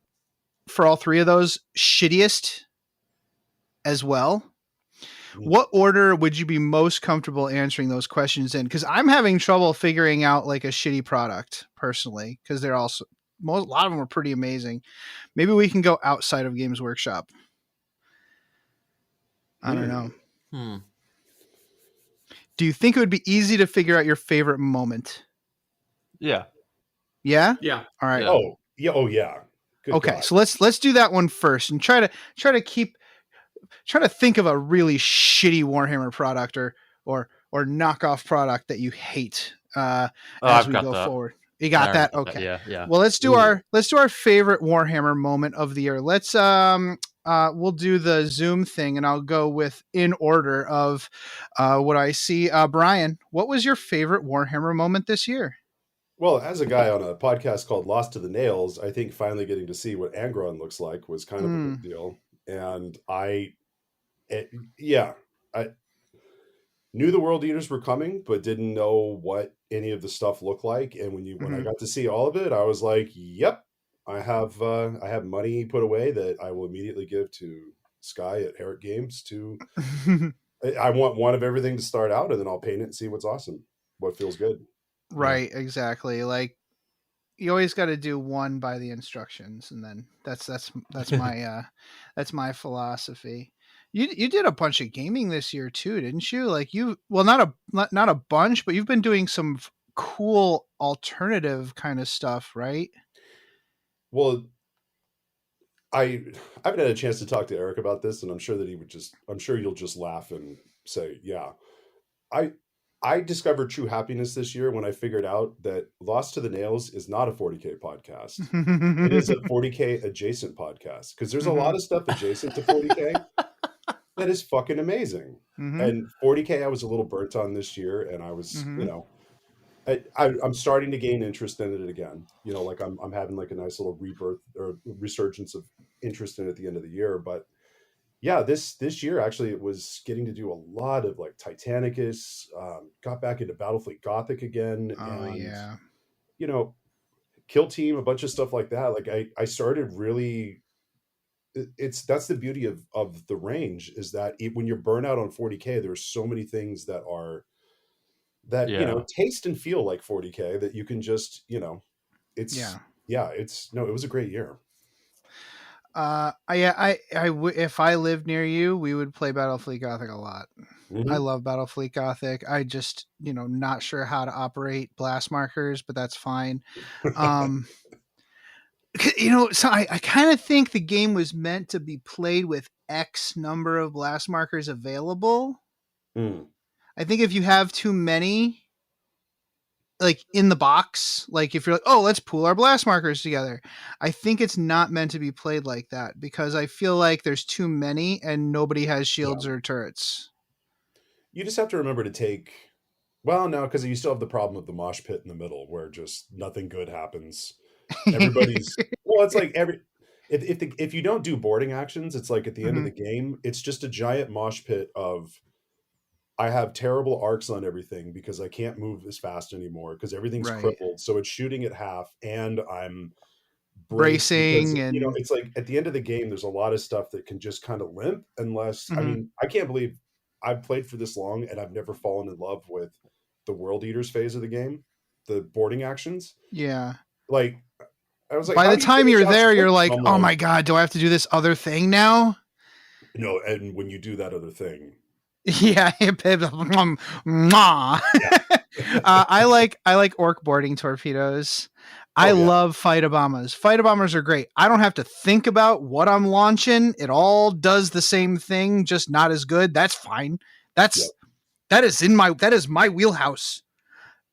for all 3 of those, shittiest as well. What order would you be most comfortable answering those questions in? Because I'm having trouble figuring out like a shitty product personally, because they're also a lot of them are pretty amazing. Maybe we can go outside of Games Workshop. I don't know. Do you think it would be easy to figure out your favorite moment? Yeah. Yeah? Yeah. All right. Oh, yeah. Oh, yeah. Good okay. God. So let's do that one first and try to think of a really shitty Warhammer product or knockoff product that you hate as we go forward. You got that? Okay. Yeah. Well, let's do our favorite Warhammer moment of the year. Let's we'll do the Zoom thing, and I'll go with in order of what I see. Brian, what was your favorite Warhammer moment this year? Well, as a guy on a podcast called Lost to the Nails, I think finally getting to see what Angron looks like was kind of a big deal. And I knew the World Eaters were coming, but didn't know what any of the stuff looked like. And when I got to see all of it, I was like, "Yep, I have money put away that I will immediately give to Sky at Herrick Games to." I want one of everything to start out, and then I'll paint it and see what's awesome, what feels good. Right, exactly. Like you always got to do one by the instructions, and then that's my that's my philosophy. You did a bunch of gaming this year too, didn't you? Like not a bunch, but you've been doing some cool alternative kind of stuff, right? Well, I haven't had a chance to talk to Eric about this, and I'm sure that I'm sure you'll just laugh and say, yeah. I discovered true happiness this year when I figured out that Lost to the Nails is not a 40K podcast. It is a 40K adjacent podcast, because there's a lot of stuff adjacent to 40K that is fucking amazing. And 40K I was a little burnt on this year, and I was, I'm starting to gain interest in it again. Like I'm having like a nice little rebirth or resurgence of interest in it at the end of the year. But yeah, this year actually it was getting to do a lot of like Titanicus, got back into Battlefleet Gothic again, Kill Team, a bunch of stuff like that. Like I started really. That's the beauty of the range, is that when you're burnt out on 40K, there's so many things that taste and feel like 40K that you can just it was a great year. If I lived near you, we would play Battlefleet Gothic a lot. I love Battlefleet Gothic. I just, not sure how to operate blast markers, but that's fine. So I kind of think the game was meant to be played with X number of blast markers available. I think if you have too many, like in the box, like if you're like, oh, let's pool our blast markers together, I think it's not meant to be played like that, because I feel like there's too many and nobody has shields or turrets. You just have to remember to take, because you still have the problem of the mosh pit in the middle where just nothing good happens. Everybody's it's like if you don't do boarding actions, it's like at the end of the game, it's just a giant mosh pit of, I have terrible arcs on everything because I can't move as fast anymore because everything's crippled. So it's shooting at half, and I'm bracing, because, and it's like at the end of the game, there's a lot of stuff that can just kind of limp unless, I mean, I can't believe I've played for this long and I've never fallen in love with the World Eaters phase of the game, the boarding actions. Yeah. Like, I was like, by the time you're there, you're like, oh my God, do I have to do this other thing now? No. And when you do that other thing, yeah. I like orc boarding torpedoes. I love fighter bombers. Fighter bombers are great. I don't have to think about what I'm launching. It all does the same thing, just not as good. That's fine. That is my wheelhouse.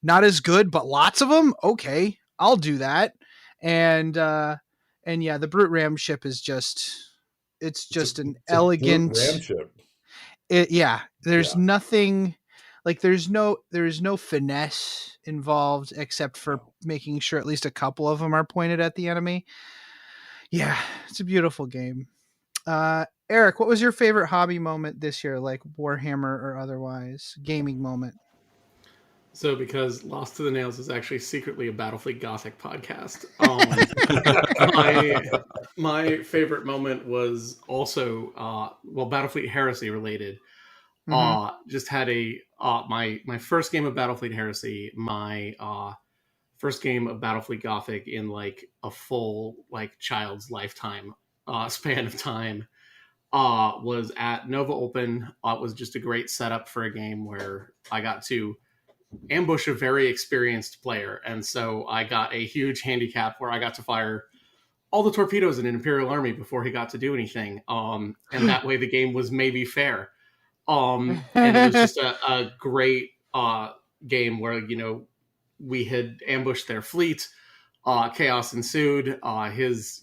Not as good, but lots of them. Okay, I'll do that. And yeah, the brute ram ship is it's an elegant ram ship. There's nothing, like there's no finesse involved except for making sure at least a couple of them are pointed at the enemy. Yeah, it's a beautiful game. Eric, what was your favorite hobby moment this year, like Warhammer or otherwise, gaming moment? So, because Lost to the Nails is actually secretly a Battlefleet Gothic podcast, my favorite moment was also Battlefleet Heresy related. Just had my first game of Battlefleet Heresy, my first game of Battlefleet Gothic in like a full like child's lifetime span of time was at Nova Open. It was just a great setup for a game where I got to ambush a very experienced player, and so I got a huge handicap where I got to fire all the torpedoes in an Imperial army before he got to do anything, and that way the game was maybe fair. And it was just a great game where we had ambushed their fleet, chaos ensued, his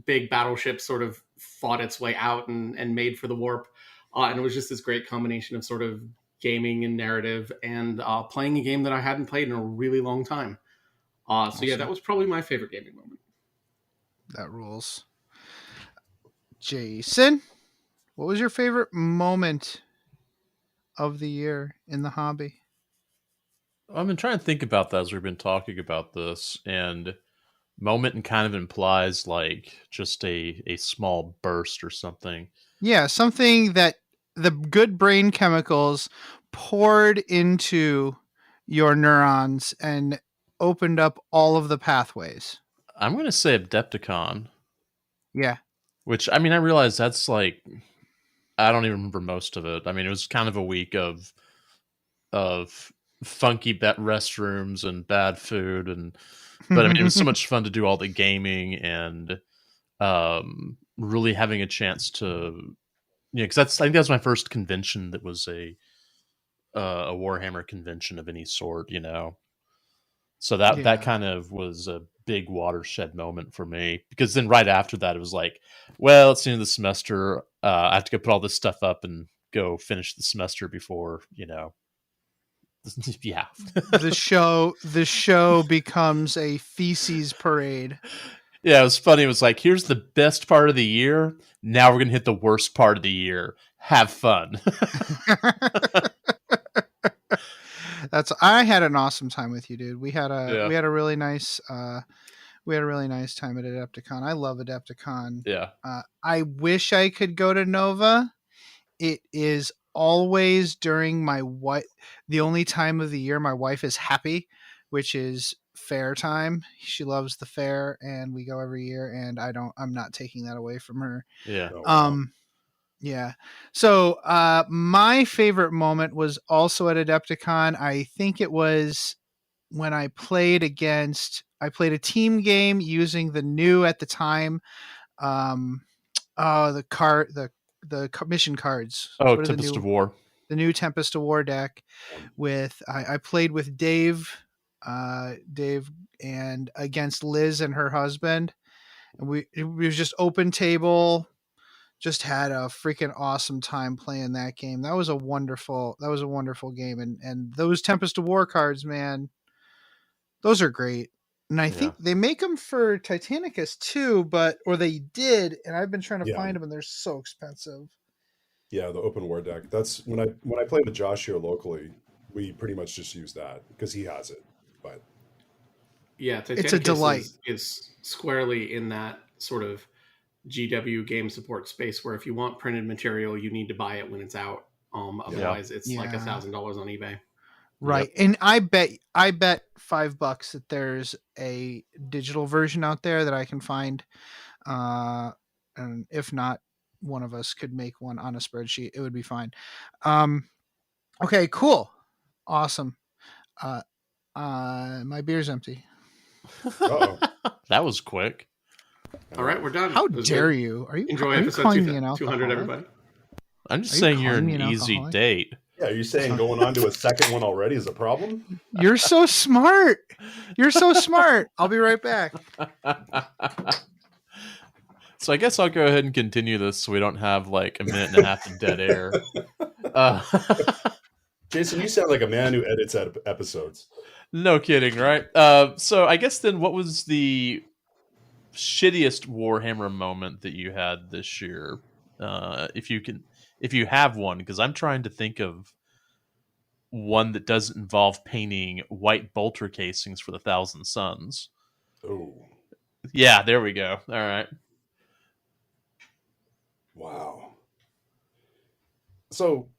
big battleship sort of fought its way out and made for the warp. And it was just this great combination of sort of gaming and narrative and playing a game that I hadn't played in a really long time. So yeah, that was probably my favorite gaming moment. That rules. Jason, what was your favorite moment of the year in the hobby? I've been trying to think about that as we've been talking about this, and moment kind of implies like just a small burst or something. Yeah, something that the good brain chemicals poured into your neurons and opened up all of the pathways. I'm going to say Adepticon. Yeah. Which, I mean, I realize that's like, I don't even remember most of it. I mean, it was kind of a week of funky restrooms and bad food, but I mean, it was so much fun to do all the gaming and really having a chance to, because I think that's my first convention that was a Warhammer convention of any sort, So that kind of was a big watershed moment for me, because then right after that it was like, well, it's the end of the semester. I have to go put all this stuff up and go finish the semester before, yeah. the show becomes a feces parade. Yeah, it was funny. It was like, here's the best part of the year. Now we're gonna hit the worst part of the year. Have fun. I had an awesome time with you, dude. We had a really nice time at Adepticon. I love Adepticon. Yeah. I wish I could go to Nova. It is always during the only time of the year my wife is happy, which is fair time. She loves the fair, and we go every year, and I'm not taking that away from her. Yeah. Yeah. So my favorite moment was also at Adepticon. I think it was when I played a team game using the new, at the time, the mission cards. Oh, Tempest of War. The new Tempest of War deck. I played with Dave and against Liz and her husband. And it was just open table. Just had a freaking awesome time playing that game. That was a wonderful game. And those Tempest of War cards, man, those are great. And I think they make them for Titanicus too, or they did, and I've been trying to find them, and they're so expensive. Yeah, the open war deck. That's when I play with Josh here locally, we pretty much just use that because he has it. But yeah, Titanicus it's a delight. Is squarely in that sort of GW game support space where if you want printed material, you need to buy it when it's out. Otherwise, it's like $1,000 on eBay. Right, and I bet $5 that there's a digital version out there that I can find, and if not, one of us could make one on a spreadsheet. It would be fine. Okay, cool, awesome. My beer's empty. That was quick. All right, we're done. How dare you? Are you enjoy episode 200, everybody? I'm just saying you're an easy date. Yeah, are you saying going on to a second one already is a problem? You're so smart. I'll be right back. So I guess I'll go ahead and continue this so we don't have like a minute and a half of dead air. Jason, you sound like a man who edits episodes. No kidding, right? So I guess then what was the shittiest Warhammer moment that you had this year? If you have one, because I'm trying to think of one that doesn't involve painting white bolter casings for the Thousand Suns. Oh. Yeah, there we go. All right. Wow. So,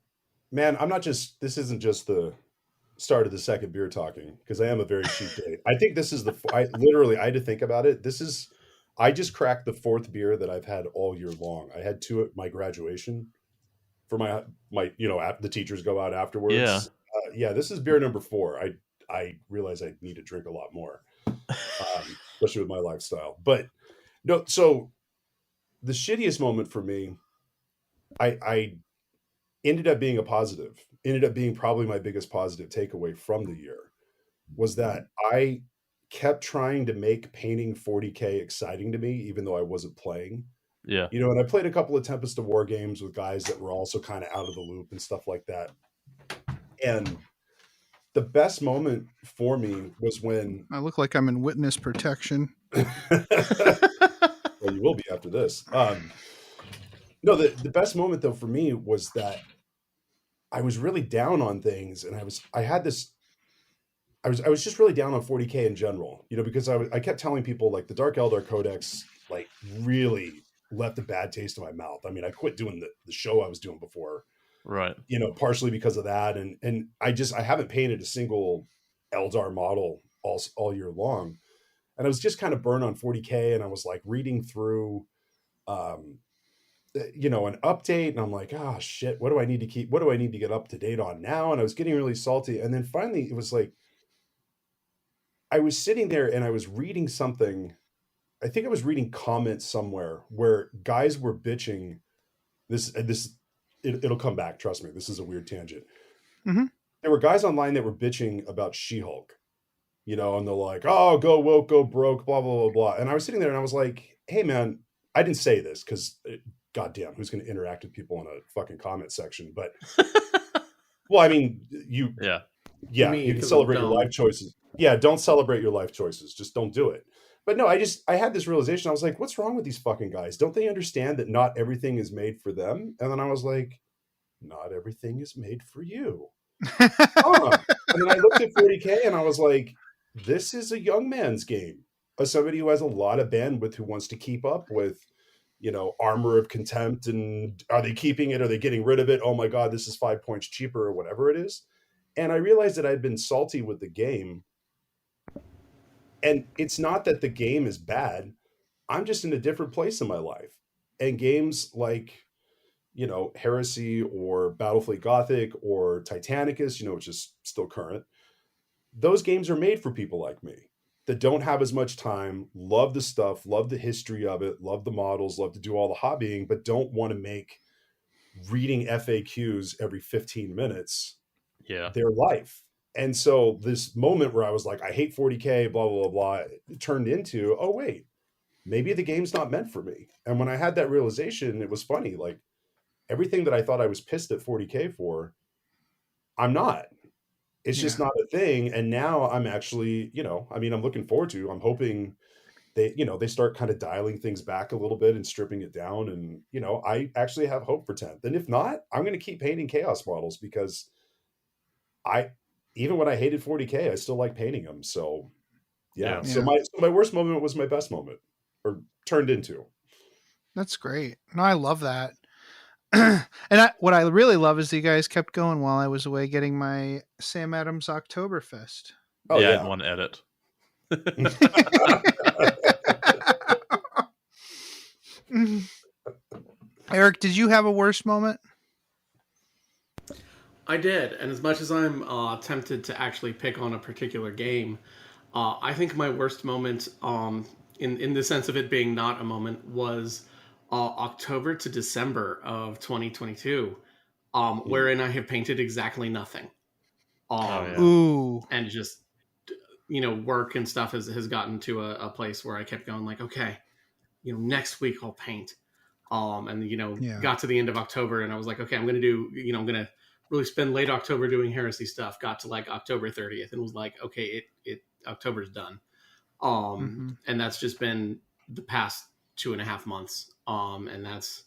man, this isn't just the start of the second beer talking, because I am a very cheap date. I think this is I had to think about it. I just cracked the fourth beer that I've had all year long. I had two at my graduation for my the teachers go out afterwards. Yeah. This is beer number 4. I realize I need to drink a lot more, especially with my lifestyle. But no, so the shittiest moment for me, I ended up being probably my biggest positive takeaway from the year, was that I kept trying to make painting 40K exciting to me, even though I wasn't playing. Yeah. You know, and I played a couple of Tempest of War games with guys that were also kind of out of the loop and stuff like that. And the best moment for me was when I look like I'm in witness protection. Well, you will be after this. No, the best moment though for me was that I was really down on things, and I was just really down on 40K in general, you know, because I kept telling people like the Dark Eldar Codex like really left a bad taste in my mouth. I mean, I quit doing the show I was doing before, right? You know, partially because of that, and I haven't painted a single Eldar model all year long, and I was just kind of burned on 40K, and I was like reading through, you know, an update, and I'm like, oh shit, what do I need to get up to date on now? And I was getting really salty, and then finally it was like, I was sitting there and I was reading something. I think I was reading comments somewhere where guys were bitching. It'll come back. Trust me. This is a weird tangent. Mm-hmm. There were guys online that were bitching about She-Hulk, you know, and they're like, "Oh, go woke, go broke, blah blah blah blah." And I was sitting there and I was like, "Hey, man, I didn't say this because, goddamn, who's going to interact with people in a fucking comment section?" But well, I mean, yeah, you can celebrate your life choices. Yeah, don't celebrate your life choices. Just don't do it. But no, I had this realization. I was like, what's wrong with these fucking guys? Don't they understand that not everything is made for them? And then I was like, not everything is made for you. And then I looked at 40K and I was like, this is a young man's game. As somebody who has a lot of bandwidth who wants to keep up with, you know, Armor of Contempt, and are they keeping it? Are they getting rid of it? Oh my God, this is 5 points cheaper or whatever it is. And I realized that I'd been salty with the game. And it's not that the game is bad. I'm just in a different place in my life. And games like, you know, Heresy or Battlefleet Gothic or Titanicus, you know, which is still current, those games are made for people like me that don't have as much time, love the stuff, love the history of it, love the models, love to do all the hobbying, but don't want to make reading FAQs every 15 minutes their life. And so this moment where I was like, I hate 40K, blah, blah, blah, blah, it turned into, oh, wait, maybe the game's not meant for me. And when I had that realization, it was funny. Like everything that I thought I was pissed at 40K for, I'm not. It's just not a thing. And now I'm actually, you know, I mean, I'm looking forward to, I'm hoping they, you know, they start kind of dialing things back a little bit and stripping it down. And, you know, I actually have hope for 10th. And if not, I'm going to keep painting chaos models because even when I hated 40K, I still like painting them. So yeah. So my worst moment was my best moment, or turned into. That's great. No, I love that. And what I really love is that you guys kept going while I was away getting my Sam Adams Oktoberfest. Oh yeah, in one edit. Eric, did you have a worst moment? I did, and as much as I'm tempted to actually pick on a particular game, I think my worst moment, in the sense of it being not a moment, was October to December of 2022, wherein I have painted exactly nothing. Ooh. And just, you know, work and stuff has gotten to a place where I kept going like, okay, you know, next week I'll paint. And, you know, got to the end of October and I was like, okay, I'm going to really spend late October doing Heresy stuff. Got to like October 30th and was like, okay, October's done. And that's just been the past 2.5 months. And that's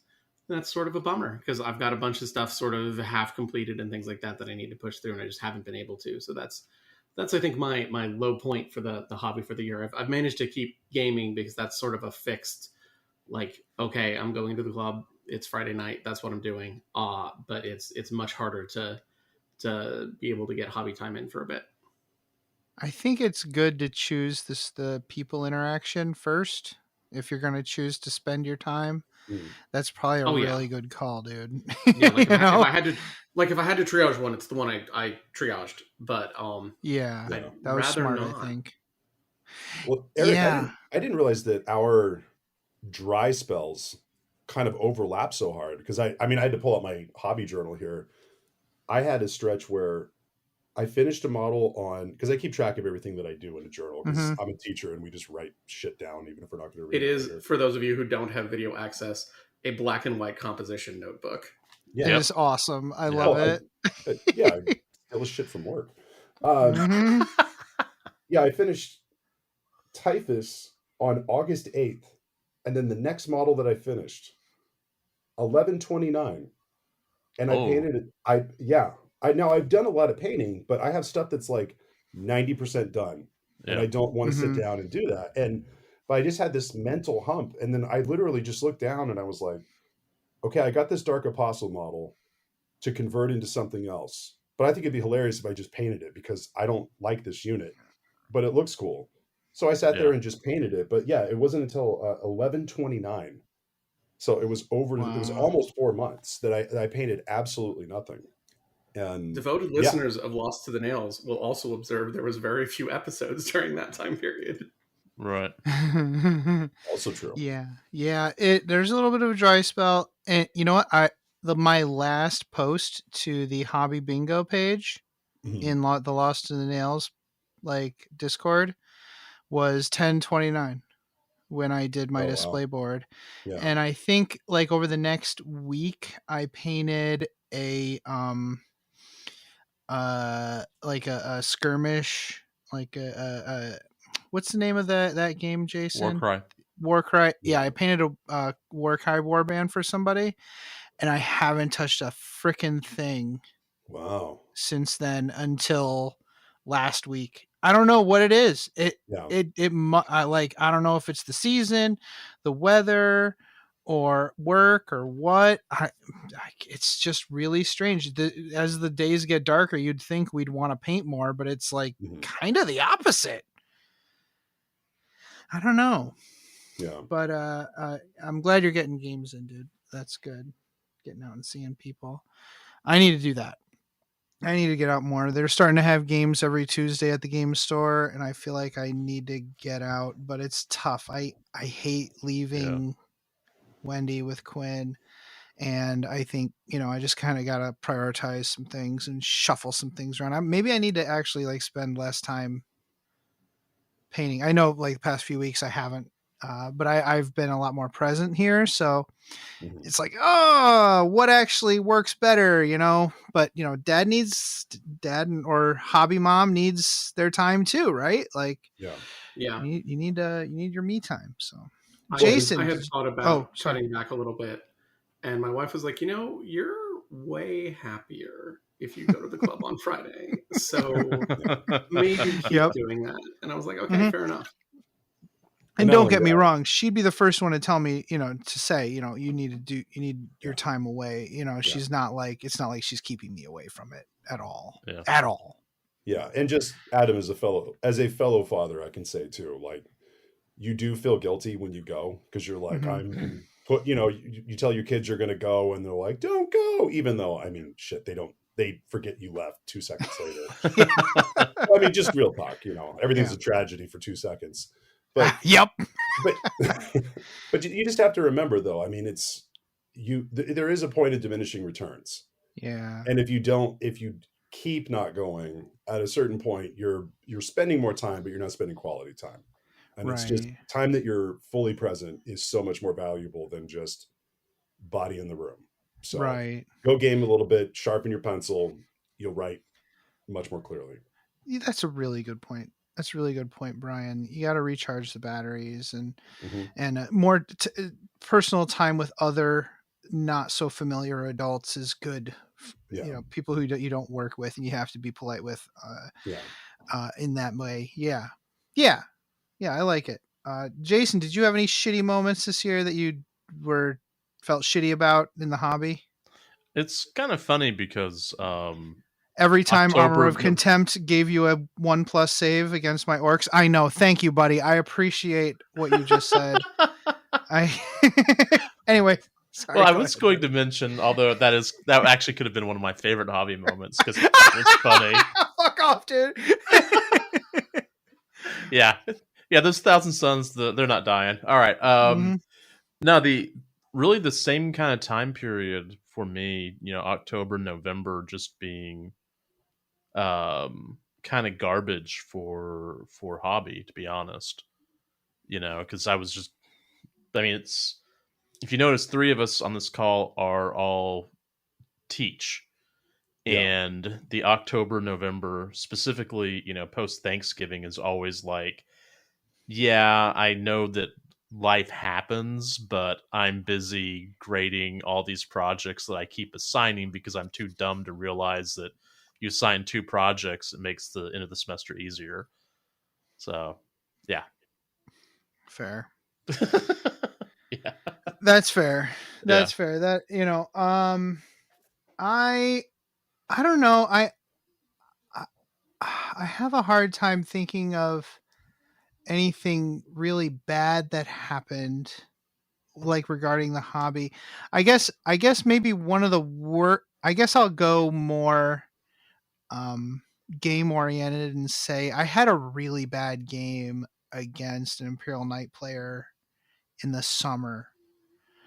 sort of a bummer because I've got a bunch of stuff sort of half completed and things like that I need to push through and I just haven't been able to. So that's I think my low point for the hobby for the year. I've managed to keep gaming because that's sort of a fixed, like, okay, I'm going to the club. It's Friday night. That's what I'm doing. But it's much harder to be able to get hobby time in for a bit. I think it's good to choose the people interaction first. If you're going to choose to spend your time, that's probably a really good call, dude. Yeah, like if I had to triage one, it's the one I triaged. But that was smart, not. I think. Well, Eric, I didn't realize that our dry spells kind of overlap so hard because I mean I had to pull out my hobby journal here. I had a stretch where I finished a model on, because I keep track of everything that I do in a journal, because I'm a teacher and we just write shit down even if we're not going to read it. It it is, later. for those of you who don't have video access, a black and white composition notebook. Yeah. It is awesome. I love it. Yeah, I steal the shit from work. Yeah, I finished Typhus on August 8th, and then the next model that I finished, 11/29, and I painted it. I've done a lot of painting, but I have stuff that's like 90% done, and I don't want to sit down and do that. But I just had this mental hump, and then I literally just looked down and I was like, okay, I got this Dark Apostle model to convert into something else, but I think it'd be hilarious if I just painted it because I don't like this unit, but it looks cool. So I sat there and just painted it. But yeah, it wasn't until 11/29. So it was it was almost 4 months that I painted absolutely nothing. And devoted listeners of Lost to the Nails will also observe there was very few episodes during that time period. Right. Also true. Yeah. There's a little bit of a dry spell, and you know what? My last post to the Hobby Bingo page in the Lost to the Nails like Discord was 10/29 when I did my display board. Yeah. And I think like over the next week I painted a like a skirmish, like a what's the name of that game, Jason? Warcry. Yeah, I painted a Warcry warband for somebody, and I haven't touched a freaking thing. Wow. Since then until last week. I don't know what it is. I don't know if it's the season, the weather, or work, or what. It's just really strange. As the days get darker, you'd think we'd want to paint more, but it's like kind of the opposite. I don't know. Yeah. But I'm glad you're getting games in, dude. That's good. Getting out and seeing people. I need to do that. I need to get out more. They're starting to have games every Tuesday at the game store, and I feel like I need to get out, but it's tough. I hate leaving Wendy with Quinn, and I think, I just kind of got to prioritize some things and shuffle some things around. Maybe I need to actually like spend less time painting. I know like the past few weeks I haven't, but I've been a lot more present here, so it's like, what actually works better, but dad or hobby mom needs their time too, right? Like, you need your me time. So Jason, I had thought about cutting back a little bit, and my wife was like, you're way happier if you go to the club on Friday, so maybe keep doing that. And I was like, okay, fair enough. And don't get me wrong, she'd be the first one to tell me, to say, you need your time away. She's not like, it's not like she's keeping me away from it at all. Yeah. At all. Yeah. And just Adam, as a fellow father, I can say too, like, you do feel guilty when you go, because you're like, you tell your kids you're going to go and they're like, don't go. Even though, I mean, shit, they forget you left 2 seconds later. I mean, just real talk, everything's a tragedy for 2 seconds. But but you just have to remember, though. I mean, there is a point of diminishing returns. Yeah. And if you keep not going, at a certain point, you're spending more time, but you're not spending quality time. And it's just time that you're fully present is so much more valuable than just body in the room. So go game a little bit, sharpen your pencil, you'll write much more clearly. Yeah, that's a really good point. That's a really good point, Brian. You got to recharge the batteries and more personal time with other not so familiar adults is good. People who you don't work with and you have to be polite with in that way. Yeah. I like it. Jason, did you have any shitty moments this year that you felt shitty about in the hobby? It's kind of funny because every time Armor of Contempt gave you a 1+ save against my orcs. I know. Thank you, buddy. I appreciate what you just said. Anyway. Sorry, I was going to mention, although that actually could have been one of my favorite hobby moments because it's funny. Fuck off, dude. Yeah, those Thousand Suns, they're not dying. All right. No, the same kind of time period for me, October, November, just being kind of garbage for hobby, to be honest. Because it's, if you notice, 3 of us on this call are all teach. Yeah. And the October, November, specifically, post Thanksgiving is always like, yeah, I know that life happens, but I'm busy grading all these projects that I keep assigning because I'm too dumb to realize that you assign 2 projects, it makes the end of the semester easier. So, yeah. Fair. Yeah. That's fair. That's fair. That, I don't know. I have a hard time thinking of anything really bad that happened, like regarding the hobby. I guess maybe one of the I guess I'll go more game oriented and say I had a really bad game against an Imperial Knight player in the summer.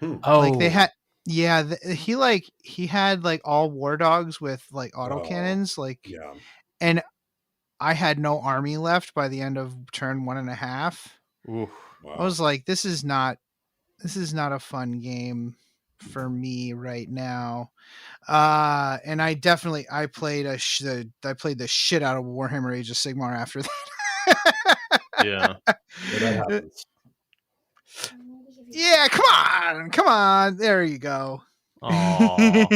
Oh, like they had, he had like all war dogs with like autocannons, and I had no army left by the end of turn 1.5. Oof, wow. I was like, this is not a fun game for me right now. And I played the shit out of Warhammer Age of Sigmar after that. Yeah. That happens. Yeah, come on. There you go. Aww.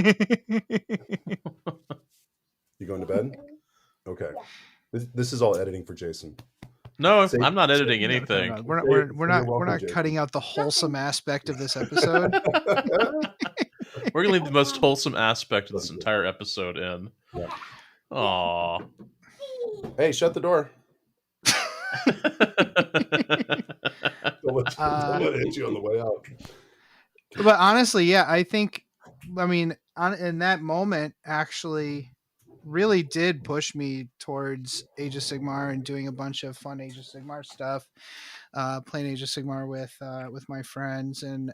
You going to bed? Okay. This is all editing for Jason. No, I'm not editing anything. No. We're not cutting out the wholesome aspect of this episode. We're gonna leave the most wholesome aspect of this entire episode in. Yeah. Aww. Hey, shut the door. Don't let it hit you on the way out. But honestly, yeah, I think, in that moment, actually really did push me towards Age of Sigmar and doing a bunch of fun Age of Sigmar stuff, playing Age of Sigmar with my friends, and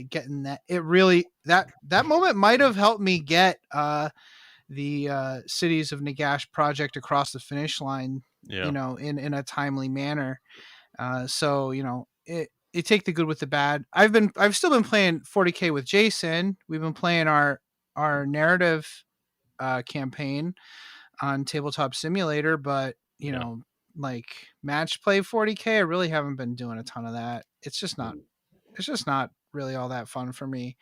getting that. It really, that moment might have helped me get the Cities of Nagash project across the finish line, in a timely manner. So it take the good with the bad. I've still been playing 40K with Jason. We've been playing our narrative campaign on Tabletop Simulator, but like match play 40K, I really haven't been doing a ton of that. It's just not really all that fun for me.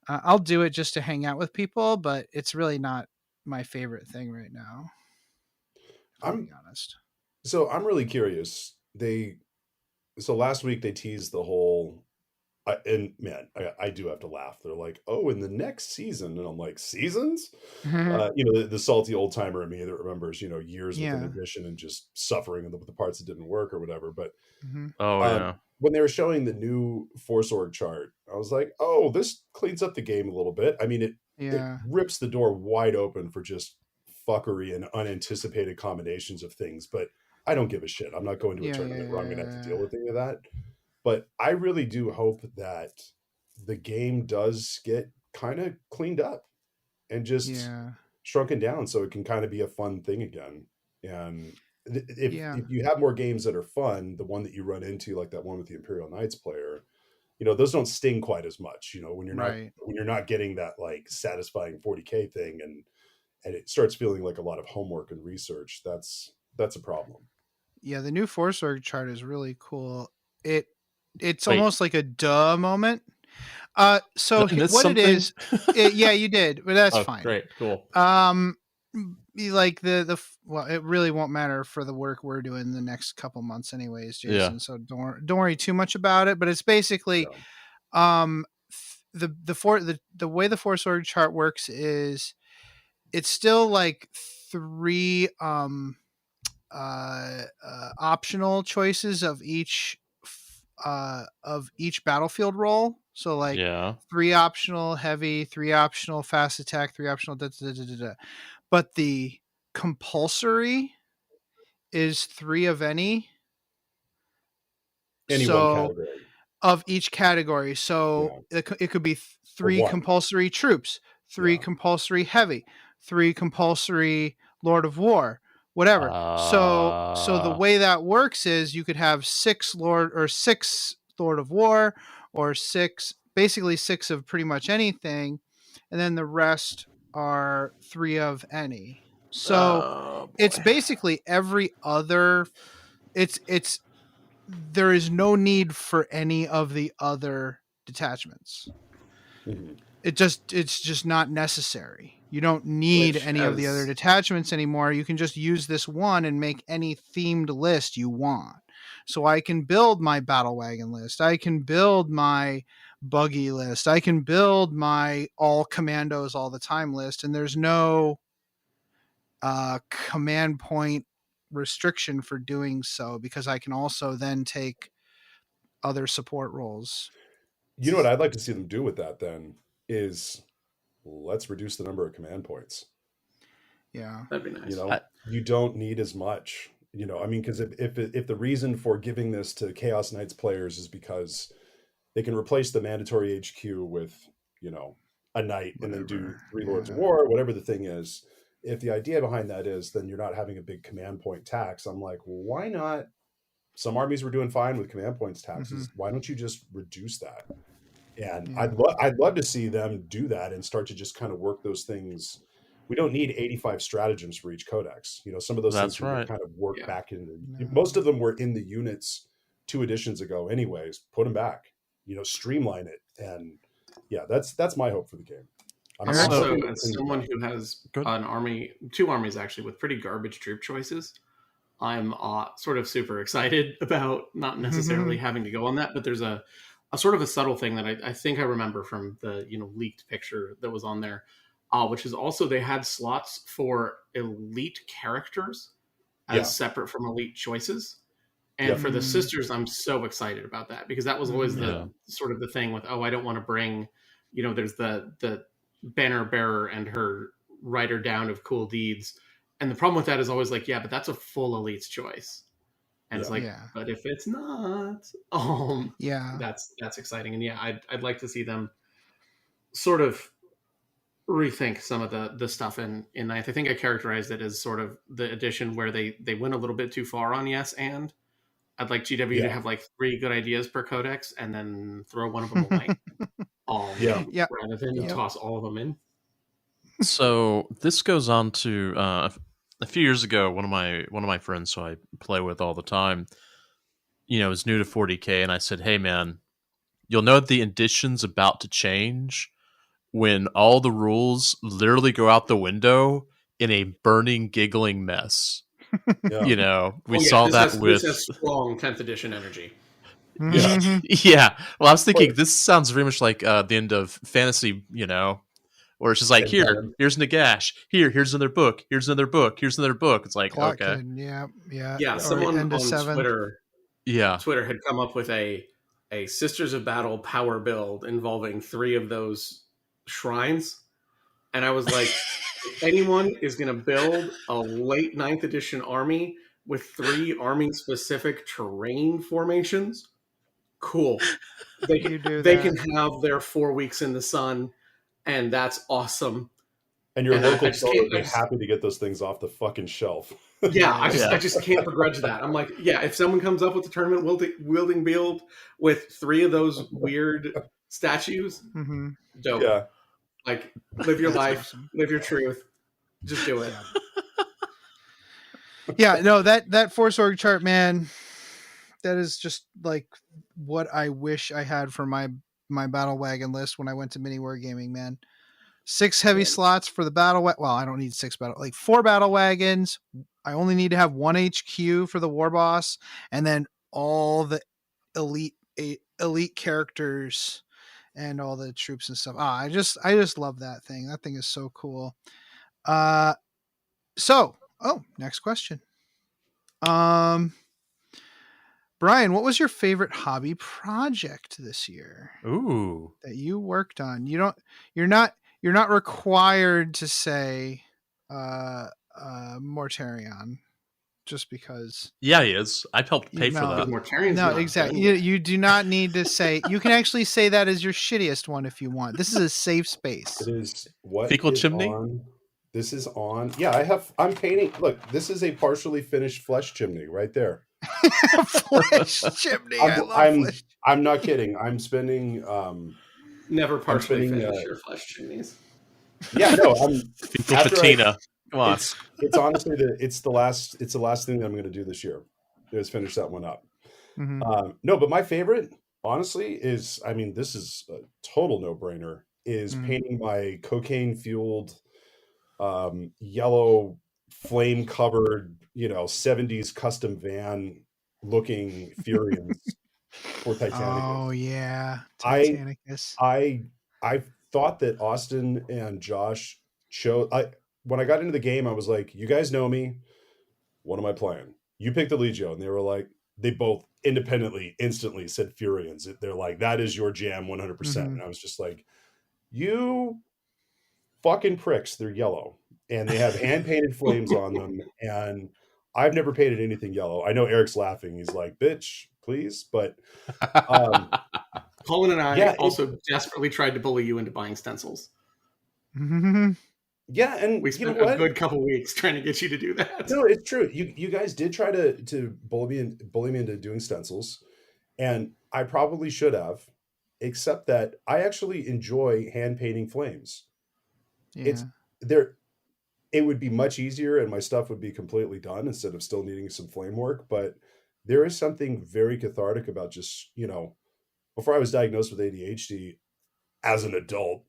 I'll do it just to hang out with people, but it's really not my favorite thing right now. I'll be honest. So I'm really curious. So last week they teased the whole, and man, I do have to laugh. They're like, oh, in the next season. And I'm like, seasons? Mm-hmm. The salty old timer in me that remembers, years with an edition and just suffering with the parts that didn't work or whatever. But when they were showing the new Force Org chart, I was like, oh, this cleans up the game a little bit. I mean, it rips the door wide open for just fuckery and unanticipated combinations of things. But I don't give a shit. I'm not going to a tournament where I'm going to have to deal with any of that. But I really do hope that the game does get kind of cleaned up and just shrunken down so it can kind of be a fun thing again. And if you have more games that are fun, the one that you run into, like that one with the Imperial Knights player, those don't sting quite as much, when you're not getting that like satisfying 40K thing and it starts feeling like a lot of homework and research. That's a problem. Yeah, the new Force Org chart is really cool. It's almost like a duh moment. So what something? It is, yeah, you did, but that's fine. Great, cool. Like well, it really won't matter for the work we're doing the next couple months, anyways, Jason. Yeah. So don't worry too much about it. But it's basically, the way the Force Org chart works is, it's still like 3 optional choices of each battlefield role. So like 3 optional heavy, 3 optional fast attack, 3 optional but the compulsory is 3 of any one category of each category. So it could be 3 compulsory troops, 3 compulsory heavy, 3 compulsory Lord of War, whatever. So the way that works is you could have 6 Lord of War, or 6 of pretty much anything, and then the rest are 3 of any. So it's basically every other. It's there is no need for any of the other detachments. Mm-hmm. It's just not necessary. You don't need any of the other detachments anymore. You can just use this one and make any themed list you want. So I can build my battle wagon list. I can build my buggy list. I can build my all commandos all the time list. And there's no command point restriction for doing so, because I can also then take other support roles. You know what I'd like to see them do with that then is let's reduce the number of command points. Yeah, that'd be nice. You know, you don't need as much. You know, I mean, because if the reason for giving this to Chaos Knights players is because they can replace the mandatory HQ with, you know, a knight and then do 3 Lords of War, whatever the thing is. If the idea behind that is then you're not having a big command point tax, I'm like, well, why not? Some armies were doing fine with command points taxes. Mm-hmm. Why don't you just reduce that? And I'd love to see them do that and start to just kind of work those things. We don't need 85 stratagems for each codex. You know, some of those things can kind of work back into. Most of them were in the units 2 editions ago, anyways. Put them back. You know, streamline it, and that's my hope for the game. I'm also, as someone who has an army, 2 armies actually with pretty garbage troop choices, I'm sort of super excited about not necessarily having to go on that, but there's a sort of a subtle thing that I think I remember from the leaked picture that was on there, which is also they had slots for elite characters as separate from elite choices. And for the sisters, I'm so excited about that, because that was always the sort of the thing with, I don't want to bring, there's the banner bearer and her writer down of cool deeds. And the problem with that is always like, but that's a full elite's choice. And it's like, but if it's not, that's exciting. And I'd like to see them sort of rethink some of the stuff in Ninth. I think I characterized it as sort of the edition where they went a little bit too far on yes and. I'd like GW to have like 3 good ideas per codex and then throw one of them away. Rather than toss all of them in. So this goes on to a few years ago, one of my friends who I play with all the time, is new to 40K, and I said, "Hey man, you'll know the edition's about to change when all the rules literally go out the window in a burning, giggling mess." We saw that with strong 10th edition energy. Yeah. Well, I was thinking this sounds very much like the end of fantasy, where it's just like, here's Nagash. Here's another book. Here's another book. Here's another book. It's like, okay. Yeah. Someone on Twitter had come up with a Sisters of Battle power build involving 3 of those shrines. And I was like, if anyone is going to build a late 9th edition army with 3 army-specific terrain formations, cool. They can have their 4 weeks in the sun, and that's awesome. And your local pro would be happy to get those things off the fucking shelf. I just can't begrudge that. I'm like, if someone comes up with a tournament wielding build with 3 of those weird statues, dope. Yeah. Like, live your life, awesome. Live your truth. Just do it. That Force org chart, man, that is just like what I wish I had for my battle wagon list when I went to mini wargaming, man. 6 heavy slots for the battle wagon. Well, I don't need 4 battle wagons. I only need to have 1 HQ for the war boss, and then all the elite characters and all the troops and stuff. I just love that thing. That thing is so cool. Next question. Brian, what was your favorite hobby project this year? Ooh. That you worked on? You're not required to say Mortarion. Just because. Yeah, he is. I've helped pay for that. No, exactly. You do not need to say. You can actually say that as your shittiest one if you want. This is a safe space. It is what Fecal is chimney on This is on. Yeah, I'm painting. Look, this is a partially finished flesh chimney right there. Flesh chimney. I love flesh. I'm not kidding. I'm spending. Never partially finish your flesh chimneys. Yeah, no. I'm Fecal patina. Come on. It's honestly the last thing that I'm going to do this year. Is finish that one up. Mm-hmm. No, but my favorite, honestly, is, I mean, this is a total no-brainer, is painting my cocaine-fueled, yellow, flame-covered, 70s custom van-looking Furions for Titanicus. Oh, yeah. Titanicus. I thought that Austin and Josh when I got into the game, I was like, you guys know me. What am I playing? You picked the Legio, and they were like, they both independently, instantly said Furions. They're like, that is your jam 100%. And I was just like, you fucking pricks. They're yellow. And they have hand-painted flames on them. And I've never painted anything yellow. I know Eric's laughing. He's like, bitch, please. But Colin and I also desperately tried to bully you into buying stencils. Yeah, and we spent a good couple weeks trying to get you to do that. No, it's true. You guys did try to bully me into doing stencils, and I probably should have, except that I actually enjoy hand painting flames. Yeah. It would be much easier, and my stuff would be completely done instead of still needing some flame work. But there is something very cathartic about just, before I was diagnosed with ADHD as an adult.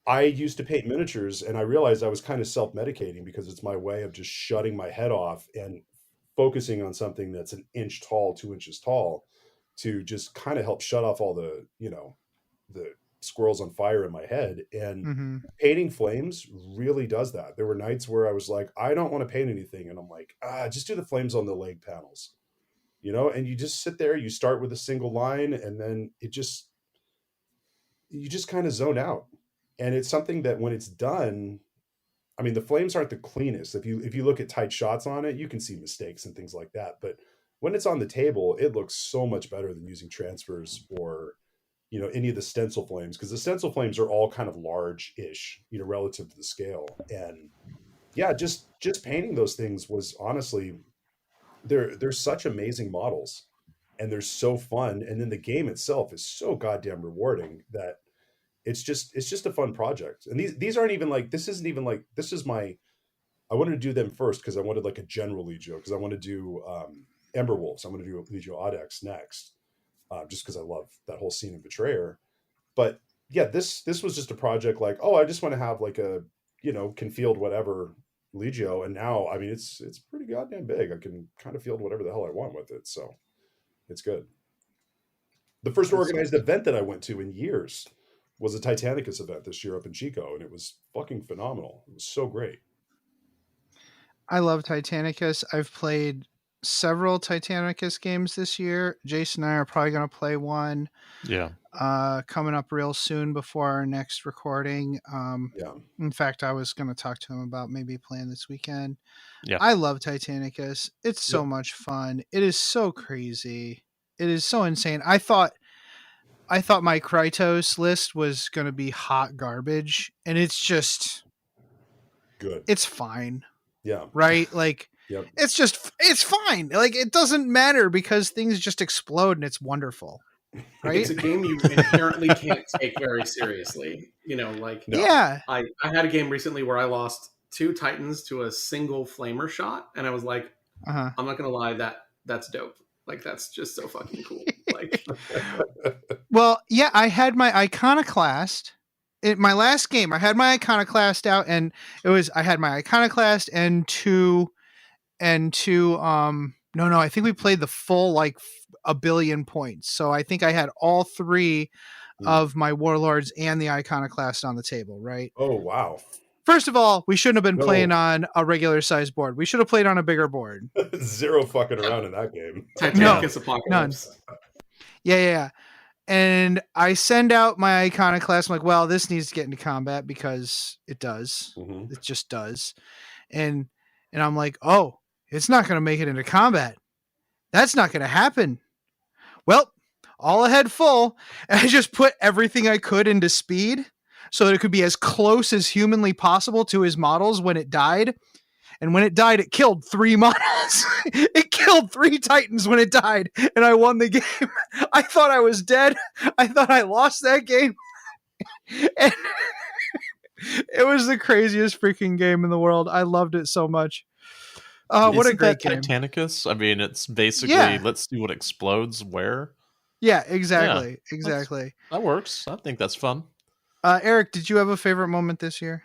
I used to paint miniatures, and I realized I was kind of self-medicating because it's my way of just shutting my head off and focusing on something that's an inch tall, 2 inches tall, to just kind of help shut off all the, the squirrels on fire in my head. And painting flames really does that. There were nights where I was like, I don't want to paint anything. And I'm like, just do the flames on the leg panels, and you just sit there, you start with a single line, and then you just kind of zone out. And it's something that when it's done, I mean, the flames aren't the cleanest. If you look at tight shots on it, you can see mistakes and things like that. But when it's on the table, it looks so much better than using transfers or, any of the stencil flames, because the stencil flames are all kind of large-ish, relative to the scale. And yeah, just painting those things was honestly, they're such amazing models, and they're so fun. And then the game itself is so goddamn rewarding that it's just a fun project. And these aren't even like, this isn't even like, this is I wanted to do them first because I wanted like a general Legio, because I want to do Ember Wolves. I'm going to do Legio Audex next, just because I love that whole scene in Betrayer. But yeah, this was just a project like, I just want to have like a, can field whatever Legio. And now, I mean, it's pretty goddamn big. I can kind of field whatever the hell I want with it. So it's good. The first organized event that I went to in years was a Titanicus event this year up in Chico, and it was fucking phenomenal. It was so great. I love Titanicus. I've played several Titanicus games this year. Jason and I are probably going to play one. Yeah. Coming up real soon before our next recording. Yeah. In fact, I was going to talk to him about maybe playing this weekend. Yeah. I love Titanicus. It's so much fun. It is so crazy. It is so insane. I thought my Krytos list was going to be hot garbage, and it's just good. It's fine. Yeah. Right? Like, yep. It's fine. Like, it doesn't matter because things just explode and it's wonderful. Right? It's a game you inherently can't take very seriously. Yeah. I had a game recently where I lost 2 Titans to a single flamer shot, and I was like, I'm not going to lie, that's dope. Like, that's just so fucking cool. Like, well, yeah, I had my Iconoclast. In my last game, I had my Iconoclast out, and I had my Iconoclast and two. No, I think we played the full like 1 billion points. So I think I had all 3 of my Warlords and the Iconoclast on the table. Right? Oh wow. First of all, we shouldn't have been playing on a regular size board. We should have played on a bigger board. Zero fucking around in that game. Titanicus Apocalypse. None. Yeah. And I send out my Iconoclast. I'm like, well, this needs to get into combat because it does. Mm-hmm. It just does. And I'm like, oh, it's not going to make it into combat. That's not going to happen. Well, all ahead full. And I just put everything I could into speed. so that it could be as close as humanly possible to his models when it died. And when it died, it killed 3 models. It killed 3 Titans when it died, and I won the game. I thought I was dead. I thought I lost that game. And it was the craziest freaking game in the world. I loved it so much. What a great game. Titanicus? I mean, it's basically let's see what explodes where. Yeah, exactly. Yeah, exactly. That works. I think that's fun. Eric, did you have a favorite moment this year?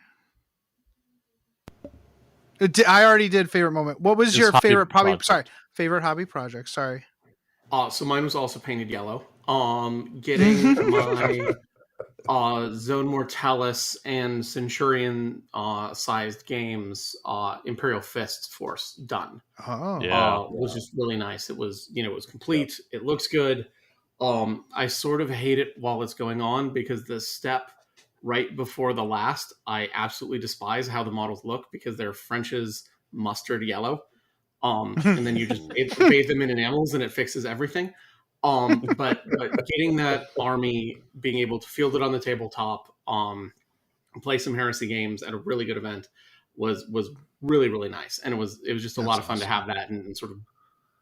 I already did favorite moment. What was your favorite favorite hobby project? Sorry. So mine was also painted yellow. Getting my Zone Mortalis and Centurion sized games, Imperial Fist Force done. Oh, was just really nice. It was, it was complete. It looks good. I sort of hate it while it's going on because the step right before the last, I absolutely despise how the models look because they're French's mustard yellow. And then you just bathe them in enamels and it fixes everything. But getting that army, being able to field it on the tabletop, play some Heresy games at a really good event was really, really nice. And it was just a lot of fun to have that and sort of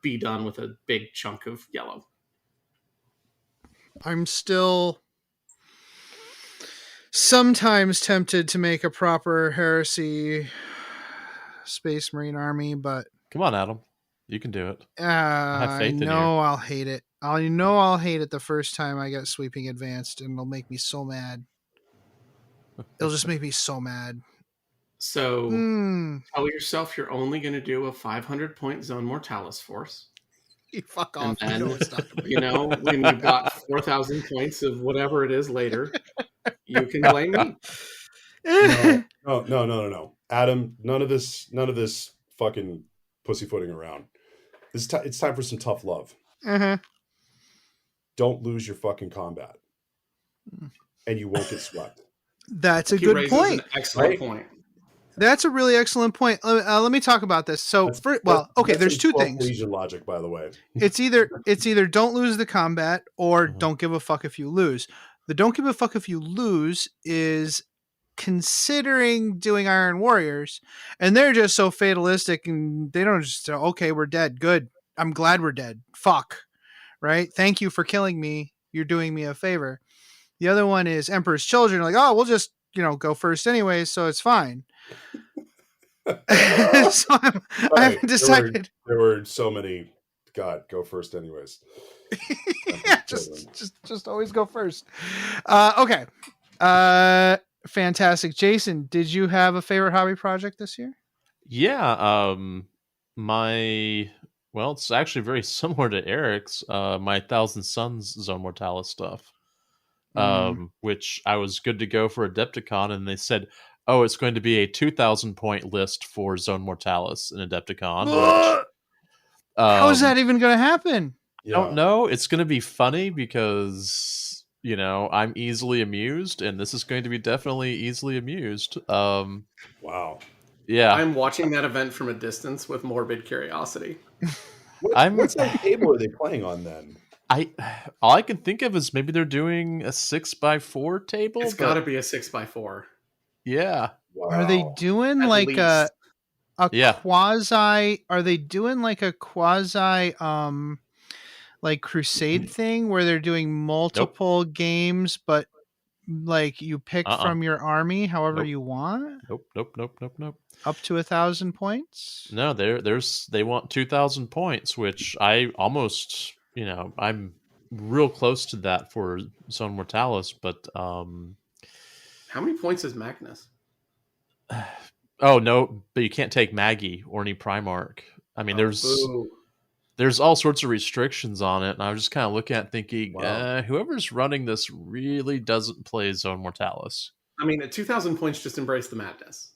be done with a big chunk of yellow. I'm still sometimes tempted to make a proper Heresy Space Marine army, but come on, Adam, you can do it. I have faith in you. I'll hate it. I'll hate it the first time I get Sweeping Advanced, and it'll make me so mad. It'll just make me so mad. So tell yourself you're only going to do a 500-point Zone Mortalis force. You fuck off. And then, when you've got 4,000 points of whatever it is later, you can blame me. No. Adam, none of this fucking pussyfooting around. It's time for some tough love. Mm-hmm. Don't lose your fucking combat. And you won't get swept. That's a good point. An excellent point. That's a really excellent point. Let me talk about this. So, there's 2 things. Legion logic, by the way. It's either don't lose the combat or don't give a fuck if you lose. The don't give a fuck if you lose is considering doing Iron Warriors, and they're just so fatalistic, and they don't just okay, we're dead. Good. I'm glad we're dead. Fuck. Right? Thank you for killing me. You're doing me a favor. The other one is Emperor's Children. Like, oh, we'll just go first anyway, so it's fine. So I haven't decided. There were so many. God, go first, anyways. Yeah, just always go first. Okay. Fantastic, Jason. Did you have a favorite hobby project this year? Yeah. It's actually very similar to Eric's. My 1,000 Suns Zone Mortalis stuff. Which I was good to go for Adepticon, and they said, "Oh, it's going to be a 2,000 point list for Zone Mortalis in Adepticon." How is that even going to happen? I don't know. It's going to be funny because I'm easily amused, and this is going to be definitely easily amused. Wow. Yeah, I'm watching that event from a distance with morbid curiosity. What table are they playing on then? All I can think of is maybe they're doing a 6x4 table. It's got to be a 6x4. Yeah. Wow. Are they doing like a quasi? Are they doing like a quasi like Crusade thing where they're doing multiple games, but like you pick from your army however you want? Nope. Up to 1,000 points? No, they want 2,000 points, which I almost. I'm real close to that for Zone Mortalis, but how many points is Magnus? Oh no, but you can't take Maggie or any Primarch. I mean, there's all sorts of restrictions on it, and I was just kind of looking at it thinking, whoever's running this really doesn't play Zone Mortalis. I mean, at 2,000 points, just embrace the madness.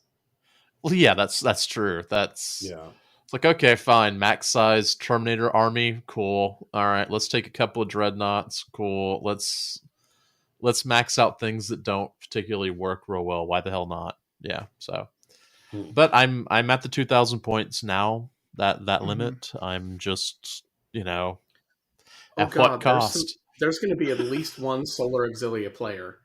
Well, yeah, that's true. It's like, okay, fine. Max size Terminator army, cool. All right, let's take a couple of dreadnoughts, cool. Let's max out things that don't particularly work real well. Why the hell not? Yeah. So, but I'm at the 2,000 points now. That limit. I'm just at what cost? There's going to be at least one Solar Auxilia player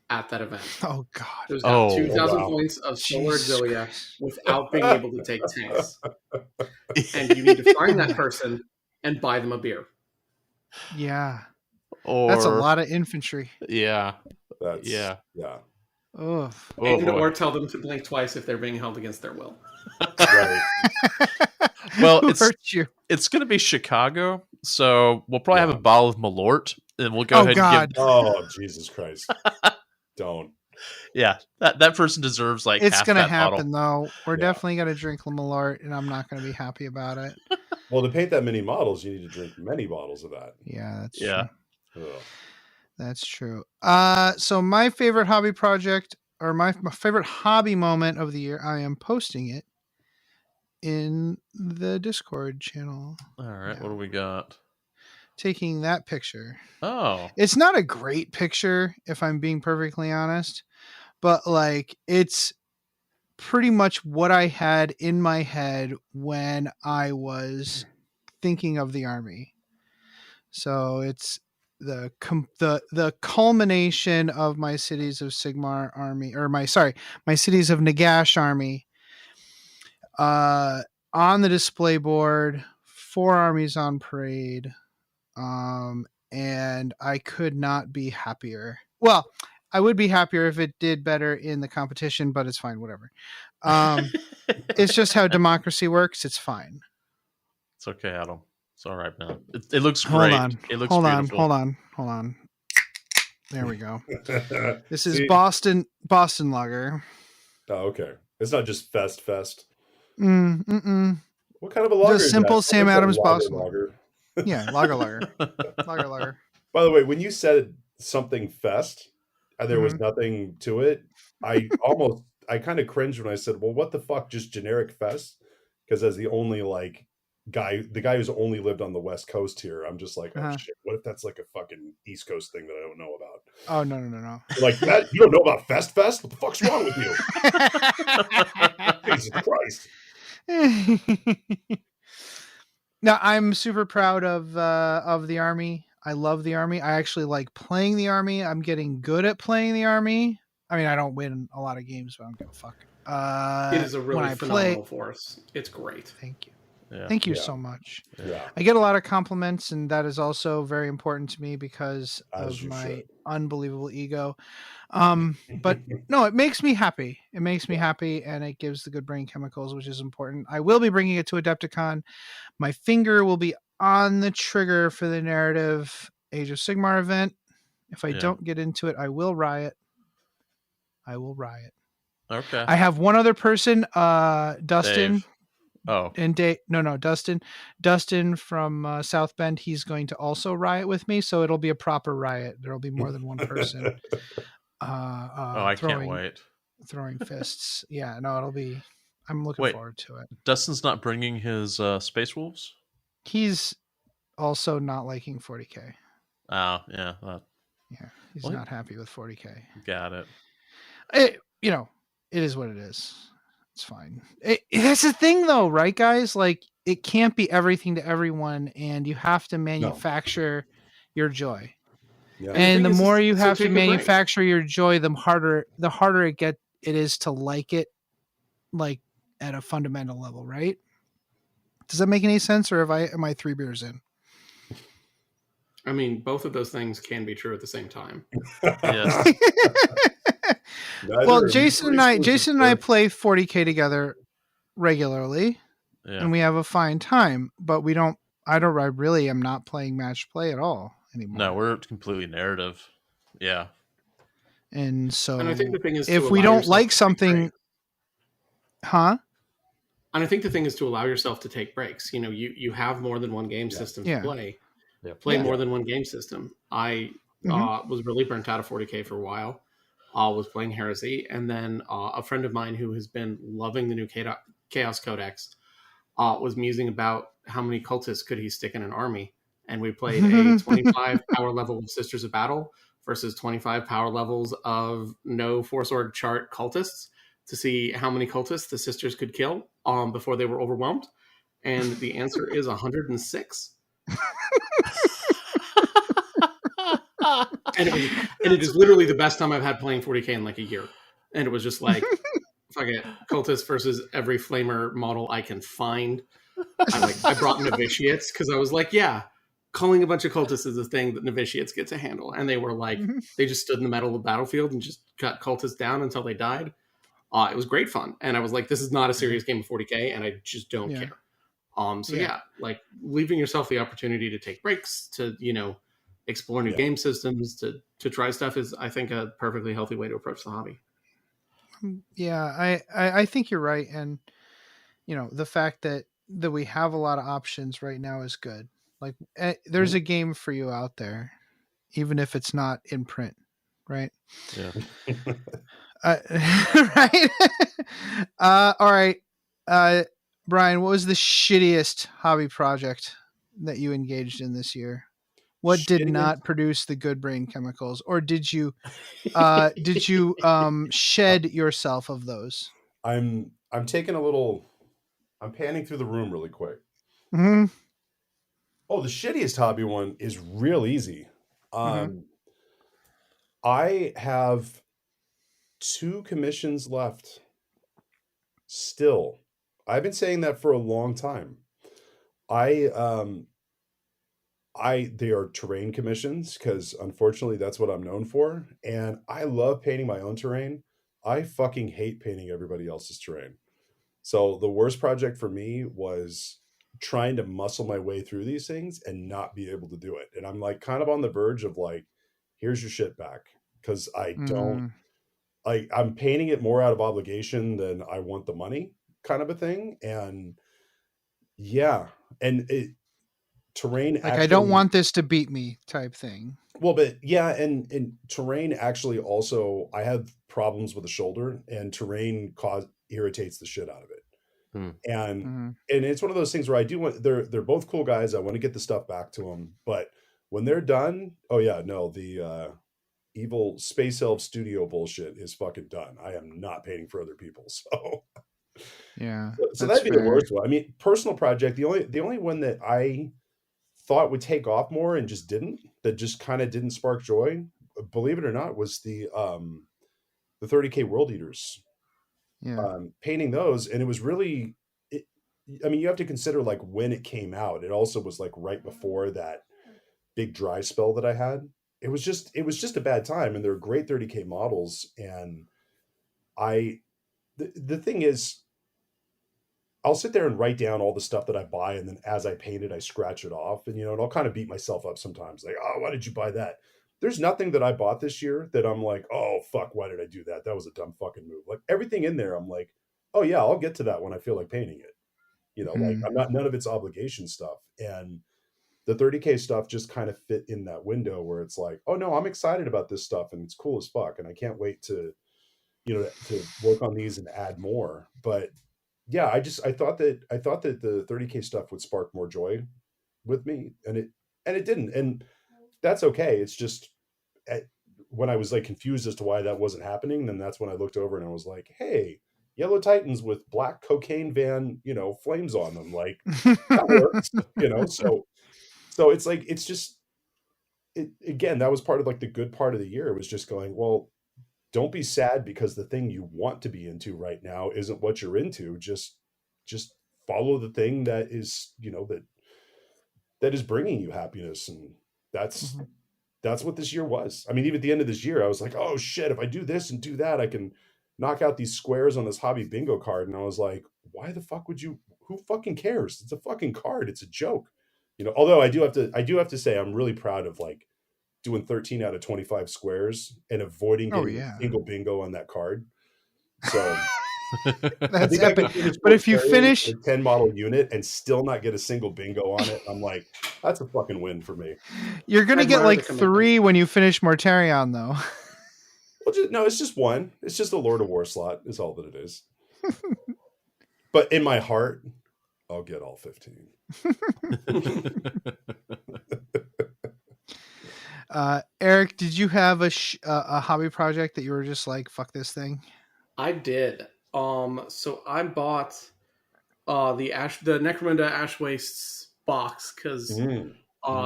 at that event. Oh God! Who's got 2,000 wow. points of solar Jesus auxilia Christ. without being able to take tanks, and you need to find that person and buy them a beer. Yeah, Or that's a lot of infantry. Yeah. That's Yeah. Oh, And boy. or tell them to blink twice if they're being held against their will. right. Well, Who hurt you? it's going to be Chicago, so we'll probably have Yeah. a bottle of Malort, and we'll go Oh, ahead God. and give. Oh, Jesus Christ! Don't. Yeah, that person deserves like It's half gonna that happen bottle. though. We're Yeah. definitely gonna drink Malort, and I'm not gonna be happy about it. Well, to paint that many models, you need to drink many bottles of that. Yeah, that's Yeah. true. Ugh. That's true. So my favorite hobby project, or my favorite hobby moment of the year, I am posting it in the Discord channel. All right, Yeah. what do we got? Taking that picture. Oh, It's not a great picture, if I'm being perfectly honest, but like it's pretty much what I had in my head when I was thinking of the army. So it's the culmination of my Cities of Sigmar army, or my Cities of Nagash army, on the display board, 4 armies on parade, and I could not be happier. Well, I would be happier if it did better in the competition, but it's fine, whatever. It's just how democracy works. It's fine. it's okay, Adam. It's all right, man. It looks great. It looks beautiful. Hold on. There we go. This is See? Boston Lager. Oh, okay. It's not just Fest. Mm-mm. What kind of a lager? Just is simple that? Sam What's a Adams lager, Boston. lager. Yeah, lager. Lager. By the way, when you said something Fest, and there was nothing to it, I kind of cringed when I said, "Well, what the fuck? Just generic Fest?" Because as the only the guy who's only lived on the West Coast here, I'm just like, oh shit, what if that's like a fucking East Coast thing that I don't know about? Oh no. Like that, you don't know about Fest? What the fuck's wrong with you? Jesus Christ. Now I'm super proud of the army. I love the army. I actually like playing the army. I'm getting good at playing the army. I mean, I don't win a lot of games, but I don't give a fuck. It is a really phenomenal force. It's great. Thank you. Yeah. Thank you so much. Yeah. I get a lot of compliments, and that is also very important to me because of my unbelievable ego. But no, it makes me happy. It makes me happy, and it gives the good brain chemicals, which is important. I will be bringing it to Adepticon. My finger will be on the trigger for the narrative Age of Sigmar event. If I don't get into it, I will riot. Okay. I have one other person, Dustin. Dave. Oh. And Dustin from South Bend. He's going to also riot with me, so it'll be a proper riot. There'll be more than one person. I can't wait. Throwing fists. Yeah, no, it'll be. I'm looking forward to it. Dustin's not bringing his Space Wolves? He's also not liking 40K. Oh, yeah. He's not happy with 40K. Got it. It is what it is. It's fine. That's the thing, though, right, guys? Like, it can't be everything to everyone, and you have to manufacture your joy. Yeah. And the more you have to manufacture your joy, the harder it is to like it, like at a fundamental level, right? Does that make any sense, or am I 3 beers in? I mean, both of those things can be true at the same time. Yes. Well, Jason and I play 40K together regularly, and we have a fine time. But I really am not playing match play at all anymore. No, we're completely narrative. Yeah. And so, and I think the thing is, if we don't like something, And I think the thing is to allow yourself to take breaks. You know, you have more than one game system to play. Yeah. Play more than one game system. I was really burnt out of 40K for a while. Was playing Heresy, and then a friend of mine who has been loving the new Chaos Codex was musing about how many cultists could he stick in an army, and we played a 25 power level of Sisters of Battle versus 25 power levels of no Force Org chart cultists to see how many cultists the Sisters could kill before they were overwhelmed, and the answer is 106. and it is literally the best time I've had playing 40k in like a year. And it was just like, fuck it, cultists versus every flamer model I can find. I brought novitiates because I was like, yeah, calling a bunch of cultists is a thing that novitiates get to handle. And they were like, they just stood in the middle of the battlefield and just cut cultists down until they died. It was great fun. And I was like, this is not a serious game of 40k, and I just don't care. Like leaving yourself the opportunity to take breaks, to, explore new game systems, to try stuff is, I think, a perfectly healthy way to approach the hobby. Yeah, I think you're right. And, the fact that we have a lot of options right now is good. Like there's a game for you out there, even if it's not in print. Right. Yeah. Right. All right. Brian, what was the shittiest hobby project that you engaged in this year? What did not produce the good brain chemicals, or did you shed yourself of those? I'm taking I'm panning through the room really quick. Mm-hmm. Oh, the shittiest hobby one is real easy. I have 2 commissions left. Still, I've been saying that for a long time. They are terrain commissions because unfortunately that's what I'm known for. And I love painting my own terrain. I fucking hate painting everybody else's terrain. So the worst project for me was trying to muscle my way through these things and not be able to do it. And I'm like kind of on the verge of like, here's your shit back. Cause I'm painting it more out of obligation than I want the money kind of a thing. And yeah. And terrain, like, I don't want this to beat me type thing. Well, but yeah. And terrain actually also, I have problems with the shoulder, and terrain irritates the shit out of it. And it's one of those things where I do want, they're both cool guys. I want to get the stuff back to them, but when they're done, oh yeah, no, the evil Space Elf studio bullshit is fucking done. I am not painting for other people. So yeah, so that'd be the worst one. I mean, personal project, the only one that I thought would take off more and just didn't, that just kind of didn't spark joy, believe it or not, was the 30K World Eaters. Painting those, and it was really, I mean, you have to consider like when it came out. It also was like right before that big dry spell that I had. It was just a bad time, and they're great 30K models. And the thing is, I'll sit there and write down all the stuff that I buy, and then as I paint it, I scratch it off, and and I'll kind of beat myself up sometimes, like, oh, why did you buy that? There's nothing that I bought this year that I'm like, oh fuck, why did I do that? That was a dumb fucking move. Like everything in there, I'm like, oh yeah, I'll get to that when I feel like painting it. Like I'm not, none of it's obligation stuff. And the 30K stuff just kind of fit in that window where it's like, oh no, I'm excited about this stuff and it's cool as fuck, and I can't wait to to work on these and add more. But yeah, I thought that the 30K stuff would spark more joy with me, and it didn't. And that's okay. It's just when I was like confused as to why that wasn't happening, then that's when I looked over and I was like, hey, Yellow Titans with black cocaine van, flames on them, like that works, so it's like, it's just, again, that was part of like the good part of the year. It was just going, well, don't be sad because the thing you want to be into right now isn't what you're into. Just follow the thing that is, that is bringing you happiness. And that's what this year was. I mean, even at the end of this year, I was like, oh shit, if I do this and do that, I can knock out these squares on this hobby bingo card. And I was like, why the fuck would you, who fucking cares? It's a fucking card. It's a joke. Although I do have to say, I'm really proud of like doing 13 out of 25 squares and avoiding getting a single bingo on that card. So that's epic. But if you finish a 10 model unit and still not get a single bingo on it, I'm like, that's a fucking win for me. You're going to get like 3 when you finish Mortarion though. Well, no, it's just 1. It's just a Lord of War slot is all that it is. But in my heart, I'll get all 15. Eric, did you have a hobby project that you were just like, fuck this thing? I did. So I bought the Necromunda Ash Wastes box because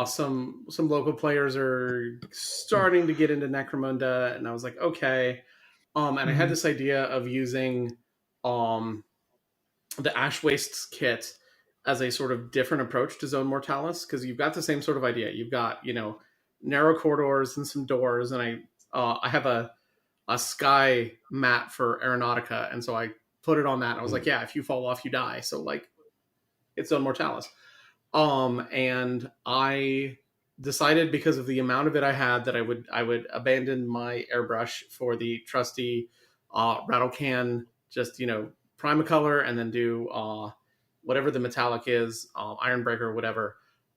some local players are starting to get into Necromunda, and I was like, okay. And I had this idea of using the Ash Wastes kit as a sort of different approach to Zone Mortalis, because you've got the same sort of idea. You've got, narrow corridors and some doors, and I have a sky mat for Aeronautica, and so I put it on that. And I was like, yeah, if you fall off, you die. So like, it's Zone Mortalis. And I decided, because of the amount of it I had, that I would abandon my airbrush for the trusty rattle can, just Primacolor, and then do whatever the metallic is, Ironbreaker, whatever.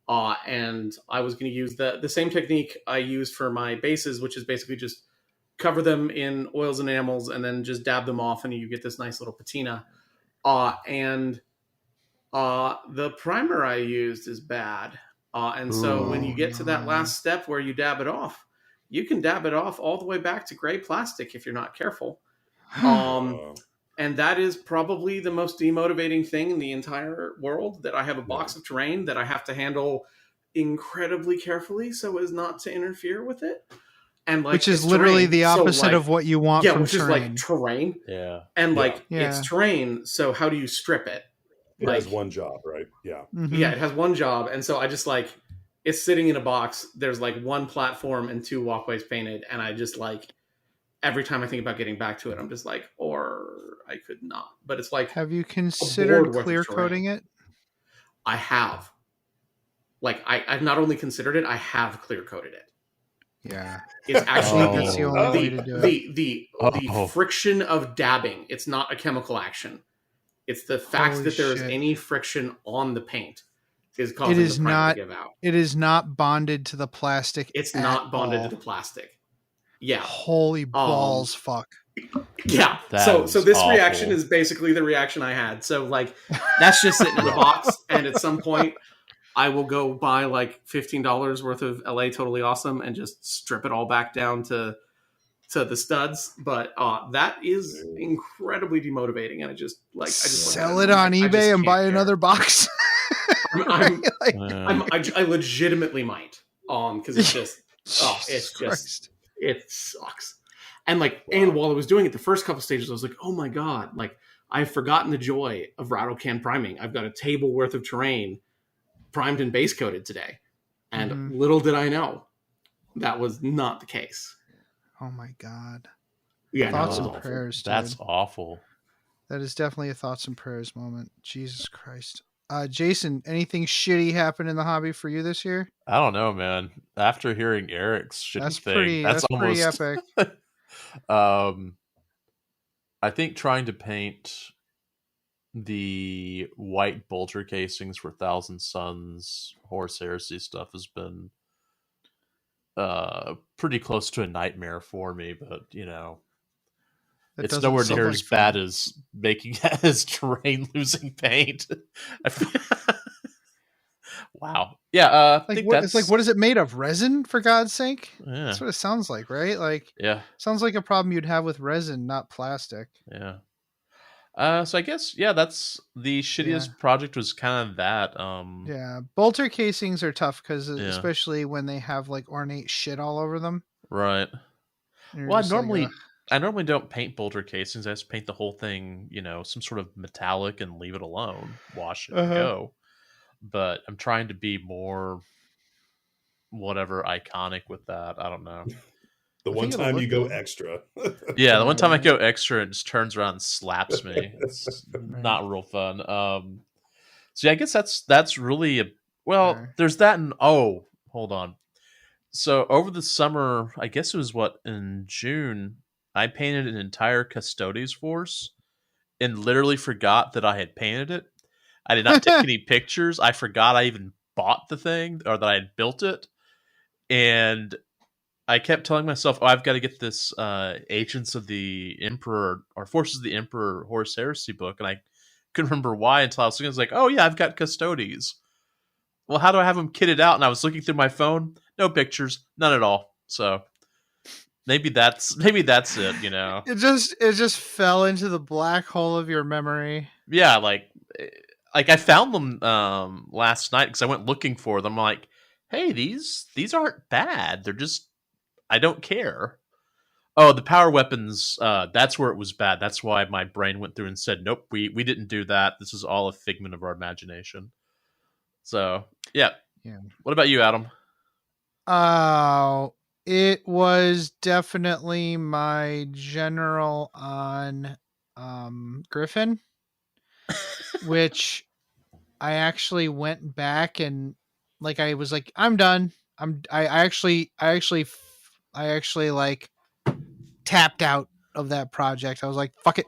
And I was going to use the same technique I used for my bases, which is basically just cover them in oils and enamels and then just dab them off, and you get this nice little patina. And the primer I used is bad. And so when you get to that last step where you dab it off, you can dab it off all the way back to gray plastic if you're not careful. And that is probably the most demotivating thing in the entire world, that I have a box of terrain that I have to handle incredibly carefully so as not to interfere with it. And like, which is literally the opposite of what you want from which terrain. is like terrain. Yeah. And it's terrain, so how do you strip it? It has one job, right? Yeah. Mm-hmm. Yeah, it has one job. And so I just it's sitting in a box. There's one platform and 2 walkways painted. And I just every time I think about getting back to it, I'm just or I could not. But it's have you considered clear coating it? I have. I've not only considered it, I have clear coated it. Yeah. It's actually that's the only way to do it. The friction of dabbing. It's not a chemical action. It's the fact that there is any friction on the paint is causing the primer to give out. It is not bonded to the plastic. It's not bonded to the plastic. Yeah. Holy balls, fuck. Yeah. So this awful. Reaction is basically the reaction I had. So that's just sitting in the box, and at some point I will go buy $15 worth of LA Totally Awesome and just strip it all back down to the studs. But that is incredibly demotivating, and I just sell it on eBay and buy another box. I legitimately might, because it's just it sucks. And and while I was doing it, the first couple stages, I was like, oh my god, I've forgotten the joy of rattle can priming. I've got a table worth of terrain primed and base coated today, and little did I know that was not the case. Oh my god! Yeah, thoughts and prayers. Dude. That's awful. That is definitely a thoughts and prayers moment. Jesus Christ. Jason, anything shitty happened in the hobby for you this year? I don't know, man. After hearing Eric's shitty thing, that's almost pretty epic. I think trying to paint the white bolter casings for Thousand Suns Horus Heresy stuff has been pretty close to a nightmare for me, but it's nowhere near as bad as making as terrain losing paint. Wow. Yeah. I think it's what is it made of? Resin, for God's sake? Yeah. That's what it sounds like, right? Yeah. Sounds like a problem you'd have with resin, not plastic. Yeah. So I guess, that's the shittiest project was kind of that. Yeah. Bolter casings are tough because especially when they have ornate shit all over them. Right. Well, I normally don't paint bolter casings. I just paint the whole thing, some sort of metallic and leave it alone, wash it and go. But I'm trying to be more whatever iconic with that. I don't know. The one time you go extra. Yeah, the one time I go extra, it just turns around and slaps me. It's not real fun. So I guess that's really there's that, and hold on. So over the summer, I guess it was in June, I painted an entire Custodes force and literally forgot that I had painted it. I did not take any pictures. I forgot I even bought the thing or that I had built it. And I kept telling myself, I've got to get this Agents of the Emperor or Forces of the Emperor Horus Heresy book. And I couldn't remember why until I was looking. I was I've got Custodes. Well, how do I have them kitted out? And I was looking through my phone. No pictures. None at all. So maybe that's it, It just fell into the black hole of your memory. Yeah, I found them last night because I went looking for them. I'm hey, these aren't bad. They're just, I don't care. Oh, the power weapons, that's where it was bad. That's why my brain went through and said, nope, we didn't do that. This is all a figment of our imagination. So, yeah. What about you, Adam? It was definitely my general on Griffin, which I actually went back and like I was like, I'm done. I actually like tapped out of that project. I was like, fuck it.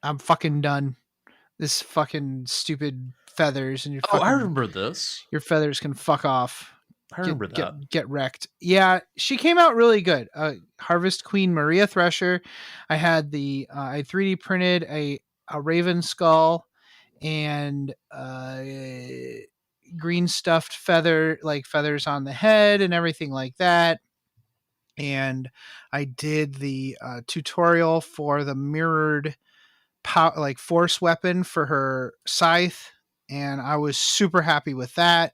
I'm fucking done. This fucking stupid feathers and your fucking, I remember this. Your feathers can fuck off. I remember that. Get wrecked. Yeah, she came out really good. Harvest Queen Maria Thresher. I had I 3D printed a raven skull and green stuffed feathers on the head and everything like that. And I did the tutorial for the mirrored force weapon for her scythe, and I was super happy with that.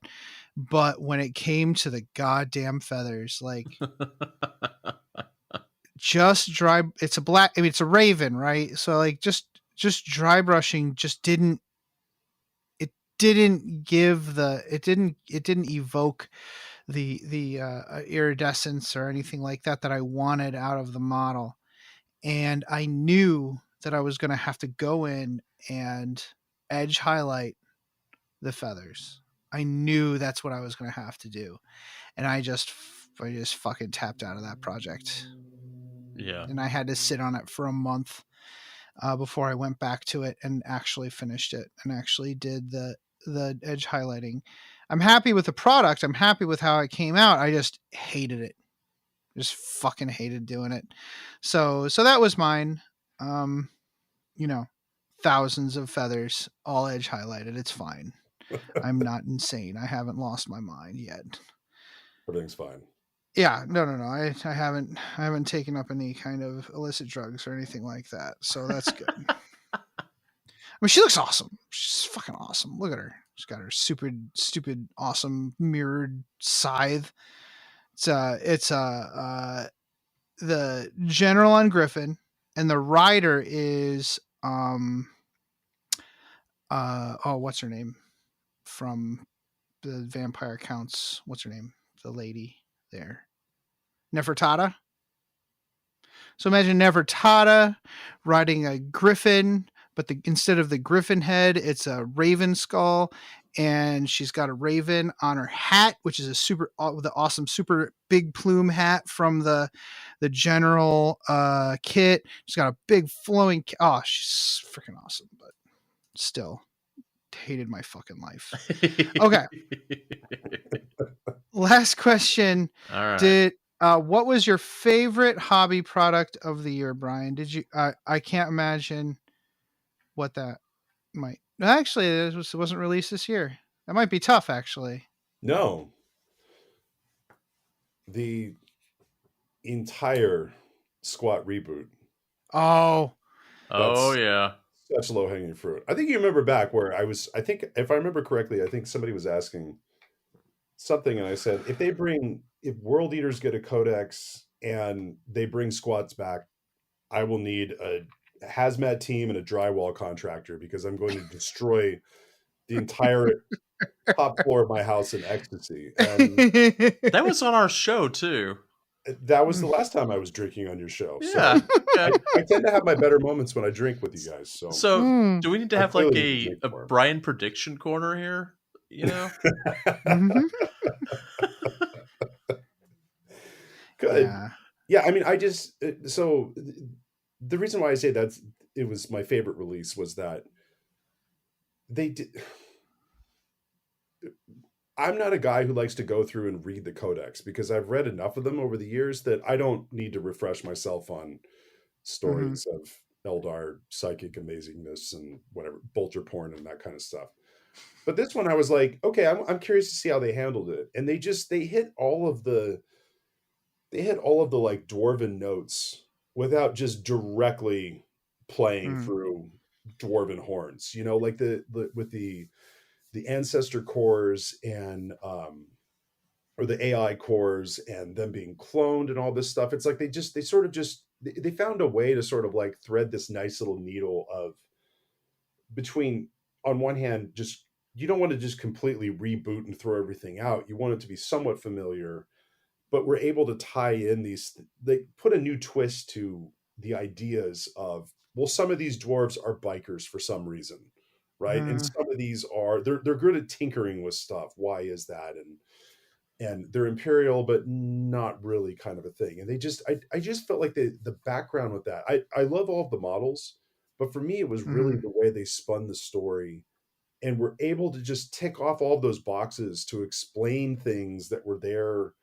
But when it came to the goddamn feathers, like just dry, it's a raven, right? So like just dry brushing just didn't evoke the iridescence or anything like that I wanted out of the model. And I knew that I was going to have to go in and edge highlight the feathers. I knew that's what I was going to have to do. And I just fucking tapped out of that project. Yeah. And I had to sit on it for a month before I went back to it and actually finished it and actually did the edge highlighting. I'm happy with the product. I'm happy with how it came out. I just hated it. Just fucking hated doing it. So that was mine. Thousands of feathers, all edge highlighted. It's fine. I'm not insane. I haven't lost my mind yet. Everything's fine. Yeah, no. I haven't taken up any kind of illicit drugs or anything like that. So that's good. I mean, she looks awesome. She's fucking awesome. Look at her. She's got her stupid, awesome mirrored scythe. It's the general on Griffin, and the rider is what's her name from the Vampire Counts? What's her name? The lady there, Nefertata. So imagine Nefertata riding a griffin, but instead of the griffin head, it's a raven skull, and she's got a raven on her hat, which is the awesome super big plume hat from the general kit. She's got a big flowing. Oh, she's freaking awesome, but still hated my fucking life. Okay. Last question. All right. What was your favorite hobby product of the year, Brian? Did you? I can't imagine what that might. Actually, it wasn't released this year. That might be tough, actually. No. The entire Squat reboot. Oh. Yeah. Such low hanging fruit. I think you remember back where I think if I remember correctly, I think somebody was asking something, and I said, if World Eaters get a codex and they bring squats back, I will need a hazmat team and a drywall contractor, because I'm going to destroy the entire top floor of my house in ecstasy. And that was on our show too. That was the last time I was drinking on your show. Yeah. So I tend to have my better moments when I drink with you guys. So do we need to have like a Brian prediction corner here? You know? Good. Yeah. I mean, so the reason why I say it was my favorite release was that they did. I'm not a guy who likes to go through and read the codex, because I've read enough of them over the years that I don't need to refresh myself on stories of Eldar psychic amazingness and whatever, bolter porn and that kind of stuff. But this one I was like, okay, I'm curious to see how they handled it. And they hit all of the like dwarven notes without just directly playing through dwarven horns, like with the ancestor cores and or the AI cores and them being cloned and all this stuff. It's like they found a way to sort of like thread this nice little needle of between, on one hand, just you don't want to just completely reboot and throw everything out. You want it to be somewhat familiar, but we're able to tie in they put a new twist to the ideas of, well, some of these dwarves are bikers for some reason, right? And some of these are they're good at tinkering with stuff. Why is that? And they're imperial, but not really, kind of a thing. And I just felt like the background with that. I love all of the models, but for me, it was really the way they spun the story and were able to just tick off all of those boxes to explain things that were there.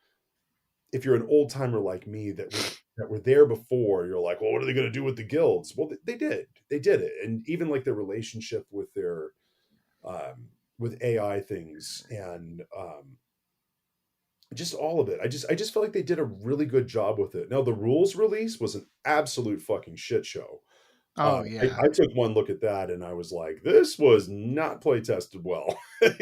If you're an old timer like me that were there before, you're like, well, what are they going to do with the guilds? Well, they did it. And even like their relationship with their, with AI things and, just all of it. I just felt like they did a really good job with it. Now the rules release was an absolute fucking shit show. Oh yeah. I took one look at that and I was like, this was not play tested well. No,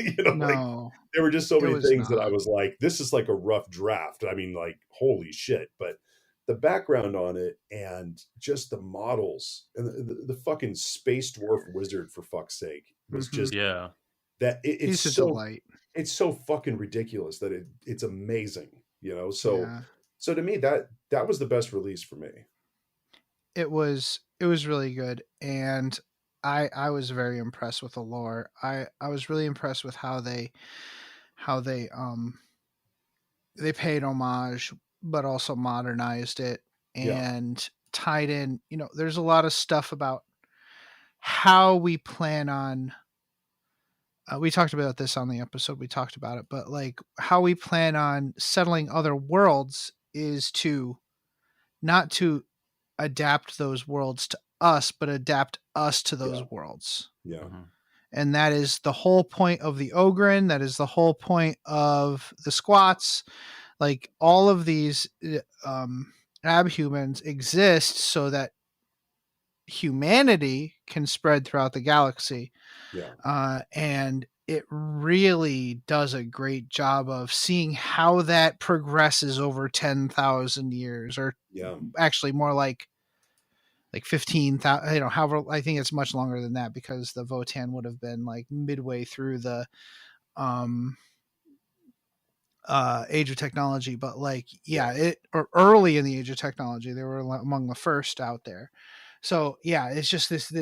like there were just so many things that I was like, this is like a rough draft. I mean, like, holy shit. But the background on it and just the models and the fucking space dwarf wizard, for fuck's sake, was just that it's he's so a delight. It's so fucking ridiculous that it's amazing, So to me, that was the best release for me. It was really good, and I was very impressed with the lore. I was really impressed with how they paid homage but also modernized it and tied in, there's a lot of stuff about how we plan on we talked about this on the episode, we talked about it, but like how we plan on settling other worlds is to not to adapt those worlds to us, but adapt us to those worlds. Yeah. And that is the whole point of the Ogren. That is the whole point of the Squats. Like all of these abhumans exist so that humanity can spread throughout the galaxy. Yeah. And it really does a great job of seeing how that progresses over 10,000 years, or actually more like 15,000, however, I think it's much longer than that because the Votan would have been like midway through the age of technology, but like, or early in the age of technology, they were among the first out there. So yeah, it's just this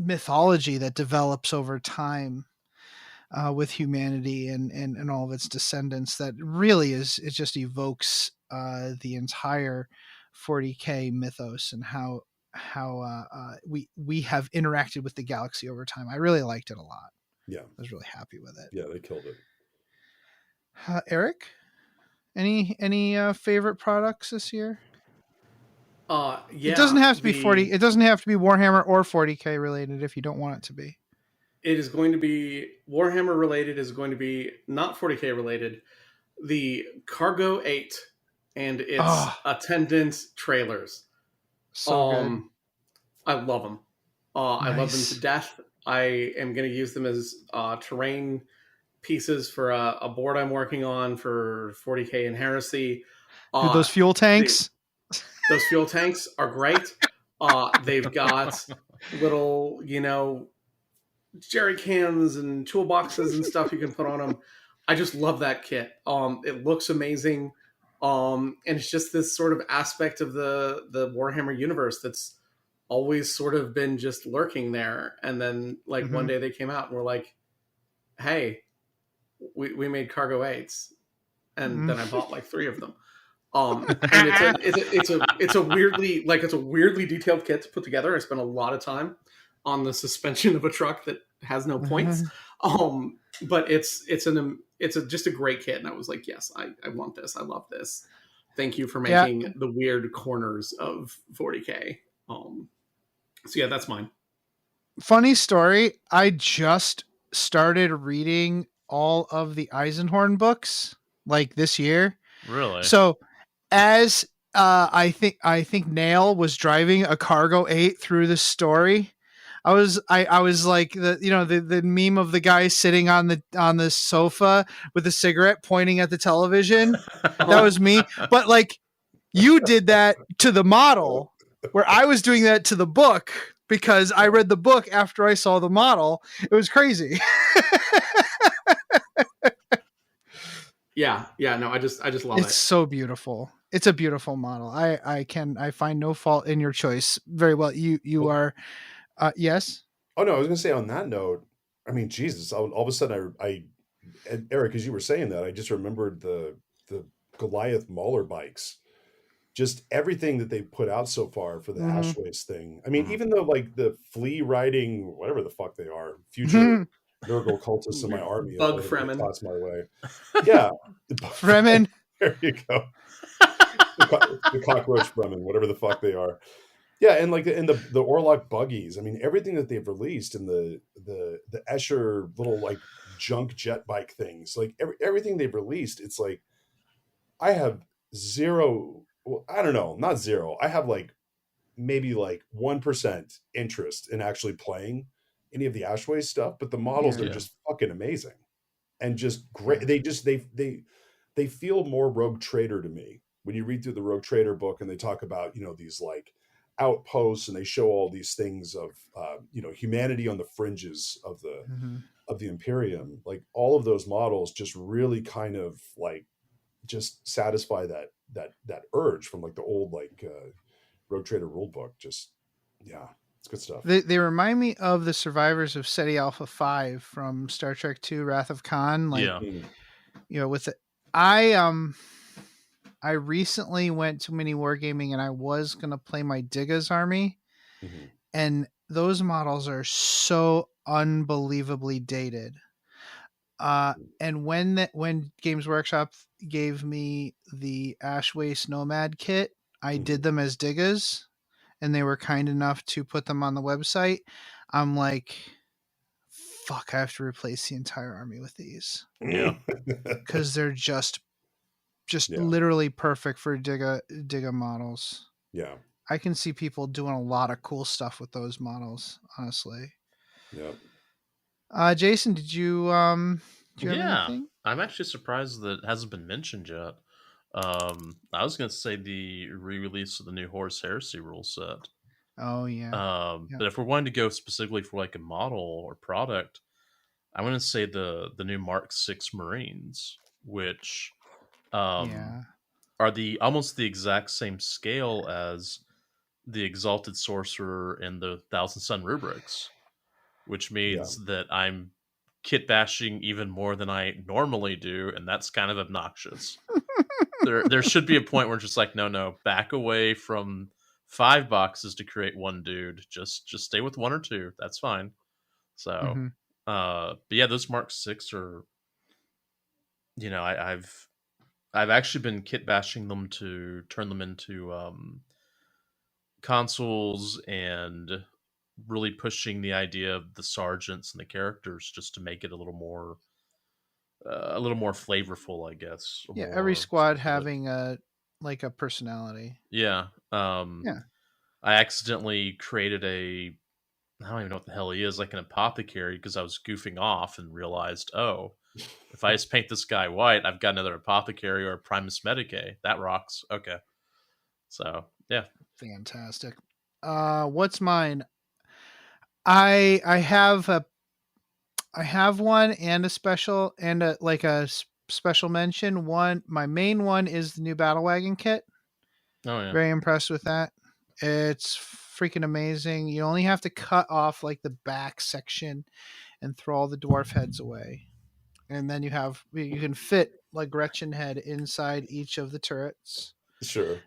mythology that develops over time with humanity and all of its descendants that really it just evokes the entire 40K mythos and how we have interacted with the galaxy over time. I really liked it a lot. Yeah, I was really happy with it. Yeah, they killed it. Eric, any favorite products this year? Yeah, it doesn't have to be 40. It doesn't have to be Warhammer or 40K related if you don't want it to be. It is going to be Warhammer related. Is going to be not 40K related. The Cargo 8 and its attendant trailers. So good. I love them. I love them to death. I am going to use them as terrain pieces for a board I'm working on for 40K and Heresy. Dude, those fuel tanks. Those fuel tanks are great. They've got little, jerry cans and toolboxes and stuff you can put on them. I just love that kit. It looks amazing. And it's just this sort of aspect of the Warhammer universe that's always sort of been just lurking there. And then one day they came out and were like, hey, we made Cargo 8s. And then I bought 3 of them. And it's a weirdly detailed kit to put together. I spent a lot of time on the suspension of a truck that has no points. But it's just a great kit, and I was like, yes, I want this. I love this. Thank you for making the weird corners of 40K. So yeah, that's mine. Funny story. I just started reading all of the Eisenhorn books this year. Really? So as I think Nail was driving a Cargo 8 through the story, I was like the meme of the guy sitting on the sofa with a cigarette pointing at the television. That was me. But like you did that to the model, where I was doing that to the book because I read the book after I saw the model. It was crazy. Yeah, no, I just love it. It's so beautiful. It's a beautiful model. I find no fault in your choice. Very well. You are yes. Oh no, I was gonna say on that note, I mean, Jesus, all of a sudden I Eric, as you were saying that, I just remembered the Goliath Mauler bikes. Just everything that they put out so far for the Ashways thing. I mean, even though like the flea riding, whatever the fuck they are, future Nurgle cultists in my army, Bug Fremen. toss my way. Yeah, Fremen. There you go. The cockroach Fremen, whatever the fuck they are. Yeah, and like the Orlock buggies. I mean, everything that they've released in the Escher little like junk jet bike things, like everything they've released, it's like I have zero. Well, I don't know, not zero. I have like maybe like 1% interest in actually playing any of the Ashway stuff, but the models are just fucking amazing and just great. They feel more Rogue Trader to me when you read through the Rogue Trader book and they talk about these like outposts and they show all these things of humanity on the fringes of the Imperium. Like all of those models just really kind of like just satisfy that urge from like the old like Rogue Trader rule book. Just it's good stuff. They remind me of the survivors of SETI Alpha 5 from Star Trek II Wrath of Khan. Like with it, I recently went to Mini Wargaming and I was gonna play my Digga's army, and those models are so unbelievably dated. And when Games Workshop gave me the Ash Waste Nomad kit, I did them as Diggas, and they were kind enough to put them on the website. I'm like, fuck, I have to replace the entire army with these. Yeah. Because they're just literally perfect for Digga models. Yeah. I can see people doing a lot of cool stuff with those models, honestly. Yeah. Jason, did you have anything? I'm actually surprised that it hasn't been mentioned yet. I was going to say the re-release of the new Horus Heresy rule set. Oh yeah. But if we're wanting to go specifically for like a model or product, I want to say the new Mark 6 Marines, which are the almost the exact same scale as the Exalted Sorcerer and the Thousand Sun rubrics, which means that I'm kit bashing even more than I normally do, and that's kind of obnoxious. there should be a point where it's just like, no, back away from 5 boxes to create one dude. Just stay with 1 or 2. That's fine. So, but yeah, those Mark 6 are, I've actually been kit bashing them to turn them into consoles and really pushing the idea of the sergeants and the characters just to make it a little more flavorful, I guess. Every squad having a personality. Yeah. I accidentally created I don't even know what the hell he is, like an apothecary, because I was goofing off and realized, if I just paint this guy white, I've got another apothecary or a Primus Medicae. That rocks. Okay. So, yeah. Fantastic. What's mine? I have one and a special and a special mention. My main one is the new Battle Wagon kit. Oh yeah. Very impressed with that. It's freaking amazing. You only have to cut off like the back section and throw all the dwarf heads away. And then you can fit like Gretchen head inside each of the turrets. Sure.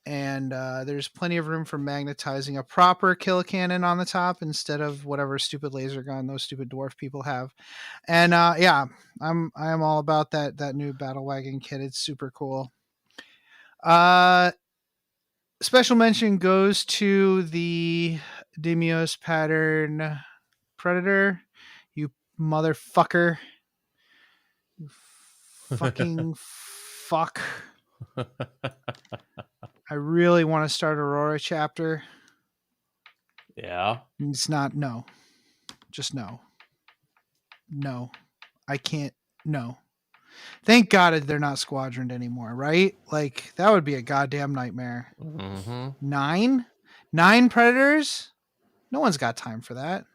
And there's plenty of room for magnetizing a proper kill cannon on the top instead of whatever stupid laser gun those stupid dwarf people have. And I am all about that new Battle Wagon kit. It's super cool. Special mention goes to the Demios pattern Predator. You motherfucker. You fucking fuck. I really want to start Aurora chapter. Yeah. It's not. No. Just no. No. I can't. No. Thank God they're not squadroned anymore, right? Like, that would be a goddamn nightmare. Mm-hmm. 9 predators? No one's got time for that.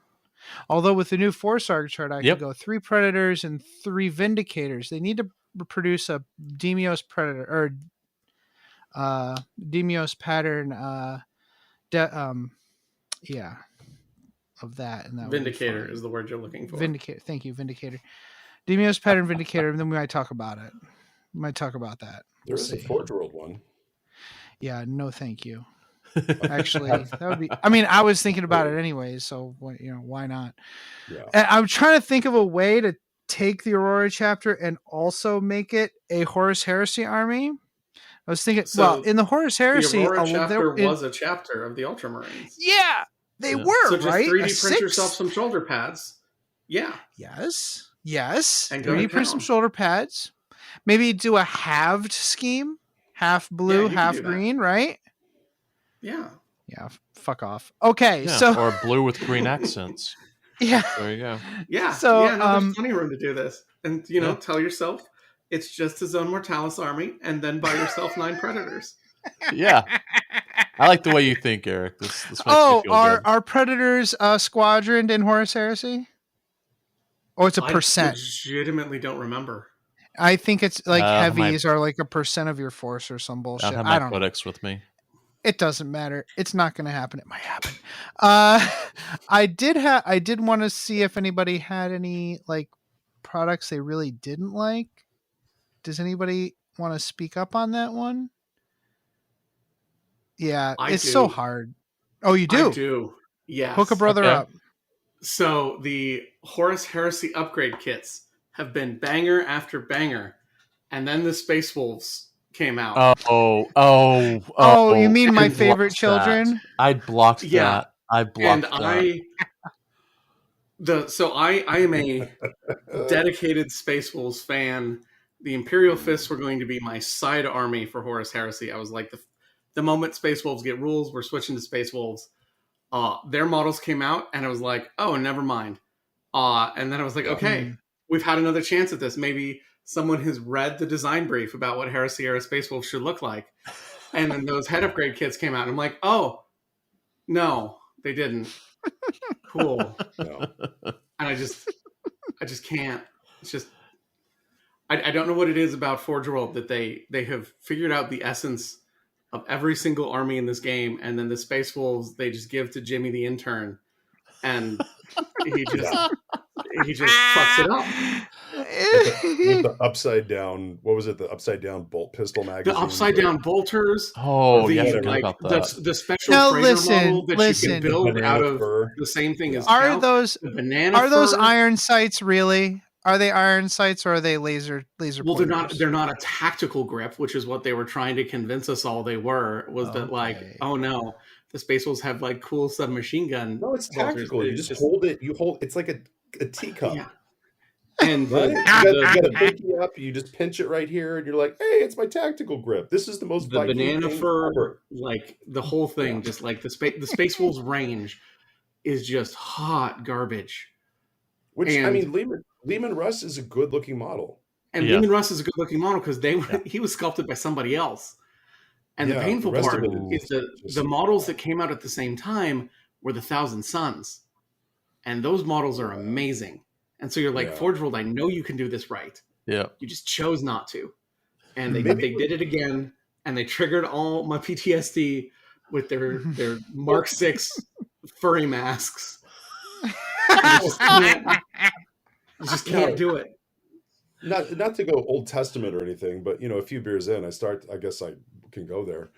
Although with the new 4-star chart, I could go 3 predators and 3 vindicators. They need to produce a Demios predator or Demios pattern. Yeah, of that, and that Vindicator is the word you're looking for. Vindicator. Thank you, Vindicator. Demios pattern Vindicator, and then we might talk about it. We might talk about that. There is a Forge World one. Yeah, no, thank you. Actually, that would be. I mean, I was thinking about it anyways, so why not? Yeah. And I'm trying to think of a way to take the Aurora chapter and also make it a Horus Heresy army. I was thinking, in the Horus Heresy, the Aurora chapter was a chapter of the Ultramarines. Yeah, they were, so just right? 3D print yourself some shoulder pads. Yeah. Yes. And 3D print some shoulder pads. Maybe do a halved scheme, half blue, half green, right? Yeah. Yeah. Fuck off. Okay. Yeah, so or blue with green accents. Yeah. There you go. Yeah. So there's plenty of room to do this, and tell yourself it's just a Zone Mortalis army, and then buy yourself 9 predators. Yeah. I like the way you think, Eric. This makes me feel good. Are predators squadroned in Horus Heresy? Or it's a percent? I legitimately don't remember. I think it's like heavies are like a percent of your force or some bullshit. I don't know. Codex with me. It doesn't matter. It's not going to happen. It might happen. I did want to see if anybody had any like products they really didn't like. Does anybody want to speak up on that one? Yeah, it's so hard. Oh, you do? I do. Yes. Hook a brother up. So the Horus Heresy upgrade kits have been banger after banger, and then the Space Wolves came out. Oh! You mean my favorite children? I blocked that. I blocked that. I am a dedicated Space Wolves fan. The Imperial Fists were going to be my side army for Horus Heresy. I was like, the moment Space Wolves get rules, we're switching to Space Wolves. Their models came out, and I was like, oh, never mind. And then I was like, okay, we've had another chance at this. Maybe someone has read the design brief about what Heresy era Space Wolves should look like. And then those head upgrade kits came out, and I'm like, oh, no, they didn't. Cool. No. And I just can't. It's just, I don't know what it is about Forge World that they have figured out the essence of every single army in this game, and then the Space Wolves they just give to Jimmy the intern, and he just fucks it up. With the upside down, what was it? The upside down bolt pistol magazine. The upside down bolters. The special model that you can build out of the same thing as those iron sights really? Are they iron sights or are they laser? Well, pointers? They're not a tactical grip, which is what they were trying to convince us all they were. That like, oh no, the Space Wolves have like cool submachine gun. No, it's tactical. You just hold it. You hold. It's like a teacup. Yeah. And you got a pinky up. You just pinch it right here, and you're like, "Hey, it's my tactical grip. This is the most the banana fur, like the whole thing. Just like the Space Wolves range is just hot garbage. Which I mean, Lehman Russ is a good looking model, and Lehman Russ is a good looking model because he was sculpted by somebody else. And the painful part is the models that came out at the same time were the Thousand Suns, and those models are amazing. And so you're like, Forge World, I know you can do this right. Yeah. You just chose not to. And they did it again, and they triggered all my PTSD with their Mark 6 furry masks. You just can't do it. Not to go Old Testament or anything, but a few beers in, I guess I can go there.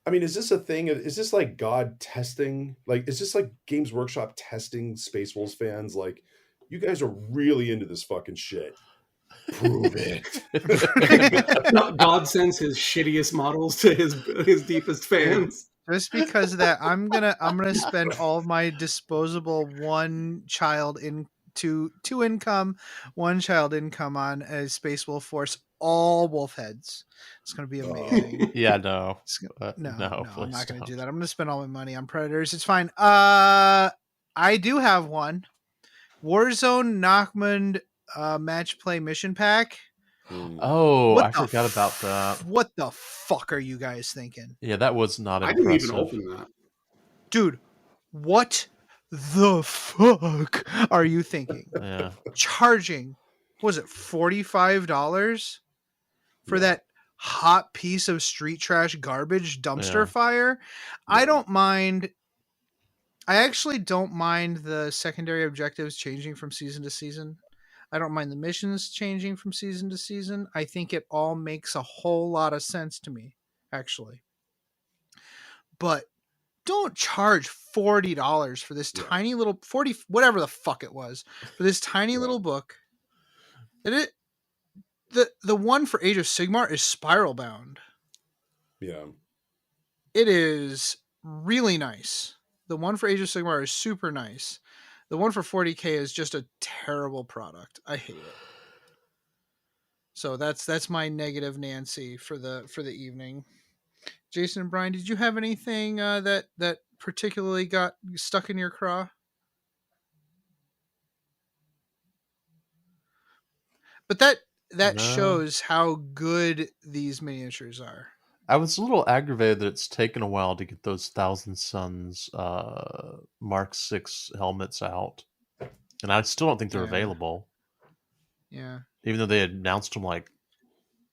I mean, is this a thing? Is this like God testing? Like, is this like Games Workshop testing Space Wolves fans? Like, you guys are really into this fucking shit. Prove it. God sends his shittiest models to his deepest fans. Just because of that, I'm gonna spend all of my disposable one child two income, one child income on a Space Wolf Force, all wolf heads. It's going to be amazing. Yeah, no. No, I'm not going to don't. do that. I'm going to spend all my money on Predators. It's fine. I do have one. Warzone Nachmund match play mission pack. Oh, I forgot about that. What the fuck are you guys thinking? Yeah, that was not impressive. I didn't even open that. Dude, what the fuck are you thinking? Yeah. Charging, was it $45 for that hot piece of street trash garbage dumpster fire? I don't mind. I actually don't mind the secondary objectives changing from season to season. I don't mind the missions changing from season to season. I think it all makes a whole lot of sense to me, actually. But don't charge $40 for this tiny little 40, whatever the fuck it was, for this tiny little book. And the one for Age of Sigmar is spiral bound. Yeah. It is really nice. The one for Age of Sigmar is super nice. The one for 40K is just a terrible product. I hate it. So that's my negative Nancy for the evening. Jason and Brian, did you have anything that particularly got stuck in your craw? But that shows how good these miniatures are. I was a little aggravated that it's taken a while to get those Thousand Suns Mark 6 helmets out. And I still don't think they're available. Yeah. Even though they had announced them like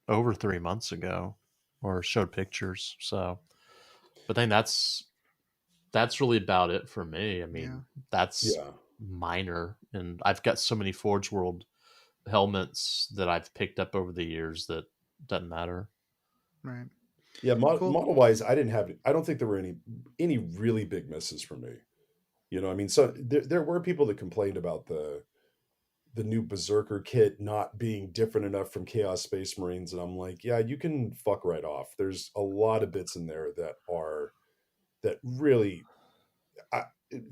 over 3 months ago or showed pictures. So, but then that's really about it for me. I mean, that's minor. And I've got so many Forge World helmets that I've picked up over the years that doesn't matter. Right. Yeah, model wise, I don't think there were any really big misses for me. You know, I mean, so there were people that complained about the new Berserker kit not being different enough from Chaos Space Marines, and I'm like, yeah, you can fuck right off. There's a lot of bits in there that really,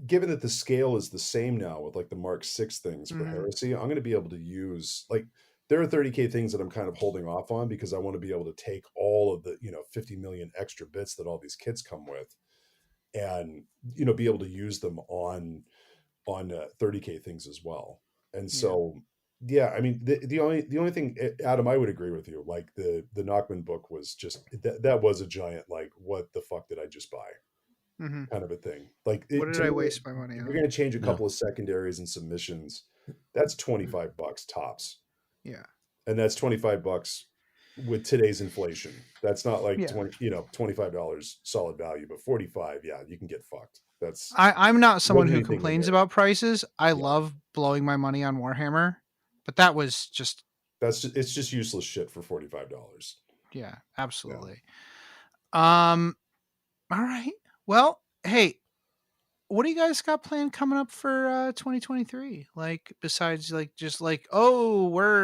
given that the scale is the same now with like the Mark 6 things for Heresy, I'm going to be able to use, like, there are 30K things that I'm kind of holding off on because I want to be able to take all of the, 50 million extra bits that all these kits come with and, be able to use them on 30K things as well. And so, yeah, I mean, the only thing, Adam, I would agree with you. Like the Nachman book was just, that was a giant, like, what the fuck did I just buy? Kind of a thing. Like, what did I waste my money on? You're going to change a couple of secondaries and submissions. That's $25 tops. Yeah. And that's $25 with today's inflation. That's not like $25 solid value, but 45, yeah, you can get fucked. That's I'm not someone who complains about prices. I love blowing my money on Warhammer, but that was just it's just useless shit for $45. Yeah, absolutely. All right. Well, hey, what do you guys got planned coming up for 2023? Like, besides we're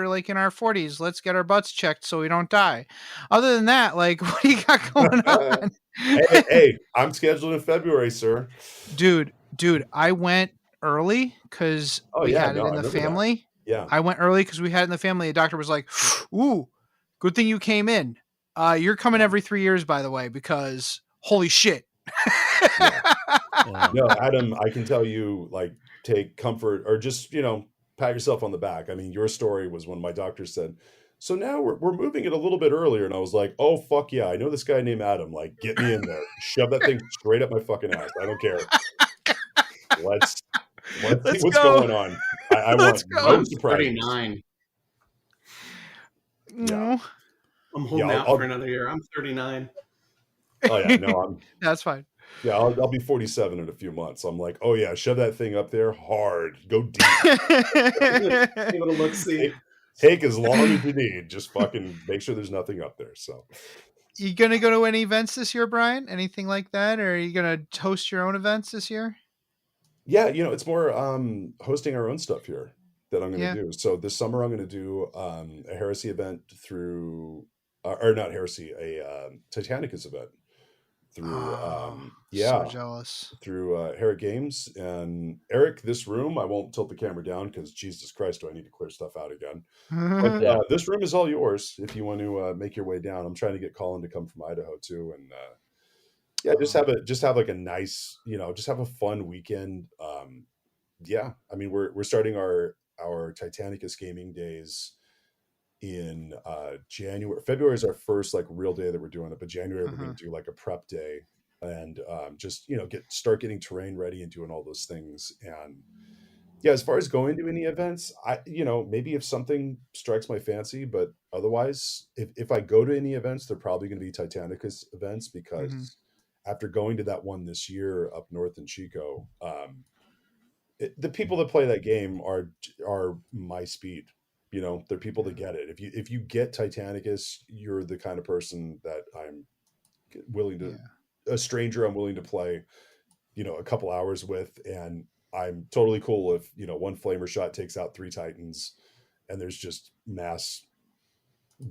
like in our 40s, let's get our butts checked so we don't die. Other than that, like, what do you got going on? hey, I'm scheduled in February, sir. Dude, I went early because we had it in the family. That. Yeah, I went early because we had it in the family. The doctor was like, "Ooh, good thing you came in. You're coming every 3 years, by the way, because holy shit." No, Adam, I can tell you, like, take comfort or just, pat yourself on the back. I mean, your story was when my doctor said, so now we're moving it a little bit earlier. And I was like, oh, fuck yeah. I know this guy named Adam. Like, get me in there. Shove that thing straight up my fucking ass. I don't care. Let's see what's going on. I want no surprise. 39. Yeah. I'm holding out for another year. I'm 39. Oh, yeah. No, that's fine. Yeah, I'll be 47 in a few months. I'm like, oh yeah, shove that thing up there hard. Go deep. Give it a look-see. Take as long as you need. Just fucking make sure there's nothing up there. So, you gonna go to any events this year, Brian? Anything like that, or are you gonna host your own events this year? Yeah, it's more hosting our own stuff here that I'm going to do. So this summer I'm going to do a Heresy event through, or not Heresy, a Titanicus event through so jealous, through Herrick Games. And Eric, this room, I won't tilt the camera down because Jesus Christ, do I need to clear stuff out again. But this room is all yours if you want to make your way down. I'm trying to get Colin to come from Idaho too, and just have like a nice, just have a fun weekend. I mean, we're starting our Titanicus gaming days in January. February is our first like real day that we're doing it, but January we're going to do like a prep day and just start getting terrain ready and doing all those things. And as far as going to any events, I maybe if something strikes my fancy, but otherwise if I go to any events, they're probably going to be Titanicus events because after going to that one this year up north in Chico, the people that play that game are my speed. They're people that get it. If you get Titanicus, you're the kind of person that I'm willing to, a stranger I'm willing to play, a couple hours with. And I'm totally cool if, one flamer shot takes out 3 Titans and there's just mass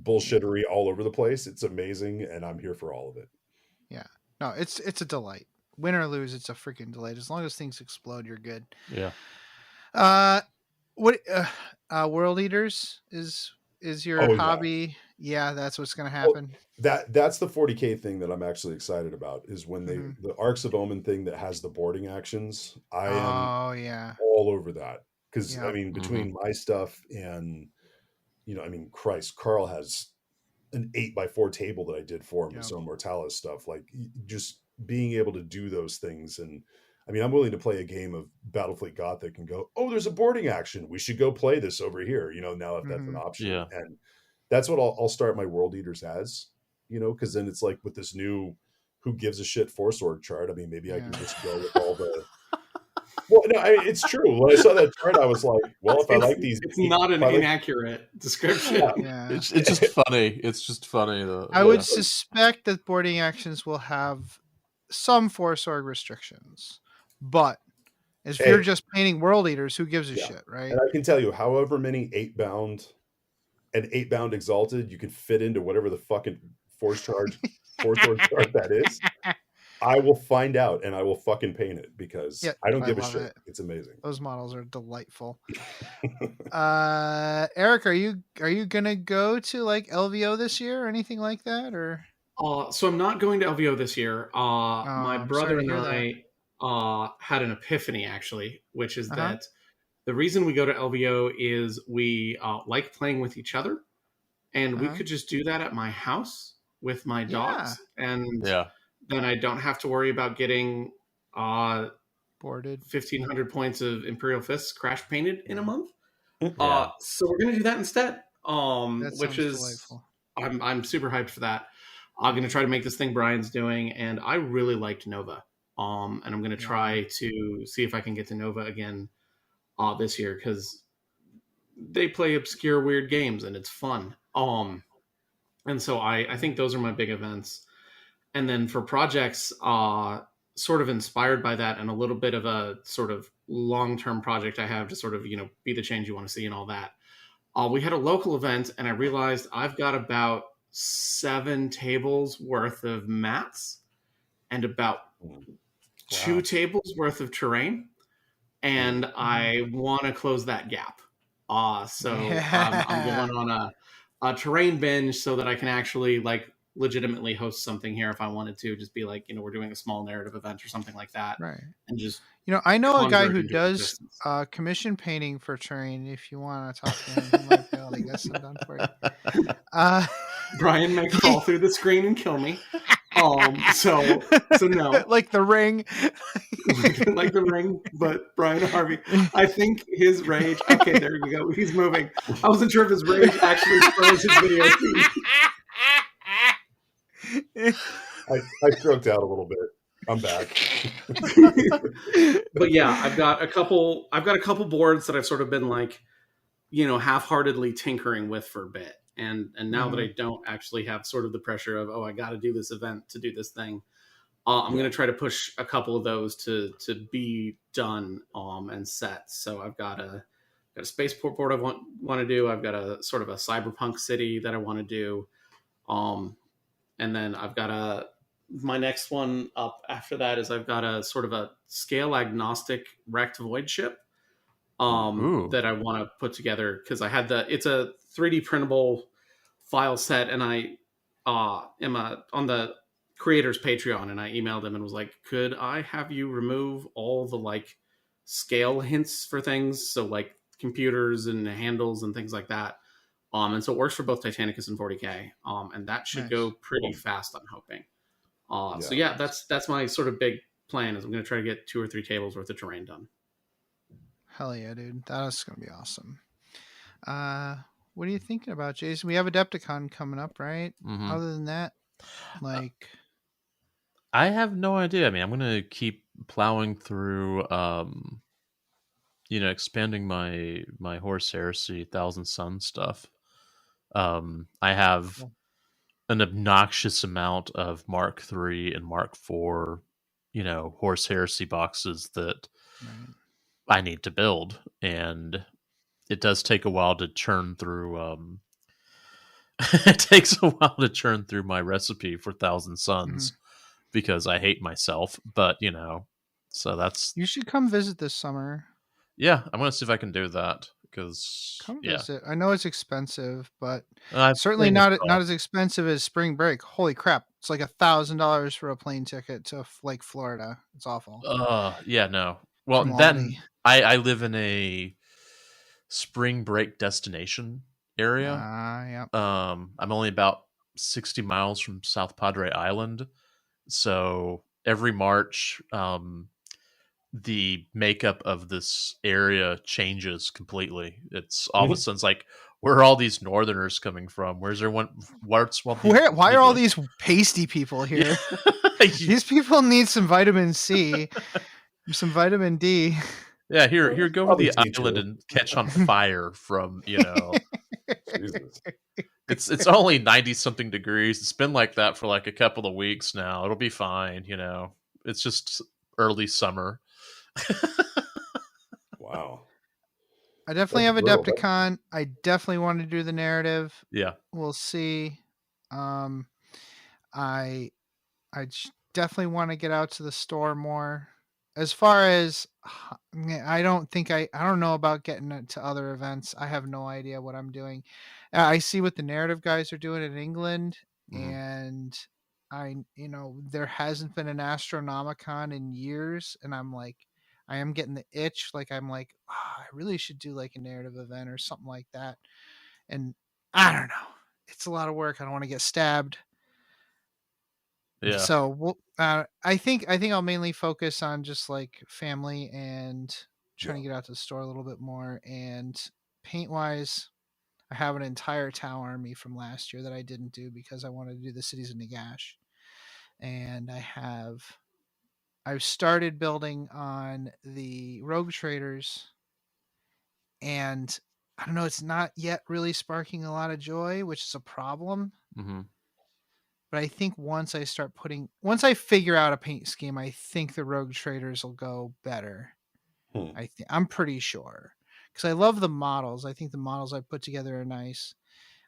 bullshittery all over the place. It's amazing. And I'm here for all of it. Yeah. No, it's a delight. Win or lose, it's a freaking delight. As long as things explode, you're good. Yeah. What World Eaters is your hobby? Yeah, that's what's going to happen. Well, that's the 40K thing that I'm actually excited about is when the Arcs of Omen thing that has the boarding actions. I am all over that because I mean between my stuff and I mean Christ, Carl has an 8x4 table that I did for him with some Mortalis stuff. Like just being able to do those things. And I mean, I'm willing to play a game of Battlefleet Gothic and go, oh, there's a boarding action. We should go play this over here. Now if that's an option. Yeah. And that's what I'll start my World Eaters as, because then it's like with this new who gives a shit Force org chart. I mean, maybe I can just go with all the. Well, no, I mean, it's true. When I saw that chart, I was like, well, if I like these. It's not an inaccurate description. Yeah. It's just funny. It's just funny. I would suspect that boarding actions will have some Force org restrictions, but if you're just painting World Eaters, who gives a shit, right? And I can tell you, however many 8-bound and 8-bound Exalted you can fit into whatever the fucking Force org chart that is. I will find out and I will fucking paint it because I don't give a shit. It's amazing. Those models are delightful. Eric, are you gonna go to like LVO this year or anything like that? Or so I'm not going to LVO this year. My brother and I had an epiphany actually, which is that the reason we go to LVO is we like playing with each other, and we could just do that at my house with my dogs, and then I don't have to worry about getting boarded 1,500 points of Imperial Fists crash painted in a month. So we're gonna do that instead. Which is delightful. I'm super hyped for that. I'm gonna try to make this thing Brian's doing, and I really liked Nova. And I'm gonna try to see if I can get to Nova again this year because they play obscure, weird games and it's fun. And so I think those are my big events. And then for projects, sort of inspired by that and a little bit of a sort of long-term project I have to sort of, be the change you want to see and all that. We had a local event and I realized I've got about 7 tables worth of mats and about 2 tables worth of terrain. And I want to close that gap. So I'm going on a terrain binge so that I can actually legitimately host something here if I wanted to, just be like, we're doing a small narrative event or something like that. Right. And just, I know a guy who does commission painting for terrain. If you want to talk to him, he might be able to get some done for you. Brian may crawl through the screen and kill me. So no. Like the Ring. Like the Ring, but Brian Harvey. I think his rage. Okay, there we go. He's moving. I wasn't sure if his rage actually froze his video feed. I stroked out a little bit. I'm back. But yeah, I've got a couple boards that I've sort of been half-heartedly tinkering with for a bit. And now that I don't actually have sort of the pressure of, I got to do this event to do this thing, I'm going to try to push a couple of those to be done and set. So I've got a spaceport board I want to do. I've got a sort of a cyberpunk city that I want to do. And then I've got my next one up after that is I've got a sort of a scale agnostic wrecked void ship that I want to put together, because I had it's a 3D printable file set, and I am on the creator's Patreon, and I emailed him and was like, could I have you remove all the like scale hints for things, so like computers and handles and things like that, and so it works for both Titanicus and 40K, and that should go pretty fast, I'm hoping. So yeah, that's my sort of big plan, is I'm going to try to get 2 or 3 tables worth of terrain done. Hell yeah, dude. That is going to be awesome. What are you thinking about, Jason? We have Adepticon coming up, right? Mm-hmm. Other than that, like... I have no idea. I mean, I'm going to keep plowing through, expanding my Horse Heresy Thousand Suns stuff. I have an obnoxious amount of Mark III and Mark IV, Horse Heresy boxes that I need to build, and it does take a while to churn through. It takes a while to churn through my recipe for Thousand Suns because I hate myself. But so that's. You should come visit this summer. Yeah, I'm gonna see if I can do that. Because come visit. I know it's expensive, but I've certainly not as expensive as spring break. Holy crap! It's like $1,000 for a plane ticket to Lake Florida. It's awful. Yeah, no. Well, then I live in a spring break destination area. Yep. I'm only about 60 miles from South Padre Island, so every March, the makeup of this area changes completely. It's all of a sudden, it's like, where are all these Northerners coming from? Where's everyone? Why are all these pasty people here? These people need some vitamin C, some vitamin D. Yeah, here, go to the island and catch on fire from, Jesus. It's only 90 something degrees. It's been like that for like a couple of weeks now. It'll be fine, It's just early summer. Wow. I definitely have Adepticon. I definitely want to do the narrative. Yeah. We'll see. I definitely want to get out to the store more. As far as I don't know about getting to other events. I have no idea what I'm doing. I see what the narrative guys are doing in England, and there hasn't been an Astronomicon in years, and I'm like, I am getting the itch. Like, I'm like, I really should do like a narrative event or something like that. And I don't know. It's a lot of work. I don't want to get stabbed. Yeah. So I think I'll mainly focus on just like family and trying to get out to the store a little bit more. And paint wise, I have an entire Tau army from last year that I didn't do because I wanted to do the cities of Nagash. And I've started building on the Rogue Traders, and I don't know, it's not yet really sparking a lot of joy, which is a problem. But I think once I figure out a paint scheme, I think the Rogue Traders will go better. I'm pretty sure, because I love the models. I think the models I put together are nice.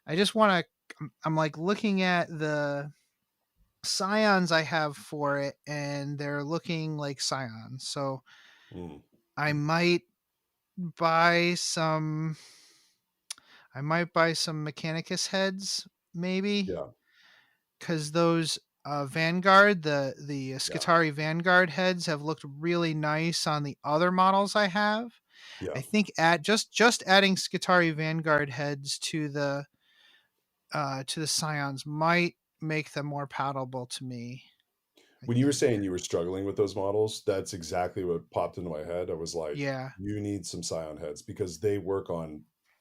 I just want to. I'm like looking at the Scions I have for it, and they're looking like Scions. So I might buy some. Mechanicus heads, maybe. Yeah. Because those Vanguard, the Skitarii Vanguard heads have looked really nice on the other models I have. Yeah. I think just adding Skitarii Vanguard heads to the Scions might make them more palatable to me. When you were saying you were struggling with those models, that's exactly what popped into my head. I was like, yeah, you need some Scion heads because they work on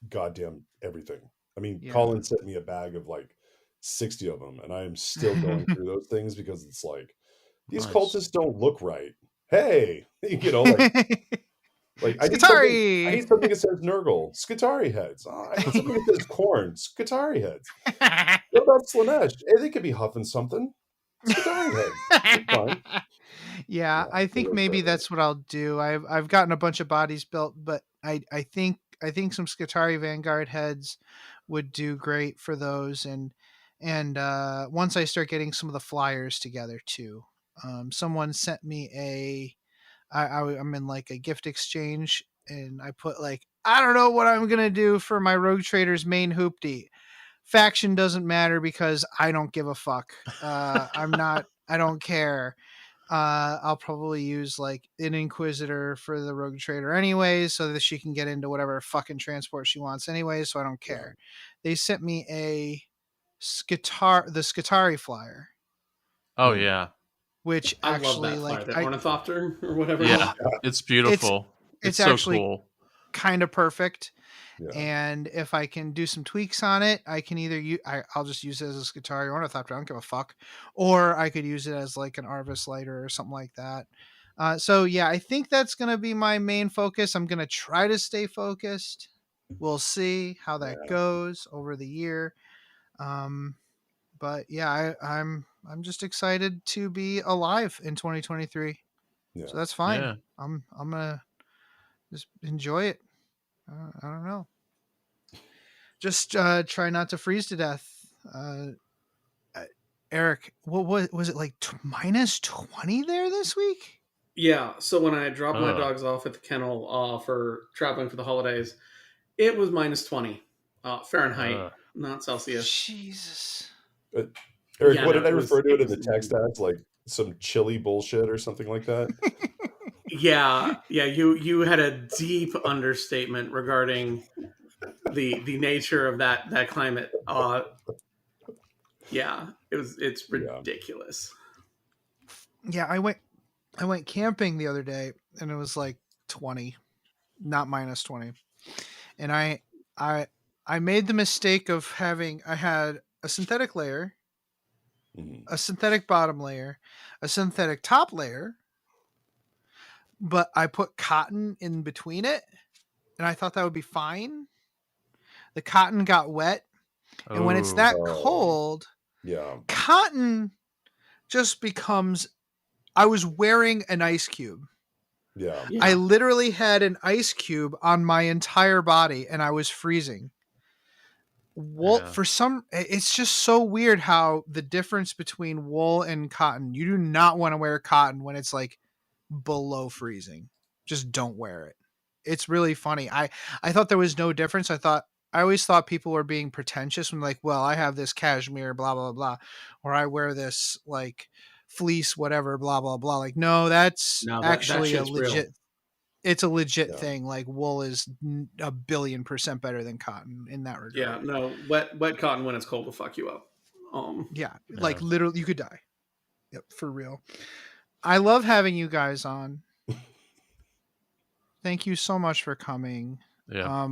goddamn everything. I mean, Colin sent me a bag of like 60 of them, and I am still going through those things because it's like, these cultists don't look right. Hey, like I need something that says Nurgle. Skitarii heads. I need something that says Corn. Skitarii heads. What about Slanesh? Hey, they could be huffing something. Skitarii heads. Yeah, I think maybe that's what I'll do. I've gotten a bunch of bodies built, but I think some Skitarii Vanguard heads would do great for those, and And once I start getting some of the flyers together too. Someone sent me I'm in like a gift exchange, and I put like, I don't know what I'm gonna do for my Rogue Traders main hoopty. Faction doesn't matter because I don't give a fuck. I don't care. I'll probably use like an Inquisitor for the Rogue Trader anyways, so that she can get into whatever fucking transport she wants anyways, so I don't care. They sent me the Skitari flyer. Oh yeah. Which I actually love that flyer, the Ornithopter or whatever. Yeah, it's beautiful. It's so actually cool. Kind of perfect. Yeah. And if I can do some tweaks on it, I can either I'll just use it as a Skitari Ornithopter. I don't give a fuck. Or I could use it as like an Arvis lighter or something like that. So yeah, I think that's going to be my main focus. I'm going to try to stay focused. We'll see how that goes over the year. But yeah, I'm just excited to be alive in 2023. Yeah. So that's fine. Yeah. I'm gonna just enjoy it. I don't know. Just try not to freeze to death. Eric, what was it like minus 20 there this week? Yeah. So when I dropped my dogs off at the kennel for traveling for the holidays, it was minus 20 Fahrenheit, not Celsius. Jesus. Eric, what did I refer to it in the text as? Like some chilly bullshit or something like that? Yeah. You had a deep understatement regarding the nature of that climate. Yeah, it's ridiculous. Yeah, I went camping the other day, and it was like 20, not minus 20. And I made the mistake of I had a synthetic layer, a synthetic bottom layer, a synthetic top layer, but I put cotton in between it, and I thought that would be fine. The cotton got wet, and when it's that cold, cotton just becomes. I was wearing an ice cube. Yeah. I literally had an ice cube on my entire body, and I was freezing. Wool it's just so weird how the difference between wool and cotton. You do not want to wear cotton when it's like below freezing. Just don't wear it. It's really funny. I thought there was no difference. I always thought people were being pretentious when like, well, I have this cashmere, blah, blah, blah, or I wear this like fleece, whatever, blah, blah, blah. Like, no, that's actually a legit, real. It's a legit thing. Like wool is 1,000,000,000% better than cotton in that regard. Yeah, no, wet cotton when it's cold will fuck you up. Like literally you could die. Yep, for real. I love having you guys on. Thank you so much for coming. Yeah.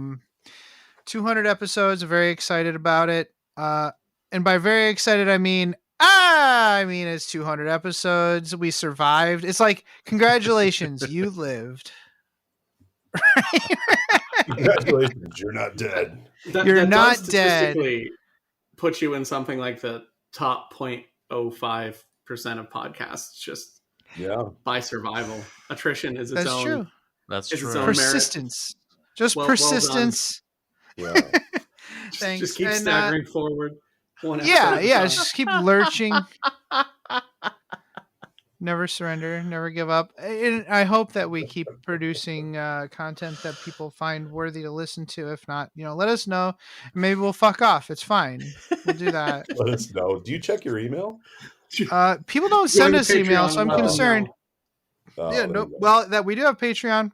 200 episodes. Very excited about it. And by very excited, I mean it's 200 episodes. We survived. It's like, congratulations, you lived. Congratulations, you're not dead. You're not dead. Put you in something like the top 0.05% of podcasts just by survival. Attrition is its own. True. That's true. Its own persistence. Merit. Just persistence. Well Thanks. Just keep staggering forward. Just keep lurching. Never surrender, never give up. And I hope that we keep producing content that people find worthy to listen to. If not, let us know. Maybe we'll fuck off. It's fine. We'll do that. Let us know. Do you check your email? People don't send us email, so I'm concerned. No. Well, that we do have Patreon.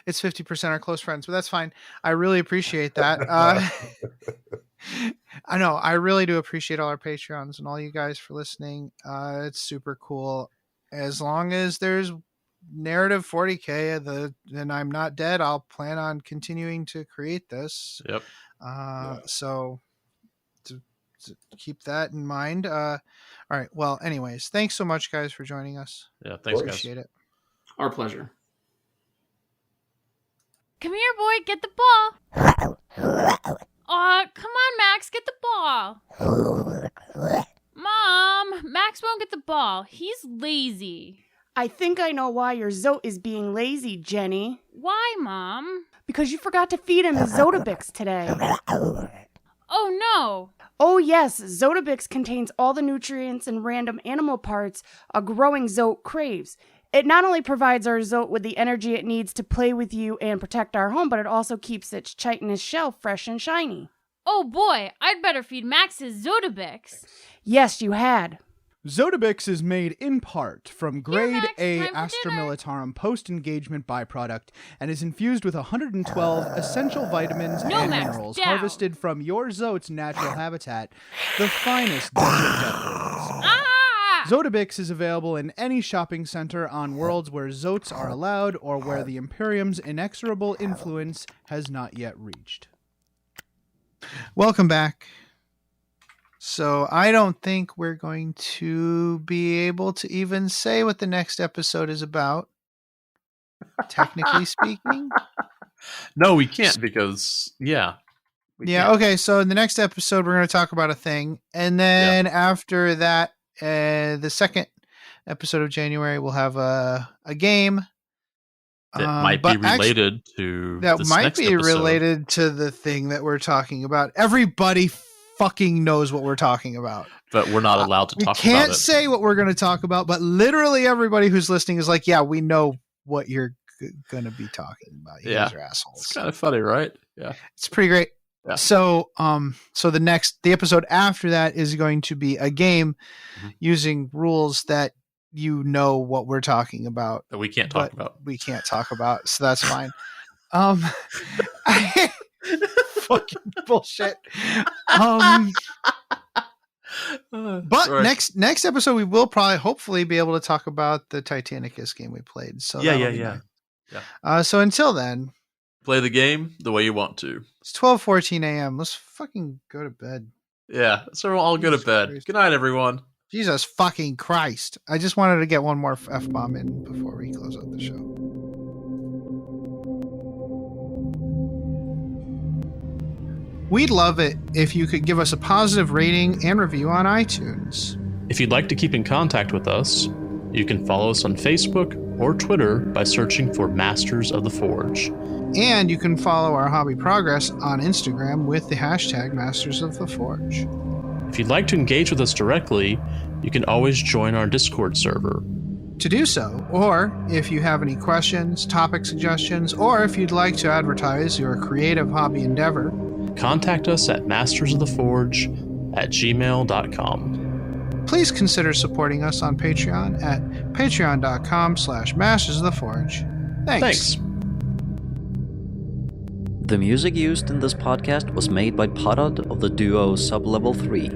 It's 50% our close friends, but that's fine. I really appreciate that. I know. I really do appreciate all our Patreons and all you guys for listening. It's super cool. As long as there's narrative 40K, then I'm not dead. I'll plan on continuing to create this. Yep. So to keep that in mind. All right. Well, anyways, thanks so much, guys, for joining us. Yeah. Thanks, appreciate guys. it. Our pleasure. Come here, boy. Get the ball. Come on, Max. Get the ball. Mom, Max won't get the ball. He's lazy. I think I know why your Zote is being lazy, Jenny. Why, Mom? Because you forgot to feed him his Zotabix today. Oh, no. Oh yes, Zodabix contains all the nutrients and random animal parts a growing Zote craves. It not only provides our Zote with the energy it needs to play with you and protect our home, but it also keeps its chitinous shell fresh and shiny. Oh boy, I'd better feed Max his Zodabix. Yes, you had. Zodabix is made in part from grade Max, A time for Astra dinner. Militarum post-engagement byproduct and is infused with 112 essential vitamins No, and Max, minerals down. harvested from your Zote's natural habitat, the finest desert daffodils. Ah! Zodabix is available in any shopping center on worlds where Zotes are allowed or where the Imperium's inexorable influence has not yet reached. Welcome back. So I don't think we're going to be able to even say what the next episode is about, technically speaking. No, we can't because, yeah. Okay, so in the next episode, we're going to talk about a thing. And then after that, the second episode of January, we'll have a game. That might be related to that this might next be episode. related to the thing that we're talking about. Everybody fucking knows what we're talking about, but we're not allowed to talk about it. We can't say what we're going to talk about, but literally everybody who's listening is like, yeah, we know what you're going to be talking about. You guys are assholes. It's kind of funny, right? Yeah, it's pretty great. Yeah. So the episode after that is going to be a game using rules that you know what we're talking about that we can't talk about. We can't talk about, so that's fine. Fucking bullshit. But Sorry. next episode we will hopefully be able to talk about the Titanicus game we played. So yeah. So until then, play the game the way you want to. It's 12:14 a.m. Let's fucking go to bed. Yeah, so we'll all go to bed. Good night, everyone. Jesus fucking Christ! I just wanted to get one more F-bomb in before we close out the show. We'd love it if you could give us a positive rating and review on iTunes. If you'd like to keep in contact with us, you can follow us on Facebook or Twitter by searching for Masters of the Forge. And you can follow our hobby progress on Instagram with the hashtag Masters of the Forge. If you'd like to engage with us directly, you can always join our Discord server. To do so, or if you have any questions, topic suggestions, or if you'd like to advertise your creative hobby endeavor, contact us at mastersoftheforge@gmail.com. Please consider supporting us on Patreon at patreon.com/mastersoftheforge. Thanks. The music used in this podcast was made by Parad of the duo Sublevel 3.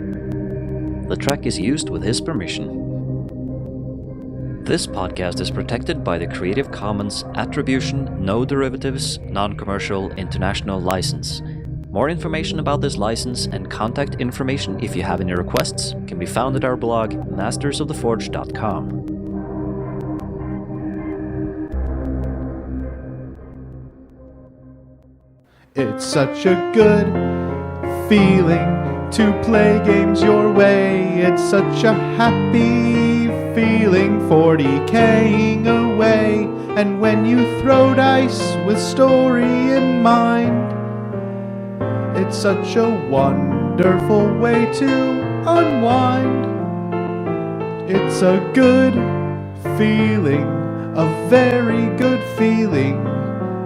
The track is used with his permission. This podcast is protected by the Creative Commons Attribution, No Derivatives, Non-Commercial International License. More information about this license and contact information if you have any requests can be found at our blog, mastersoftheforge.com. It's such a good feeling to play games your way. It's such a happy feeling 40K'ing away. And when you throw dice with story in mind, it's such a wonderful way to unwind. It's a good feeling, a very good feeling.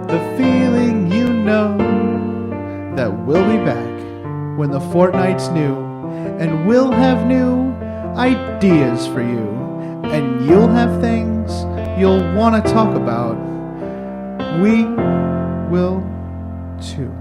The feeling you know that we'll be back when the fortnight's new, and we'll have new ideas for you, and you'll have things you'll want to talk about. We will too.